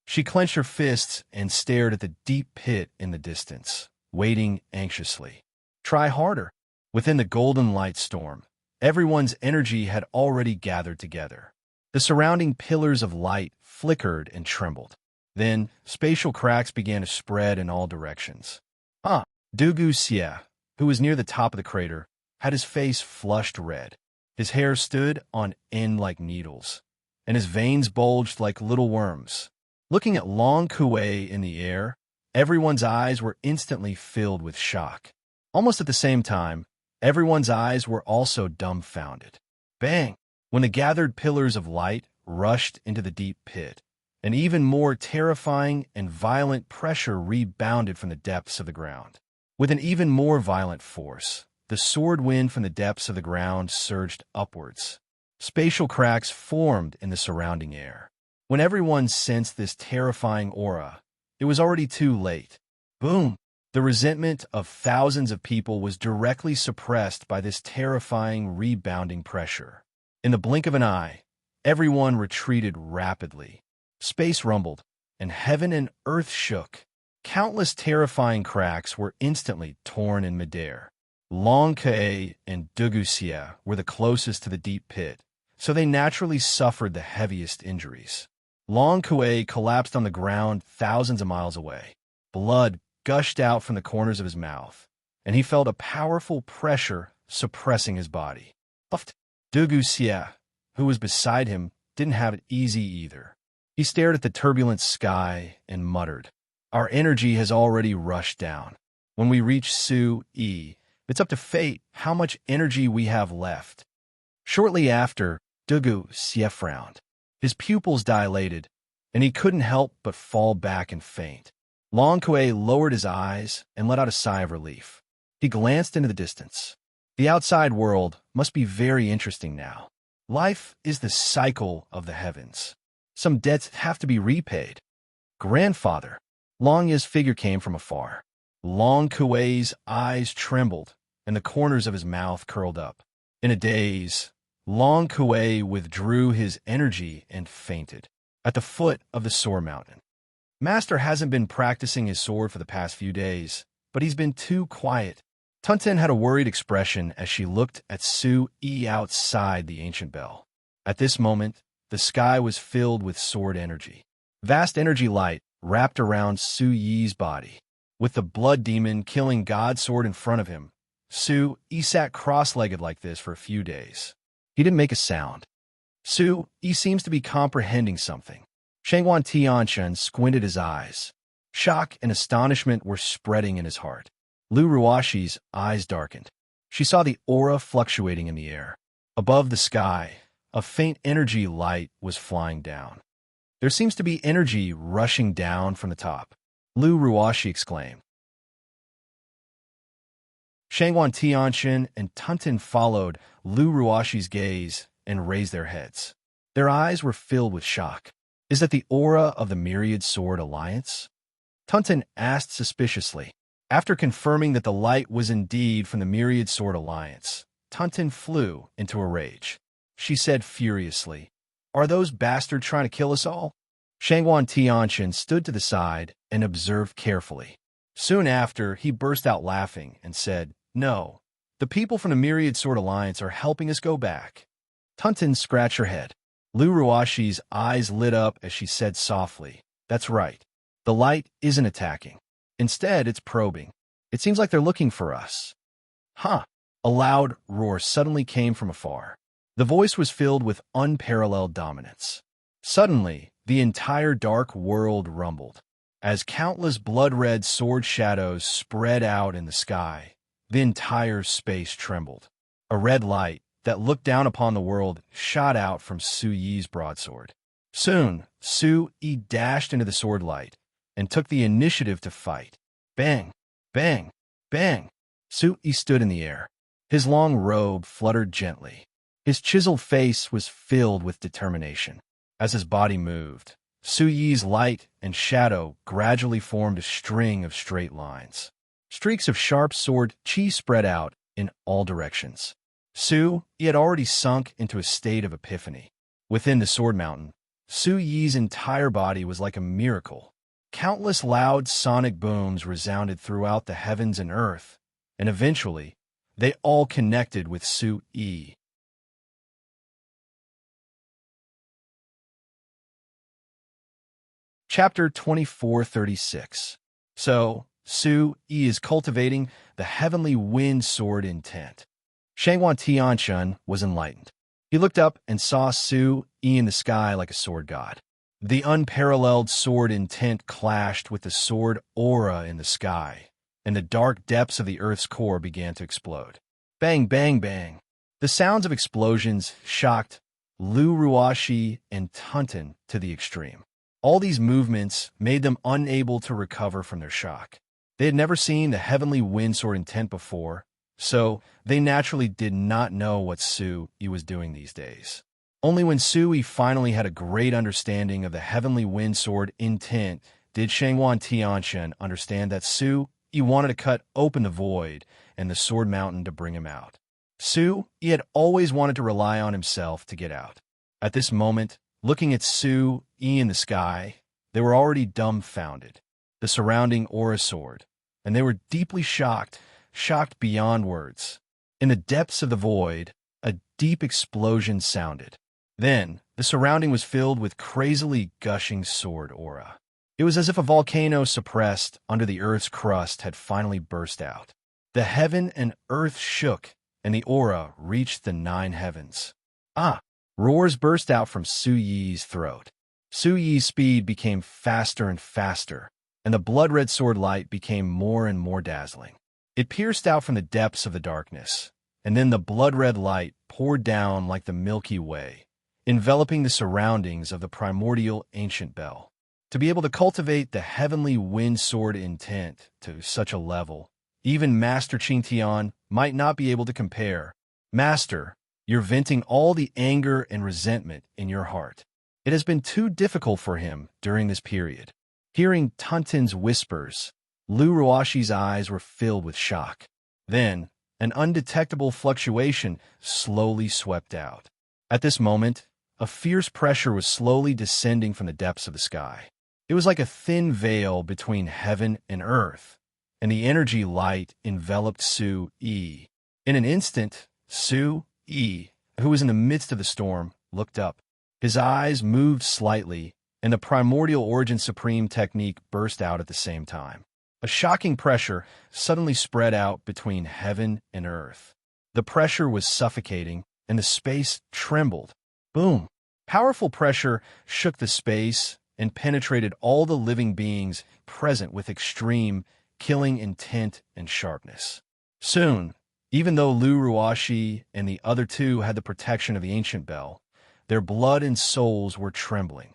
She clenched her fists and stared at the deep pit in the distance, waiting anxiously. Try harder. Within the golden light storm, everyone's energy had already gathered together. The surrounding pillars of light flickered and trembled. Then, spatial cracks began to spread in all directions. Dugu Xie, who was near the top of the crater, had his face flushed red. His hair stood on end like needles, and his veins bulged like little worms. Looking at Long Kuei in the air, everyone's eyes were instantly filled with shock. Almost at the same time, everyone's eyes were also dumbfounded. Bang! When the gathered pillars of light rushed into the deep pit, an even more terrifying and violent pressure rebounded from the depths of the ground. With an even more violent force, the sword wind from the depths of the ground surged upwards. Spatial cracks formed in the surrounding air. When everyone sensed this terrifying aura, it was already too late. Boom! The resentment of thousands of people was directly suppressed by this terrifying rebounding pressure. In the blink of an eye, everyone retreated rapidly. Space rumbled, and heaven and earth shook. Countless terrifying cracks were instantly torn in midair. Long Kuei and Dugu Xie were the closest to the deep pit, so they naturally suffered the heaviest injuries. Long Kuei collapsed on the ground thousands of miles away. Blood gushed out from the corners of his mouth, and he felt a powerful pressure suppressing his body. Dugu Xie, who was beside him, didn't have it easy either. He stared at the turbulent sky and muttered, "Our energy has already rushed down. When we reach Su-E, it's up to fate how much energy we have left." Shortly after, Dugu Xie frowned. His pupils dilated, and he couldn't help but fall back and faint. Long Kuei lowered his eyes and let out a sigh of relief. He glanced into the distance. The outside world must be very interesting now. Life is the cycle of the heavens. Some debts have to be repaid. Grandfather. Longya's figure came from afar. Long Kuei's eyes trembled, and the corners of his mouth curled up. In a daze, Long Kuei withdrew his energy and fainted. At the foot of the Sword Mountain. Master hasn't been practicing his sword for the past few days, but he's been too quiet. Tunten had a worried expression as she looked at Su-E outside the ancient bell. At this moment, the sky was filled with sword energy. Vast energy light wrapped around Su-Yi's body. With the blood demon killing God's sword in front of him, Su-E sat cross-legged like this for a few days. He didn't make a sound. Su-E seems to be comprehending something. Shangguan Tianshan squinted his eyes. Shock and astonishment were spreading in his heart. Lu Ruashi's eyes darkened. She saw the aura fluctuating in the air. Above the sky, a faint energy light was flying down. There seems to be energy rushing down from the top, Lu Ruashi exclaimed. Shangguan Tianshan and Tunten followed Lu Ruashi's gaze and raised their heads. Their eyes were filled with shock. Is that the aura of the Myriad Sword Alliance? Tunton asked suspiciously. After confirming that the light was indeed from the Myriad Sword Alliance, Tunton flew into a rage. She said furiously, "Are those bastards trying to kill us all?" Shangguan Tianqian stood to the side and observed carefully. Soon after, he burst out laughing and said, "No, the people from the Myriad Sword Alliance are helping us go back." Tunton scratched her head. Lu Ruashi's eyes lit up as she said softly, "That's right. The light isn't attacking. Instead, it's probing. It seems like they're looking for us." Huh! A loud roar suddenly came from afar. The voice was filled with unparalleled dominance. Suddenly, the entire dark world rumbled. As countless blood-red sword shadows spread out in the sky, the entire space trembled. A red light that looked down upon the world shot out from Su Yi's broadsword. Soon, Su Yi dashed into the sword light and took the initiative to fight. Bang! Bang! Bang! Su Yi stood in the air. His long robe fluttered gently. His chiseled face was filled with determination. As his body moved, Su Yi's light and shadow gradually formed a string of straight lines. Streaks of sharp sword chi spread out in all directions. Su Yi had already sunk into a state of epiphany. Within the sword mountain, Su Yi's entire body was like a miracle. Countless loud sonic booms resounded throughout the heavens and earth, and eventually, they all connected with Su Yi. Chapter 2436. So, Su Yi is cultivating the heavenly wind sword intent. Shangguan Tianqian was enlightened. He looked up and saw Su Yi in the sky like a sword god. The unparalleled sword intent clashed with the sword aura in the sky, and the dark depths of the Earth's core began to explode. Bang, bang, bang. The sounds of explosions shocked Lu Ruashi and Tunton to the extreme. All these movements made them unable to recover from their shock. They had never seen the heavenly wind sword intent before, so they naturally did not know what Su Yi was doing these days. Only when Su Yi finally had a great understanding of the heavenly wind sword intent did Shangguan Tianqian understand that Su Yi wanted to cut open the void and the sword mountain to bring him out. Su Yi had always wanted to rely on himself to get out. At this moment, looking at Su Yi in the sky, they were already dumbfounded. The surrounding aura sword, and they were deeply shocked beyond words. In the depths of the void, a deep explosion sounded. Then, the surrounding was filled with crazily gushing sword aura. It was as if a volcano suppressed under the Earth's crust had finally burst out. The heaven and earth shook, and the aura reached the 9 heavens. Ah! Roars burst out from Su Yi's throat. Su Yi's speed became faster and faster, and the blood-red sword light became more and more dazzling. It pierced out from the depths of the darkness, and then the blood-red light poured down like the Milky Way, enveloping the surroundings of the primordial ancient bell. To be able to cultivate the heavenly wind sword intent to such a level, even Master Qingtian might not be able to compare. Master, you're venting all the anger and resentment in your heart. It has been too difficult for him during this period. Hearing Tunton's whispers, Lu Ruashi's eyes were filled with shock. Then, an undetectable fluctuation slowly swept out. At this moment, a fierce pressure was slowly descending from the depths of the sky. It was like a thin veil between heaven and earth, and the energy light enveloped Su Yi. In an instant, Su Yi, who was in the midst of the storm, looked up. His eyes moved slightly, and the primordial origin supreme technique burst out at the same time. A shocking pressure suddenly spread out between heaven and earth. The pressure was suffocating, and the space trembled. Boom! Powerful pressure shook the space and penetrated all the living beings present with extreme, killing intent and sharpness. Soon, even though Lu Ruashi and the other two had the protection of the ancient bell, their blood and souls were trembling.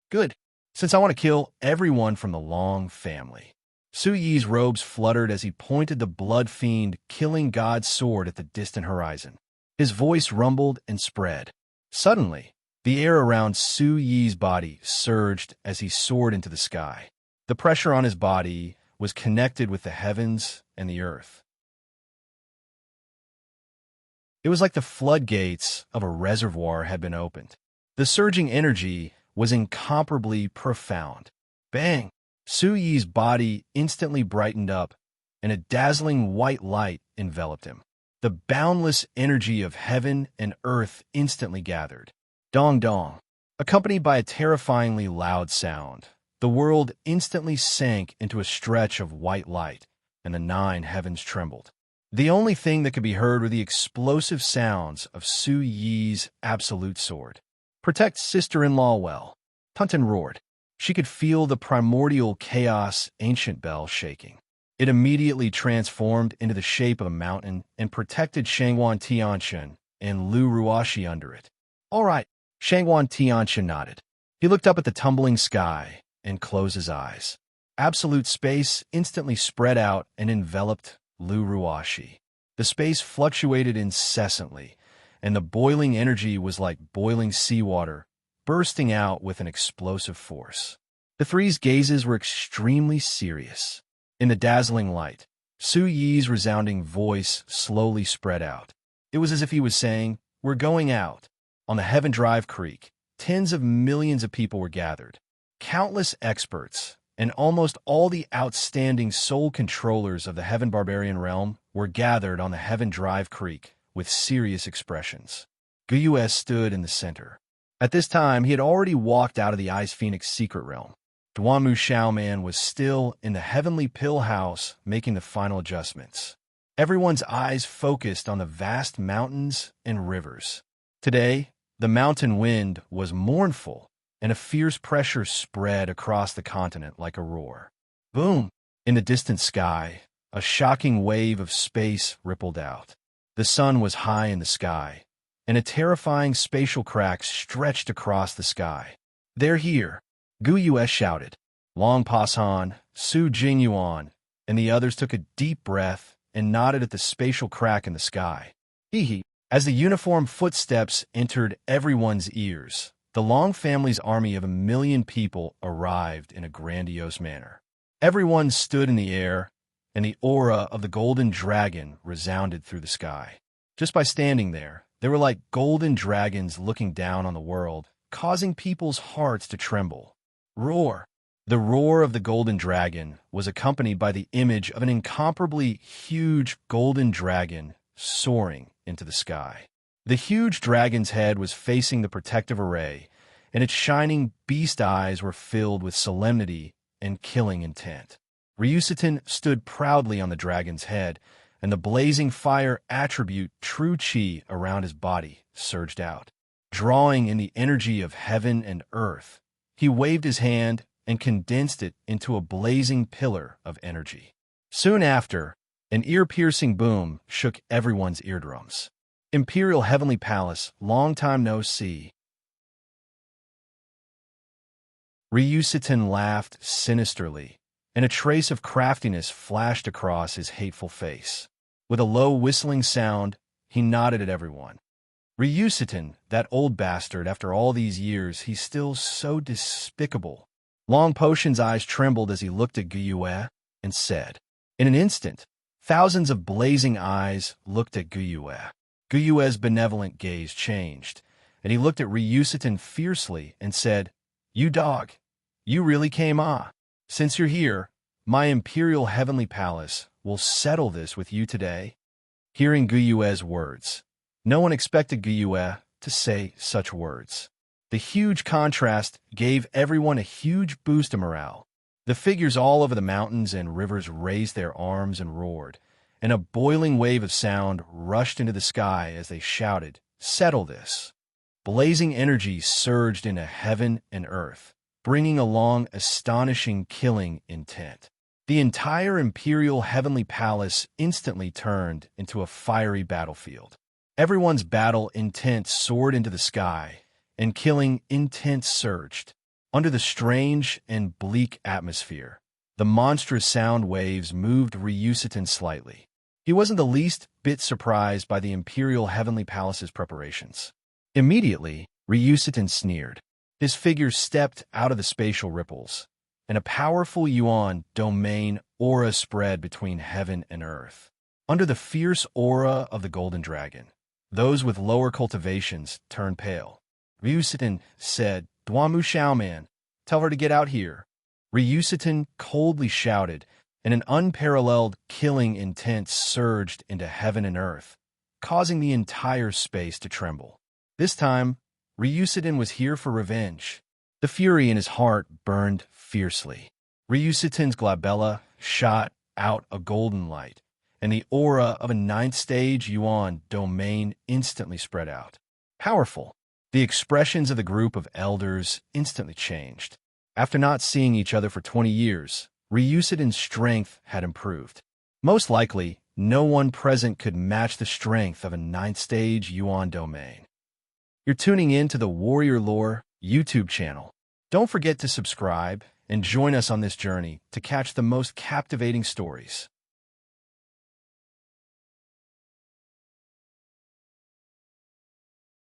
Good, since I want to kill everyone from the Long family. Su Yi's robes fluttered as he pointed the blood fiend killing god's sword at the distant horizon. His voice rumbled and spread. Suddenly, The air around Su Yi's body surged as he soared into the sky. The pressure on his body was connected with the heavens and the earth. It was like the floodgates of a reservoir had been opened. The surging energy was incomparably profound. Bang! Su Yi's body instantly brightened up, and a dazzling white light enveloped him. The boundless energy of heaven and earth instantly gathered. Dong dong. Accompanied by a terrifyingly loud sound, the world instantly sank into a stretch of white light, and the 9 heavens trembled. The only thing that could be heard were the explosive sounds of Su Yi's absolute sword. Protect sister-in-law well. Tunton roared. She could feel the primordial chaos ancient bell shaking. It immediately transformed into the shape of a mountain and protected Shangwan Tianchen and Lu Ruashi under it. All right, Shangwan Tianchen nodded. He looked up at the tumbling sky and closed his eyes. Absolute space instantly spread out and enveloped Lu Ruashi. The space fluctuated incessantly, and the boiling energy was like boiling seawater, bursting out with an explosive force. The three's gazes were extremely serious. In the dazzling light, Su Yi's resounding voice slowly spread out. It was as if he was saying, "We're going out." On the Heaven Drive Creek, tens of millions of people were gathered. Countless experts and almost all the outstanding soul controllers of the Heaven Barbarian realm were gathered on the Heaven Drive Creek with serious expressions. Guyue stood in the center. At this time, he had already walked out of the Ice Phoenix secret realm. Duanmu Xiaoman was still in the Heavenly Pill House making the final adjustments. Everyone's eyes focused on the vast mountains and rivers. Today, the mountain wind was mournful, and a fierce pressure spread across the continent like a roar. Boom! In the distant sky, a shocking wave of space rippled out. The sun was high in the sky, and a terrifying spatial crack stretched across the sky. "They're here!" Guyue shouted. Long Pasan, Su Jingyuan, and the others took a deep breath and nodded at the spatial crack in the sky. Hee. As the uniform footsteps entered everyone's ears, the Long family's army of 1,000,000 people arrived in a grandiose manner. Everyone stood in the air, and the aura of the golden dragon resounded through the sky. Just by standing there, they were like golden dragons looking down on the world, causing people's hearts to tremble. Roar! The roar of the golden dragon was accompanied by the image of an incomparably huge golden dragon soaring into the sky. The huge dragon's head was facing the protective array, and its shining beast eyes were filled with solemnity and killing intent. Ryusitin stood proudly on the dragon's head, and the blazing fire attribute true chi around his body surged out. Drawing in the energy of heaven and earth, he waved his hand and condensed it into a blazing pillar of energy. Soon after, an ear-piercing boom shook everyone's eardrums. Imperial Heavenly Palace, long time no see. Ryusitin laughed sinisterly, and a trace of craftiness flashed across his hateful face. With a low whistling sound, he nodded at everyone. Ryusitin, that old bastard, after all these years, he's still so despicable. Long Potion's eyes trembled as he looked at Guyue and said, in an instant, thousands of blazing eyes looked at Guyue. Guyue's benevolent gaze changed, and he looked at Ryusitin fiercely and said, "You dog, you really came Since you're here, my Imperial Heavenly Palace will settle this with you today." Hearing Guyue's words, no one expected Guyue to say such words. The huge contrast gave everyone a huge boost of morale. The figures all over the mountains and rivers raised their arms and roared, and a boiling wave of sound rushed into the sky as they shouted, "Settle this." Blazing energy surged into heaven and earth, bringing along astonishing killing intent. The entire Imperial Heavenly Palace instantly turned into a fiery battlefield. Everyone's battle intent soared into the sky, and killing intent surged. Under the strange and bleak atmosphere, the monstrous sound waves moved Ryusitin slightly. He wasn't the least bit surprised by the Imperial Heavenly Palace's preparations. Immediately, Ryusutin sneered. His figure stepped out of the spatial ripples, and a powerful Yuan domain aura spread between heaven and earth. Under the fierce aura of the golden dragon, those with lower cultivations turned pale. Ryusutin said, Duamu Xiaoman, tell her to get out here. Ryusutin coldly shouted, and an unparalleled killing intent surged into heaven and earth, causing the entire space to tremble. This time, Ryusutin was here for revenge. The fury in his heart burned fiercely. Ryusutin's glabella shot out a golden light, and the aura of a ninth-stage Yuan domain instantly spread out. Powerful. The expressions of the group of elders instantly changed. After not seeing each other for 20 years, Ryusutin's strength had improved. Most likely, no one present could match the strength of a ninth-stage Yuan domain. You're tuning in to the Warrior Lore YouTube channel. Don't forget to subscribe and join us on this journey to catch the most captivating stories.